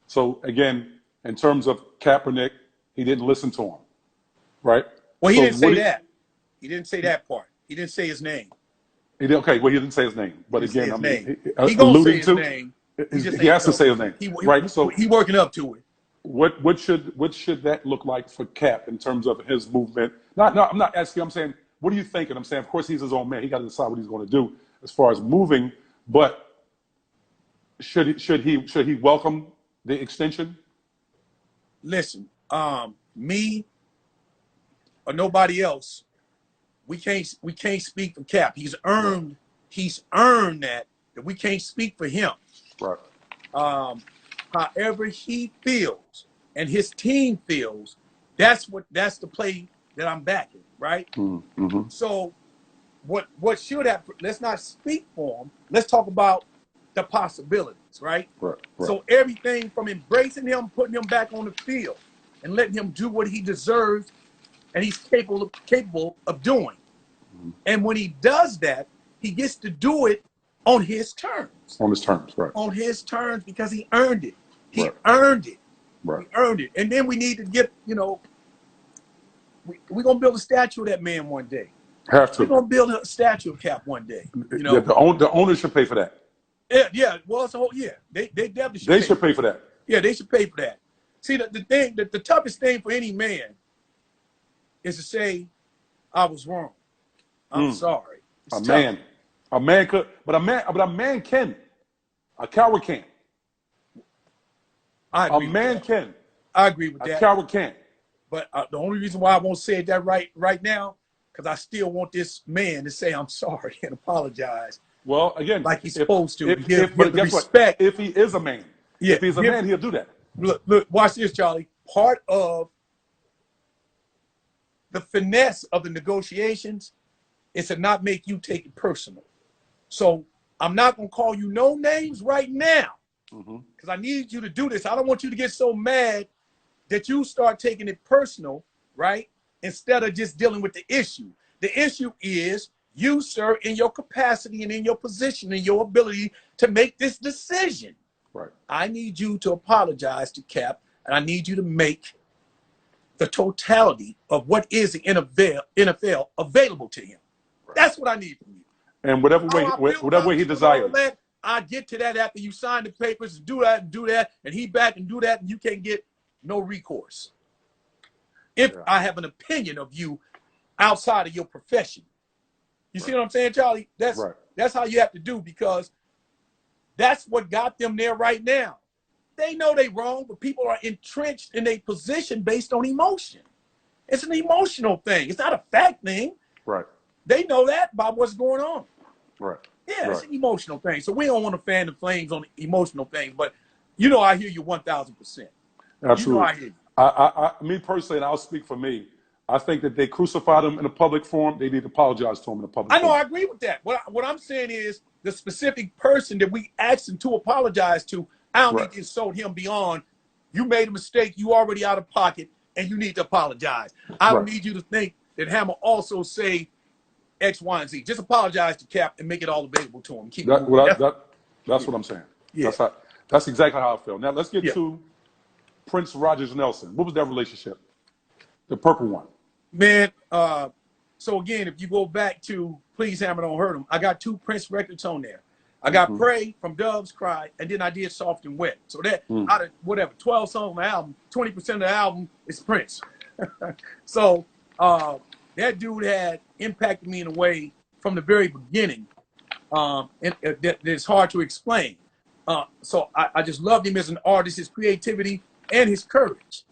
Speaker 1: So again, in terms of Kaepernick, he didn't listen to him, right?
Speaker 2: Well, he didn't say that. He didn't say that part. He didn't say his name.
Speaker 1: He didn't say his name. But again, I mean,
Speaker 2: he gonna say his name.
Speaker 1: He has to say his name, right? So
Speaker 2: he working up to it.
Speaker 1: What should that look like for Cap in terms of his movement? No, I'm not asking. I'm saying, what are you thinking? I'm saying, of course, he's his own man. He got to decide what he's going to do as far as moving. But should he welcome the extension?
Speaker 2: Listen, me or nobody else, we can't speak for Cap. He's earned that we can't speak for him.
Speaker 1: Right.
Speaker 2: However he feels and his team feels, that's the play that I'm backing, right?
Speaker 1: Mm-hmm.
Speaker 2: So what should have, let's not speak for him. Let's talk about the possibilities, right?
Speaker 1: Right.
Speaker 2: So everything from embracing him, putting him back on the field, and letting him do what he deserves and he's capable of doing.
Speaker 1: Mm-hmm.
Speaker 2: And when he does that, he gets to do it on his terms.
Speaker 1: On his terms, right.
Speaker 2: On his terms, because he earned it. He
Speaker 1: Right.
Speaker 2: earned it.
Speaker 1: Right.
Speaker 2: He earned it. And then we need to get, you know, we're going to build a statue of that man one day.
Speaker 1: Have to.
Speaker 2: We're going to build a statue of Cap one day. You know?
Speaker 1: Yeah, the owner should pay for that.
Speaker 2: Yeah. Well, it's a whole, yeah. They definitely should.
Speaker 1: They should pay for that.
Speaker 2: Yeah, they should pay for that. See, the toughest thing for any man is to say, I was wrong. I'm sorry. It's tough.
Speaker 1: A man could, but a man can. A coward can't. A man can.
Speaker 2: I agree with that.
Speaker 1: A coward can't.
Speaker 2: But the only reason why I won't say that right now, because I still want this man to say I'm sorry and apologize.
Speaker 1: Well, again,
Speaker 2: like he's supposed to.
Speaker 1: But
Speaker 2: give
Speaker 1: guess
Speaker 2: the respect.
Speaker 1: what? If he is a man,
Speaker 2: Yeah,
Speaker 1: if he's a man, he'll do that.
Speaker 2: Look, watch this, Charlie. Part of the finesse of the negotiations is to not make you take it personal. So I'm not going to call you no names right now because I need you to do this. I don't want you to get so mad that you start taking it personal, right? Instead of just dealing with the issue. The issue is you, sir, in your capacity and in your position and your ability to make this decision.
Speaker 1: Right.
Speaker 2: I need you to apologize to Cap, and I need you to make the totality of what is the NFL available to him. Right. That's what I need from you.
Speaker 1: And whatever way he desires.
Speaker 2: I get to that after you sign the papers, do that, and he back and do that, and you can't get no recourse. If I have an opinion of you outside of your profession. You see what I'm saying, Charlie? That's how you have to do, because that's what got them there right now. They know they wrong, but people are entrenched in a position based on emotion. It's an emotional thing. It's not a fact thing.
Speaker 1: Right.
Speaker 2: They know that about what's going on.
Speaker 1: Right.
Speaker 2: Yeah, it's an emotional thing. So we don't want to fan the flames on emotional things, but you know I hear you 1,000%.
Speaker 1: Absolutely.
Speaker 2: You know I hear you.
Speaker 1: I me personally, and I'll speak for me, I think that they crucified him in a public forum. They need to apologize to him in a public forum.
Speaker 2: I agree with that. What I'm saying is the specific person that we asked him to apologize to, I don't need to insult him beyond, you made a mistake, you already out of pocket, and you need to apologize. I don't need you to think that Hammer also say X, Y, and Z. Just apologize to Cap and make it all available to him. Keep
Speaker 1: that's what I'm saying. Yeah. That's exactly how I feel. Now let's get to Prince Rogers Nelson. What was that relationship? The purple one.
Speaker 2: Man, So again, if you go back to Please Hammer Don't Hurt 'Em, I got 2 Prince records on there. I got Pray from Dove's Cry, and then I did Soft and Wet. So that out of whatever 12 songs on the album, 20% of the album is Prince. So that dude had impacted me in a way from the very beginning, and it's hard to explain. So I just loved him as an artist, his creativity and his courage.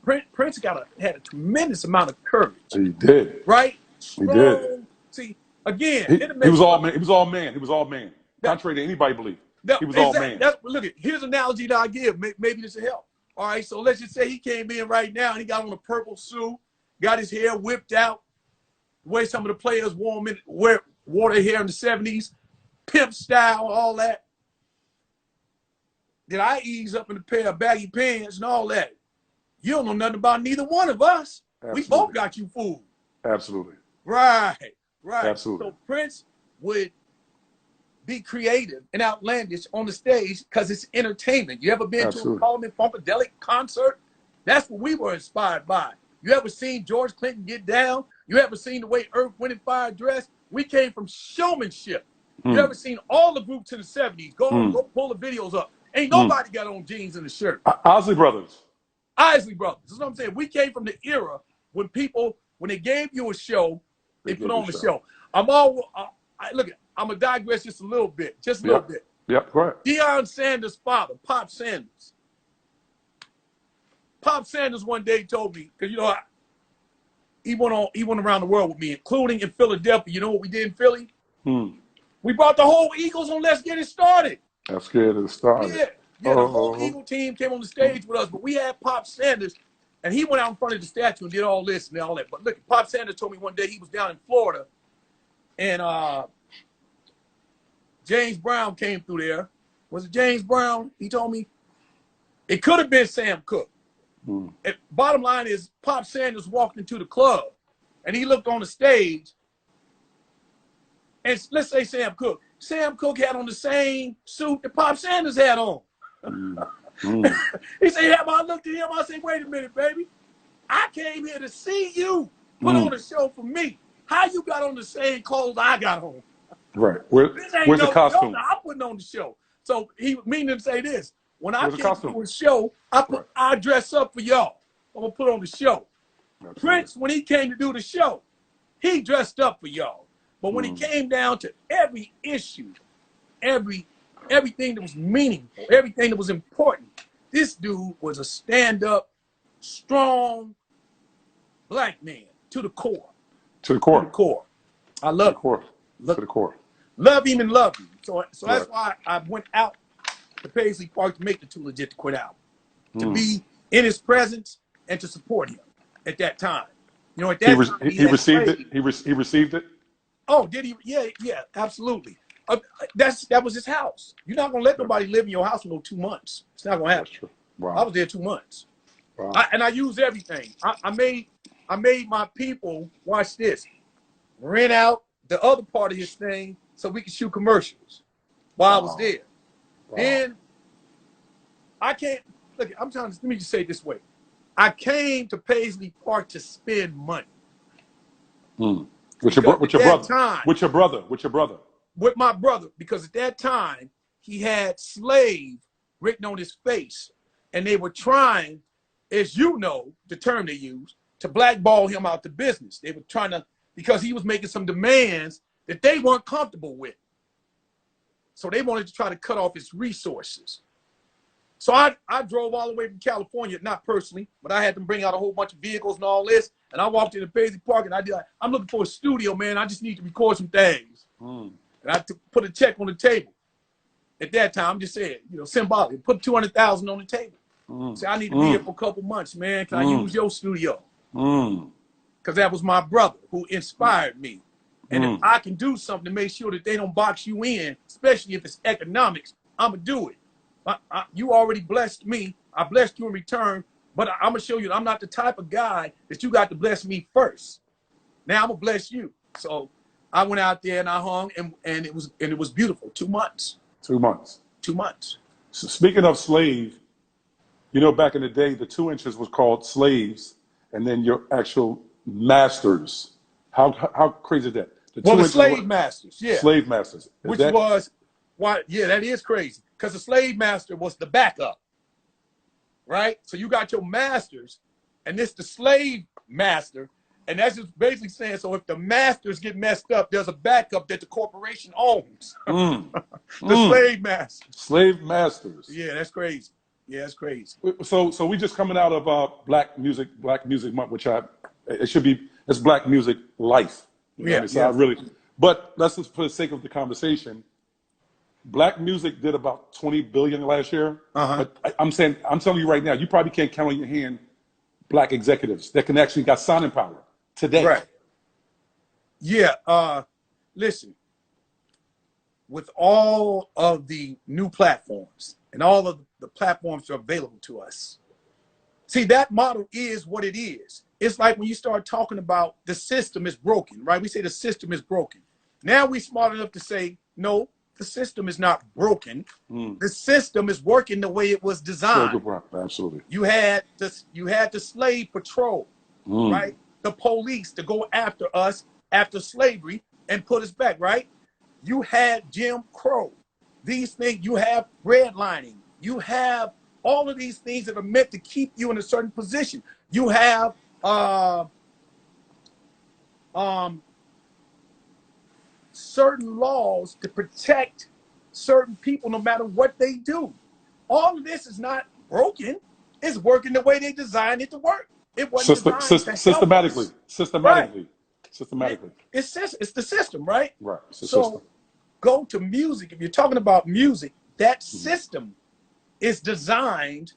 Speaker 2: Prince had a tremendous amount of courage.
Speaker 1: He did.
Speaker 2: Right?
Speaker 1: He did.
Speaker 2: See, again,
Speaker 1: he was all man. He was all man. He was all man. Contrary to anybody believe. He was all man.
Speaker 2: Look, here's an analogy that I give. Maybe this will help. All right, so let's just say he came in right now and he got on a purple suit, got his hair whipped out, the way some of the players wore their hair in the 70s, pimp style, all that. Did I ease up in a pair of baggy pants and all that? You don't know nothing about neither one of us.
Speaker 1: Absolutely.
Speaker 2: We both got you fooled.
Speaker 1: Absolutely.
Speaker 2: Right.
Speaker 1: Absolutely.
Speaker 2: So Prince would be creative and outlandish on the stage because it's entertainment. You ever been to a Parliament Funkadelic concert? That's what we were inspired by. You ever seen George Clinton get down? You ever seen the way Earth, Wind and Fire dressed? We came from showmanship. You ever seen all the groups in the 70s? Go pull the videos up. Ain't nobody got on jeans and a shirt.
Speaker 1: Isley Brothers.
Speaker 2: Isley Brothers. That's what I'm saying. We came from the era when they gave you a show, they put on the show. I'm going to digress just a little bit. Just a little bit.
Speaker 1: Yep, go ahead.
Speaker 2: Deion Sanders' father, Pop Sanders. Pop Sanders one day told me, because he went around the world with me, including in Philadelphia. You know what we did in Philly? We brought the whole Eagles on Let's Get It Started.
Speaker 1: Let's get it started.
Speaker 2: Yeah, the whole Eagle team came on the stage with us, but we had Pop Sanders, and he went out in front of the statue and did all this and all that. But look, Pop Sanders told me one day he was down in Florida, and James Brown came through there. Was it James Brown? He told me it could have been Sam Cooke. And bottom line is, Pop Sanders walked into the club, and he looked on the stage, and let's say Sam Cooke. Sam Cooke had on the same suit that Pop Sanders had on. He said, yeah, I looked at him, I said, wait a minute, baby. I came here to see you put on a show for me. How you got on the same clothes I got on?
Speaker 1: Right. Where's the costume?
Speaker 2: I'm putting on the show. So he meaning to say this. When I came to a show, I dress up for y'all. I'm going to put on the show. Absolutely. Prince, when he came to do the show, he dressed up for y'all. But when it came down to every issue, everything that was meaningful, everything that was important, this dude was a stand-up, strong black man to the core.
Speaker 1: To the core.
Speaker 2: To the core. I love him.
Speaker 1: To the core.
Speaker 2: Love him and love him. So that's why I went out to Paisley Park to make the Too Legit to Quit album. To be in his presence and to support him at that time. You know, at that time,
Speaker 1: he received it. He received it.
Speaker 2: Oh, did he? Yeah, absolutely. That was his house. You're not gonna let nobody live in your house for no 2 months. It's not gonna happen.
Speaker 1: Wow.
Speaker 2: I was there 2 months.
Speaker 1: Wow.
Speaker 2: I used everything. I made my people, watch this, rent out the other part of his thing so we could shoot commercials while I was there. Wow. Then I can't look. Let me just say it this way. I came to Paisley Park to spend money. With your brother. With my brother, because at that time he had slave written on his face, and they were trying, as you know, the term they used, to blackball him out the business. They were trying to, because he was making some demands that they weren't comfortable with. So they wanted to try to cut off his resources. So I drove all the way from California, not personally, but I had them bring out a whole bunch of vehicles and all this. And I walked into Paisley Park and I'm looking for a studio, man. I just need to record some things. And I put a check on the table. At that time, I'm just saying, symbolic. Put $200,000 on the table. Say, I need to be here for a couple months, man. Can I use your studio? Because that was my brother who inspired me. And if I can do something to make sure that they don't box you in, especially if it's economics, I'm going to do it. You already blessed me. I blessed you in return. But I'm going to show you I'm not the type of guy that you got to bless me first. Now I'm going to bless you. So I went out there and I hung, and it was beautiful. 2 months.
Speaker 1: 2 months.
Speaker 2: 2 months.
Speaker 1: So speaking of slave, back in the day, the 2 inches was called slaves, and then your actual masters How crazy is that?
Speaker 2: Well, the
Speaker 1: 2 inches
Speaker 2: slave masters, yeah,
Speaker 1: slave masters.
Speaker 2: which
Speaker 1: That,
Speaker 2: was why, yeah, that is crazy because the slave master was the backup, right? So you got your masters, and this the slave master, and that's just basically saying, so if the masters get messed up, there's a backup that the corporation owns. The slave master.
Speaker 1: slave masters.
Speaker 2: Yeah, that's crazy. Yeah, that's crazy.
Speaker 1: So we just coming out of Black Music Month, which it should be, it's Black Music Life. You know what I mean? So I really, but let's just, for the sake of the conversation, Black music did about 20 billion last year. But I'm telling you right now, you probably can't count on your hand Black executives that can actually got signing power today.
Speaker 2: Right. Yeah. Listen, with all of the new platforms and all of the platforms that are available to us, see, that model is what it is. It's like when you start talking about the system is broken, right? We say the system is broken. Now we're smart enough to say, no, the system is not broken. The system is working the way it was designed.
Speaker 1: Absolutely.
Speaker 2: You had the slave patrol, right? The police to go after us after slavery and put us back, right? You had Jim Crow. These things, you have redlining. You have all of these things that are meant to keep you in a certain position. You have certain laws to protect certain people no matter what they do. All of this is not broken. It's working the way they designed it to work. It wasn't designed to
Speaker 1: systematically.
Speaker 2: Right.
Speaker 1: Systematically.
Speaker 2: It's the system, right?
Speaker 1: Right. It's the
Speaker 2: So
Speaker 1: system.
Speaker 2: go to music. If you're talking about music, that system is designed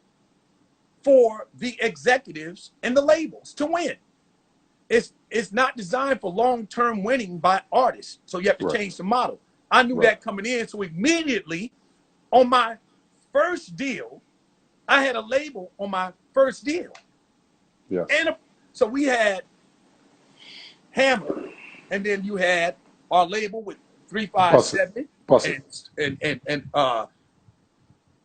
Speaker 2: for the executives and the labels to win. It's not designed for long-term winning by artists. So you have to change the model. I knew that coming in. So immediately on my first deal, I had a label on my first deal.
Speaker 1: Yeah.
Speaker 2: And so we had Hammer, and then you had our label with 357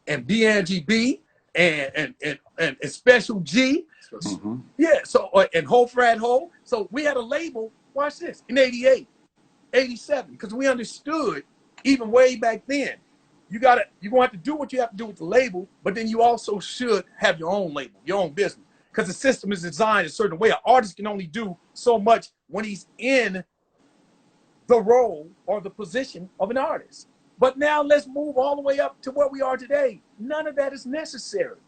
Speaker 2: and BNGB and Special G. Yeah, so and Ho Frat Ho. So we had a label, watch this, in 88, 87, because we understood even way back then, you're gonna have to do what you have to do with the label, but then you also should have your own label, your own business. Because the system is designed a certain way. An artist can only do so much when he's in the role or the position of an artist. But now let's move all the way up to where we are today. None of that is necessary.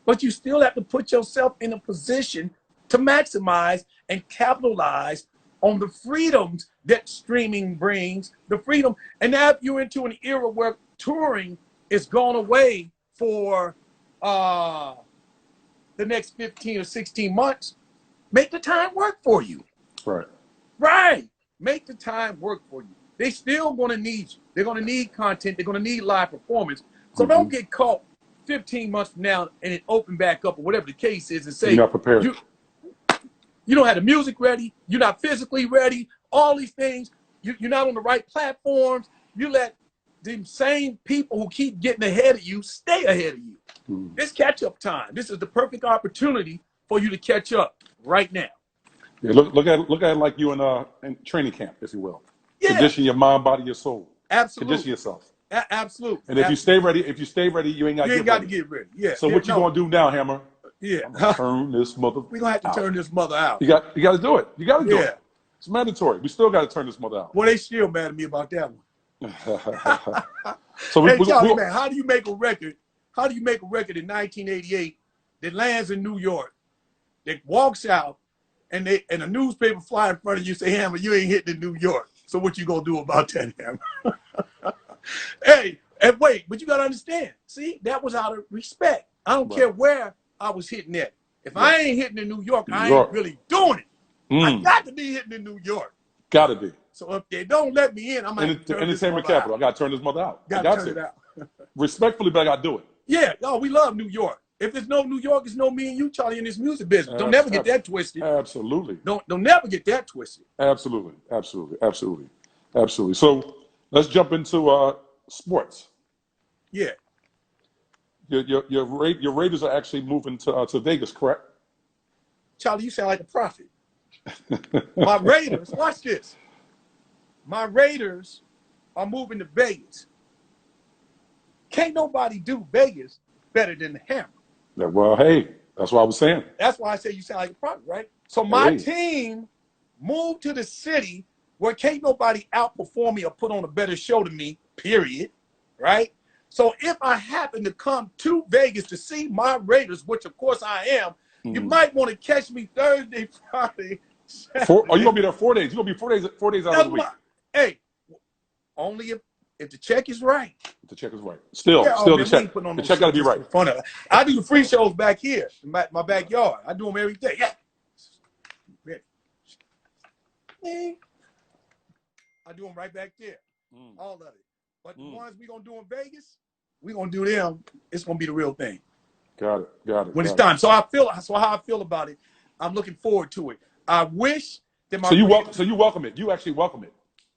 Speaker 2: But you still have to put yourself in a position to maximize and capitalize on the freedoms that streaming brings, the freedom. And now if you're into an era where touring is gone away for the next 15 or 16 months, make the time work for you.
Speaker 1: Right.
Speaker 2: Right. Make the time work for you. They still going to need you. They're going to need content. They're going to need live performance. So don't get caught 15 months from now and it open back up or whatever the case is and say,
Speaker 1: you're not prepared.
Speaker 2: You don't have the music ready. You're not physically ready. All these things. You're not on the right platforms. You let the same people who keep getting ahead of you stay ahead of you. It's catch-up time. This is the perfect opportunity for you to catch up right now.
Speaker 1: Yeah, look at it like you in training camp, if you will.
Speaker 2: Yeah.
Speaker 1: Condition your mind, body, your soul.
Speaker 2: Absolutely.
Speaker 1: Condition yourself.
Speaker 2: Absolutely.
Speaker 1: And if you stay ready, you ain't got
Speaker 2: to get ready. Yeah.
Speaker 1: So what you gonna do now, Hammer?
Speaker 2: Yeah.
Speaker 1: I'm gonna turn this mother.
Speaker 2: We're gonna have to turn this mother out.
Speaker 1: You got to do it. You got to do
Speaker 2: Yeah.
Speaker 1: it. It's mandatory. We still got to turn this mother out.
Speaker 2: Well, they still mad at me about that one.
Speaker 1: So
Speaker 2: Hey, Charlie, man, how do you make a record? How do you make a record in 1988 that lands in New York, that walks out, and a newspaper fly in front of you say, Hammer, you ain't hitting in New York. So what you gonna do about that, Hammer? Hey, and wait, but you gotta understand. See, that was out of respect. I don't care where I was hitting at. If I ain't hitting in New York, I ain't really doing it. I got to be hitting in New York.
Speaker 1: Got to be.
Speaker 2: So if they don't let me in, I'm going to turn this mother
Speaker 1: capital.
Speaker 2: out.
Speaker 1: I got to turn this mother out.
Speaker 2: Got to turn it out.
Speaker 1: Respectfully, but I got to do it.
Speaker 2: Yeah, we love New York. If there's no New York, it's no me and you, Charlie, in this music business. Don't never get that twisted.
Speaker 1: Absolutely.
Speaker 2: Don't never get that twisted.
Speaker 1: Absolutely. So let's jump into sports.
Speaker 2: Yeah.
Speaker 1: Your Raiders are actually moving to Vegas, correct?
Speaker 2: Charlie, you sound like a prophet. My Raiders, watch this. My Raiders are moving to Vegas. Can't nobody do Vegas better than the Hammer.
Speaker 1: Yeah, well, hey, that's what I was saying.
Speaker 2: That's why I say you sound like a prophet, right? So my
Speaker 1: Hey.
Speaker 2: team moved to the city where can't nobody outperform me or put on a better show than me, period, right? So if I happen to come to Vegas to see my Raiders, which of course I am, you might want to catch me Thursday, Friday, Saturday.
Speaker 1: Are you gonna be there 4 days? You're gonna be 4 days out of the week.
Speaker 2: Hey, only if the check is right.
Speaker 1: The check is right. Still,
Speaker 2: Yeah,
Speaker 1: still
Speaker 2: man,
Speaker 1: the
Speaker 2: we ain't
Speaker 1: check.
Speaker 2: putting on
Speaker 1: The
Speaker 2: no
Speaker 1: check got to be
Speaker 2: shit
Speaker 1: right.
Speaker 2: just for fun of it. I do the free shows back here in my backyard. I do them every day. Yeah. Man, I do them right back there. All of it. But the ones we gonna do in Vegas, we gonna do them. It's gonna be the real thing
Speaker 1: Got it. Got it.
Speaker 2: when it's
Speaker 1: got
Speaker 2: time. So how I feel about it. I'm looking forward to it. I wish that my
Speaker 1: it. So you welcome it. You actually welcome it.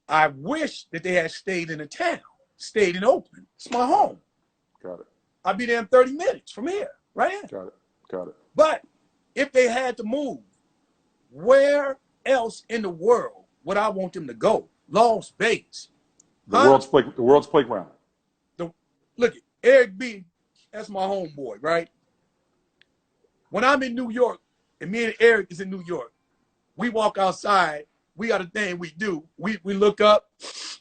Speaker 2: I wish that they had stayed in the town, stayed in Oakland. It's my home.
Speaker 1: Got it.
Speaker 2: I'd be there in 30 minutes from here, right here.
Speaker 1: Got it. Got it.
Speaker 2: But if they had to move, where else in the world would I want them to go? Las Vegas.
Speaker 1: The world's playground.
Speaker 2: Look, Eric B, that's my homeboy, right? When I'm in New York, and me and Eric is in New York, we walk outside. We got a thing we do. We look up.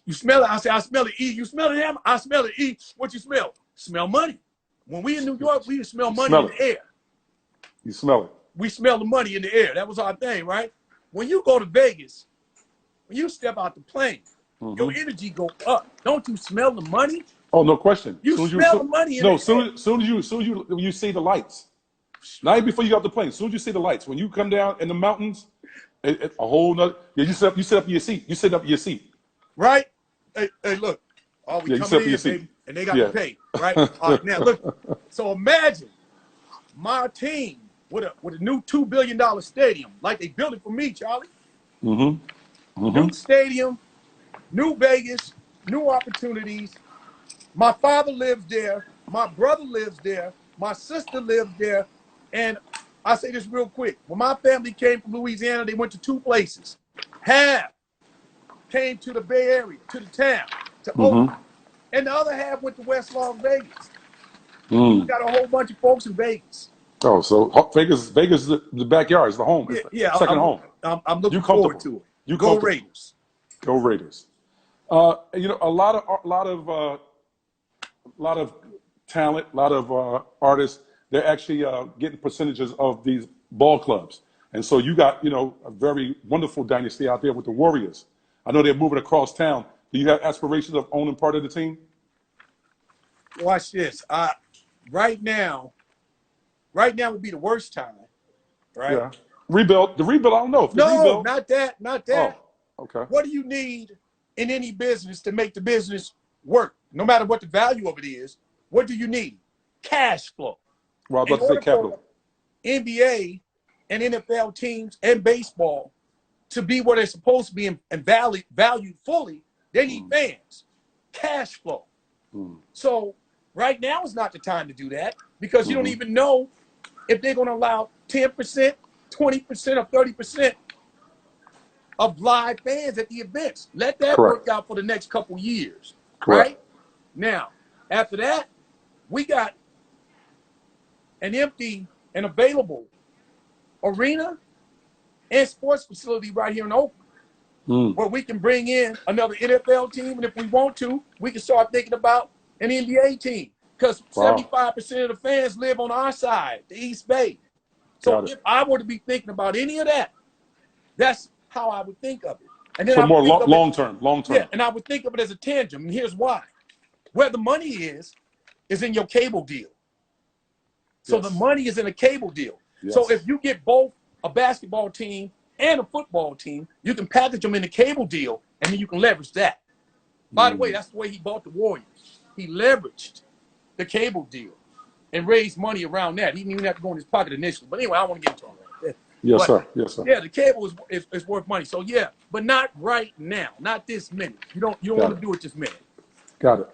Speaker 2: You smell it? I say, I smell it, E. You smell it, Ham? I smell it, E. What you smell? Smell money. When we in New York, we smell money in the air.
Speaker 1: You smell it.
Speaker 2: We smell the money in the air. That was our thing, right? When you go to Vegas, when you step out the plane, your energy go up. Don't you smell the money?
Speaker 1: Oh, no question.
Speaker 2: You smell the money in the air.
Speaker 1: Soon as you see the lights. Not even before you get off the plane. As soon as you see the lights, when you come down in the mountains, a whole nother. Yeah, you sit up in your seat. You sit up in your seat.
Speaker 2: Right? Hey, look. All we coming in, baby, and they got to pay. Right? All right. Now look. So imagine my team with a new $2 billion stadium, like they built it for me, Charlie. New stadium, new Vegas, new opportunities. My father lives there. My brother lives there. My sister lives there. And I say this real quick. When my family came from Louisiana, they went to two places. Half came to the Bay Area, to the town, to Oakland. And the other half went to West Las Vegas. We got a whole bunch of folks in Vegas.
Speaker 1: Oh, so Vegas is the backyard. It's the home. It's the second home.
Speaker 2: I'm looking forward to it. Go Raiders.
Speaker 1: Go Raiders. You know, a lot of talent, a lot of artists. They're actually getting percentages of these ball clubs, and so you got a very wonderful dynasty out there with the Warriors. I know they're moving across town. Do you have aspirations of owning part of the team?
Speaker 2: Watch this. Right now would be the worst time. Right?
Speaker 1: Yeah. Rebuild. The rebuild. I don't know.
Speaker 2: No, not that.
Speaker 1: Oh, okay.
Speaker 2: What do you need in any business to make the business work? No matter what the value of it is, what do you need? Cash flow.
Speaker 1: Well, I was about to say capital.
Speaker 2: NBA and NFL teams and baseball to be where they're supposed to be and valued fully, they need fans. Cash flow. So right now is not the time to do that because you don't even know if they're going to allow 10%, 20%, or 30% of live fans at the events. Let that work out for the next couple years. Right? Now, after that, we got an empty and available arena and sports facility right here in Oakland where we can bring in another NFL team. And if we want to, we can start thinking about an NBA team because 75% of the fans live on our side, the East Bay. So if I were to be thinking about any of that, that's how I would think of it. And then
Speaker 1: so more long term.
Speaker 2: Yeah, and I would think of it as a tangent. And here's why. Where the money is in your cable deal. So the money is in a cable deal. Yes. So if you get both a basketball team and a football team, you can package them in a cable deal, and then you can leverage that. By the way, that's the way he bought the Warriors. He leveraged the cable deal and raised money around that. He didn't even have to go in his pocket initially. But anyway, I don't want to get into all that.
Speaker 1: Yes, sir. Yes, sir.
Speaker 2: Yeah, the cable is worth money. So yeah, but not right now. Not this minute. You don't want to do it this minute.
Speaker 1: Got it.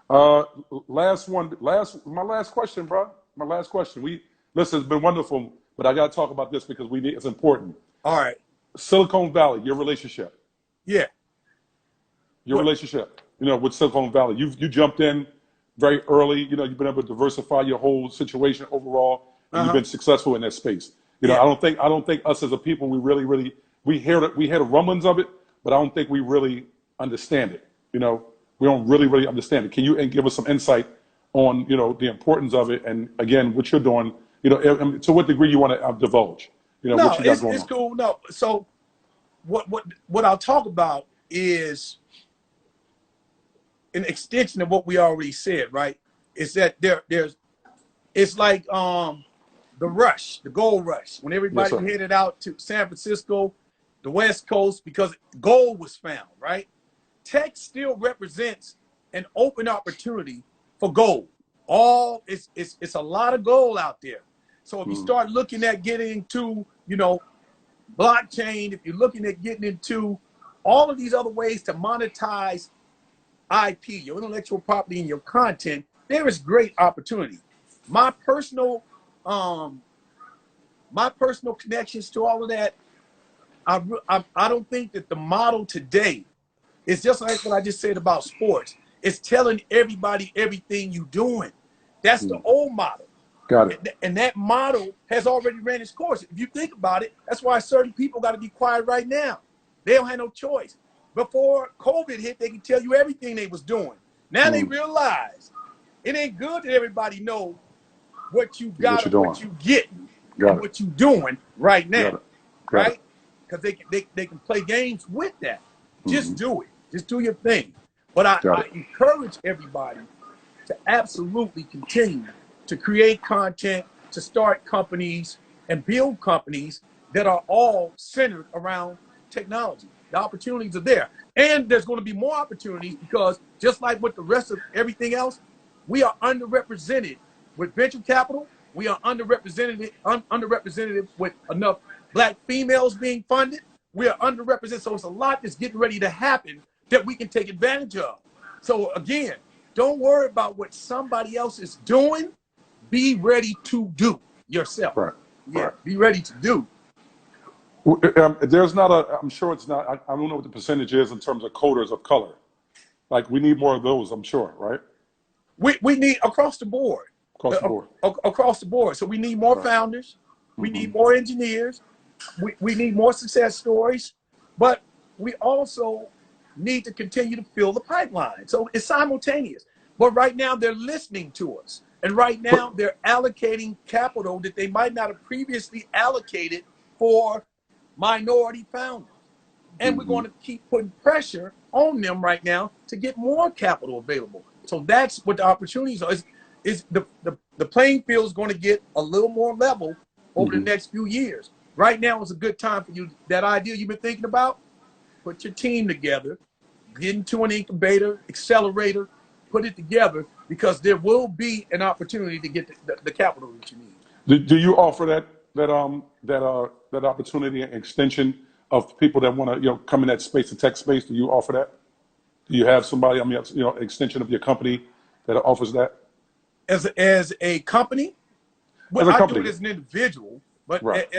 Speaker 1: My last question, bro. My last question. Listen, it's been wonderful. but I got to talk about this because it's important.
Speaker 2: All right.
Speaker 1: Silicon Valley, your relationship.
Speaker 2: Yeah.
Speaker 1: Your
Speaker 2: What?
Speaker 1: relationship, with Silicon Valley. You jumped in very early. You've been able to diversify your whole situation overall, and you've been successful in that space.
Speaker 2: Yeah.
Speaker 1: I don't think us as a people, we really we hear the rumblings of it, but I don't think we really understand it. We don't really understand it. Can you give us some insight on the importance of it, and again what you're doing? To what degree you want to divulge?
Speaker 2: No,
Speaker 1: what you got going
Speaker 2: it's
Speaker 1: on.
Speaker 2: cool. No, so what I'll talk about is an extension of what we already said, right? Is that it's like the rush, the gold rush, when everybody
Speaker 1: Yes, sir.
Speaker 2: headed out to San Francisco, the West Coast, because gold was found, right? Tech still represents an open opportunity for gold. It's a lot of gold out there. So if you start looking at getting into, blockchain, if you're looking at getting into all of these other ways to monetize IP, your intellectual property, and your content, there is great opportunity. My personal connections to all of that, I don't think that the model today is just like what I just said about sports. It's telling everybody everything you're doing. That's the old model.
Speaker 1: Got it.
Speaker 2: And that model has already ran its course. If you think about it, that's why certain people got to be quiet right now. They don't have no choice. Before COVID hit, they can tell you everything they was doing. Now they realize it ain't good that everybody know what you got and what you getting and what you doing right now, right? Because they can play games with that. Just do it. Just do your thing. But I encourage everybody to absolutely continue to create content, to start companies and build companies that are all centered around technology. The opportunities are there. And there's going to be more opportunities because just like with the rest of everything else, we are underrepresented with venture capital. We are underrepresented with enough Black females being funded. We are underrepresented. So it's a lot that's getting ready to happen that we can take advantage of. So again, don't worry about what somebody else is doing. Be ready to do yourself.
Speaker 1: Right.
Speaker 2: Yeah,
Speaker 1: Right.
Speaker 2: be ready to do.
Speaker 1: There's not I'm sure it's not, I don't know what the percentage is in terms of coders of color. Like, we need more of those, I'm sure, right?
Speaker 2: We need across the board.
Speaker 1: Across the board.
Speaker 2: Across the board. So we need more founders. We need more engineers. We need more success stories. But we also need to continue to fill the pipeline. So it's simultaneous. But right now they're listening to us. And right now they're allocating capital that they might not have previously allocated for minority founders. And we're going to keep putting pressure on them right now to get more capital available. So that's what the opportunities are. Is the playing field is going to get a little more level over the next few years. Right now is a good time for you. That idea you've been thinking about, put your team together, get into an incubator, accelerator, put it together, because there will be an opportunity to get the capital that you need.
Speaker 1: Do you offer that opportunity and extension of people that want to come in that space, the tech space? Do you offer that? Do you have somebody, extension of your company that offers that?
Speaker 2: As a company, well,
Speaker 1: as a company.
Speaker 2: I do it as an individual, but
Speaker 1: right.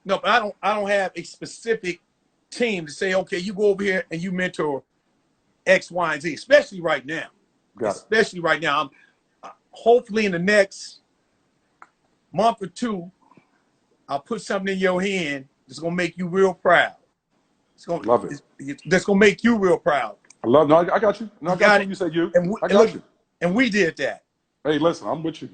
Speaker 2: No, but I don't have a specific team to say, okay, you go over here and you mentor X, Y, and Z, especially right now. Especially right now. Hopefully in the next month or two, I'll put something in your hand that's gonna make you real proud.
Speaker 1: Love it.
Speaker 2: That's gonna make you real proud.
Speaker 1: I love. No, I got you. No, I got you. You said you. I got you.
Speaker 2: And we did that.
Speaker 1: Hey, listen, I'm with you.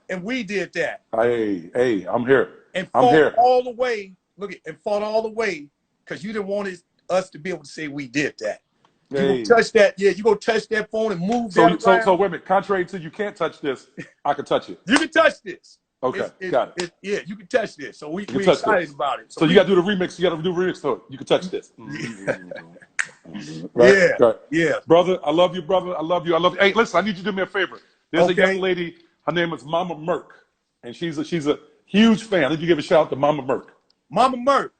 Speaker 2: And we did that.
Speaker 1: Hey, I'm here.
Speaker 2: And
Speaker 1: I'm here.
Speaker 2: all the way. And fought all the way because you didn't want us to be able to say we did that. You
Speaker 1: Hey.
Speaker 2: gonna touch that? Yeah, you go touch that phone and move that around.
Speaker 1: So wait a minute. Contrary to you can't touch this, I can touch it.
Speaker 2: You can touch this.
Speaker 1: Okay, got it.
Speaker 2: Yeah, you can touch this. So we're
Speaker 1: touch
Speaker 2: excited
Speaker 1: this.
Speaker 2: about it.
Speaker 1: So you got to do the remix. You got to do a remix to it. You can touch this. Right?
Speaker 2: Yeah.
Speaker 1: Brother, I love you, brother. I love you. Hey, listen, I need you to do me a favor. There's a
Speaker 2: Okay.
Speaker 1: young lady. Her name is Mama Merck, and she's a huge fan. I need you to give a shout out to Mama Merck.
Speaker 2: Mama Merck.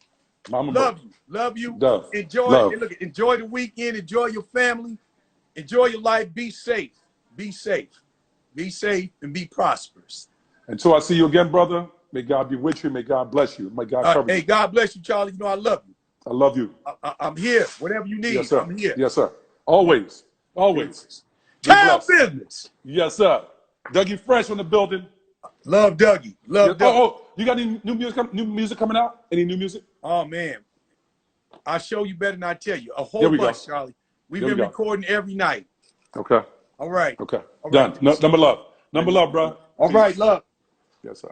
Speaker 1: Mama
Speaker 2: Love
Speaker 1: Merck.
Speaker 2: you. Love you.
Speaker 1: Love.
Speaker 2: Enjoy
Speaker 1: Love.
Speaker 2: it. Look, enjoy the weekend. Enjoy your family. Enjoy your life. Be safe. Be safe. Be safe and be prosperous.
Speaker 1: Until I see you again, brother, May God be with you. May God bless you. May God cover
Speaker 2: Hey,
Speaker 1: you.
Speaker 2: God bless you, Charlie. You know I love you.
Speaker 1: I love you.
Speaker 2: I'm here. Whatever you need,
Speaker 1: Yes, sir.
Speaker 2: I'm here.
Speaker 1: Yes, sir. Always. Always. Be
Speaker 2: Town
Speaker 1: blessed.
Speaker 2: business.
Speaker 1: Yes, sir. Dougie Fresh on the building.
Speaker 2: Love Dougie. Love
Speaker 1: Yes.
Speaker 2: Dougie.
Speaker 1: Oh, you got any new music coming out? Any new music?
Speaker 2: Oh man, I show you better than I tell you. A
Speaker 1: There
Speaker 2: whole
Speaker 1: we go.
Speaker 2: bunch, Charlie. We've
Speaker 1: There we
Speaker 2: been
Speaker 1: go.
Speaker 2: recording every night.
Speaker 1: Okay.
Speaker 2: All right.
Speaker 1: Okay.
Speaker 2: All
Speaker 1: Done.
Speaker 2: right.
Speaker 1: No, number love. Number love, bro.
Speaker 2: All right, love.
Speaker 1: Yes, sir.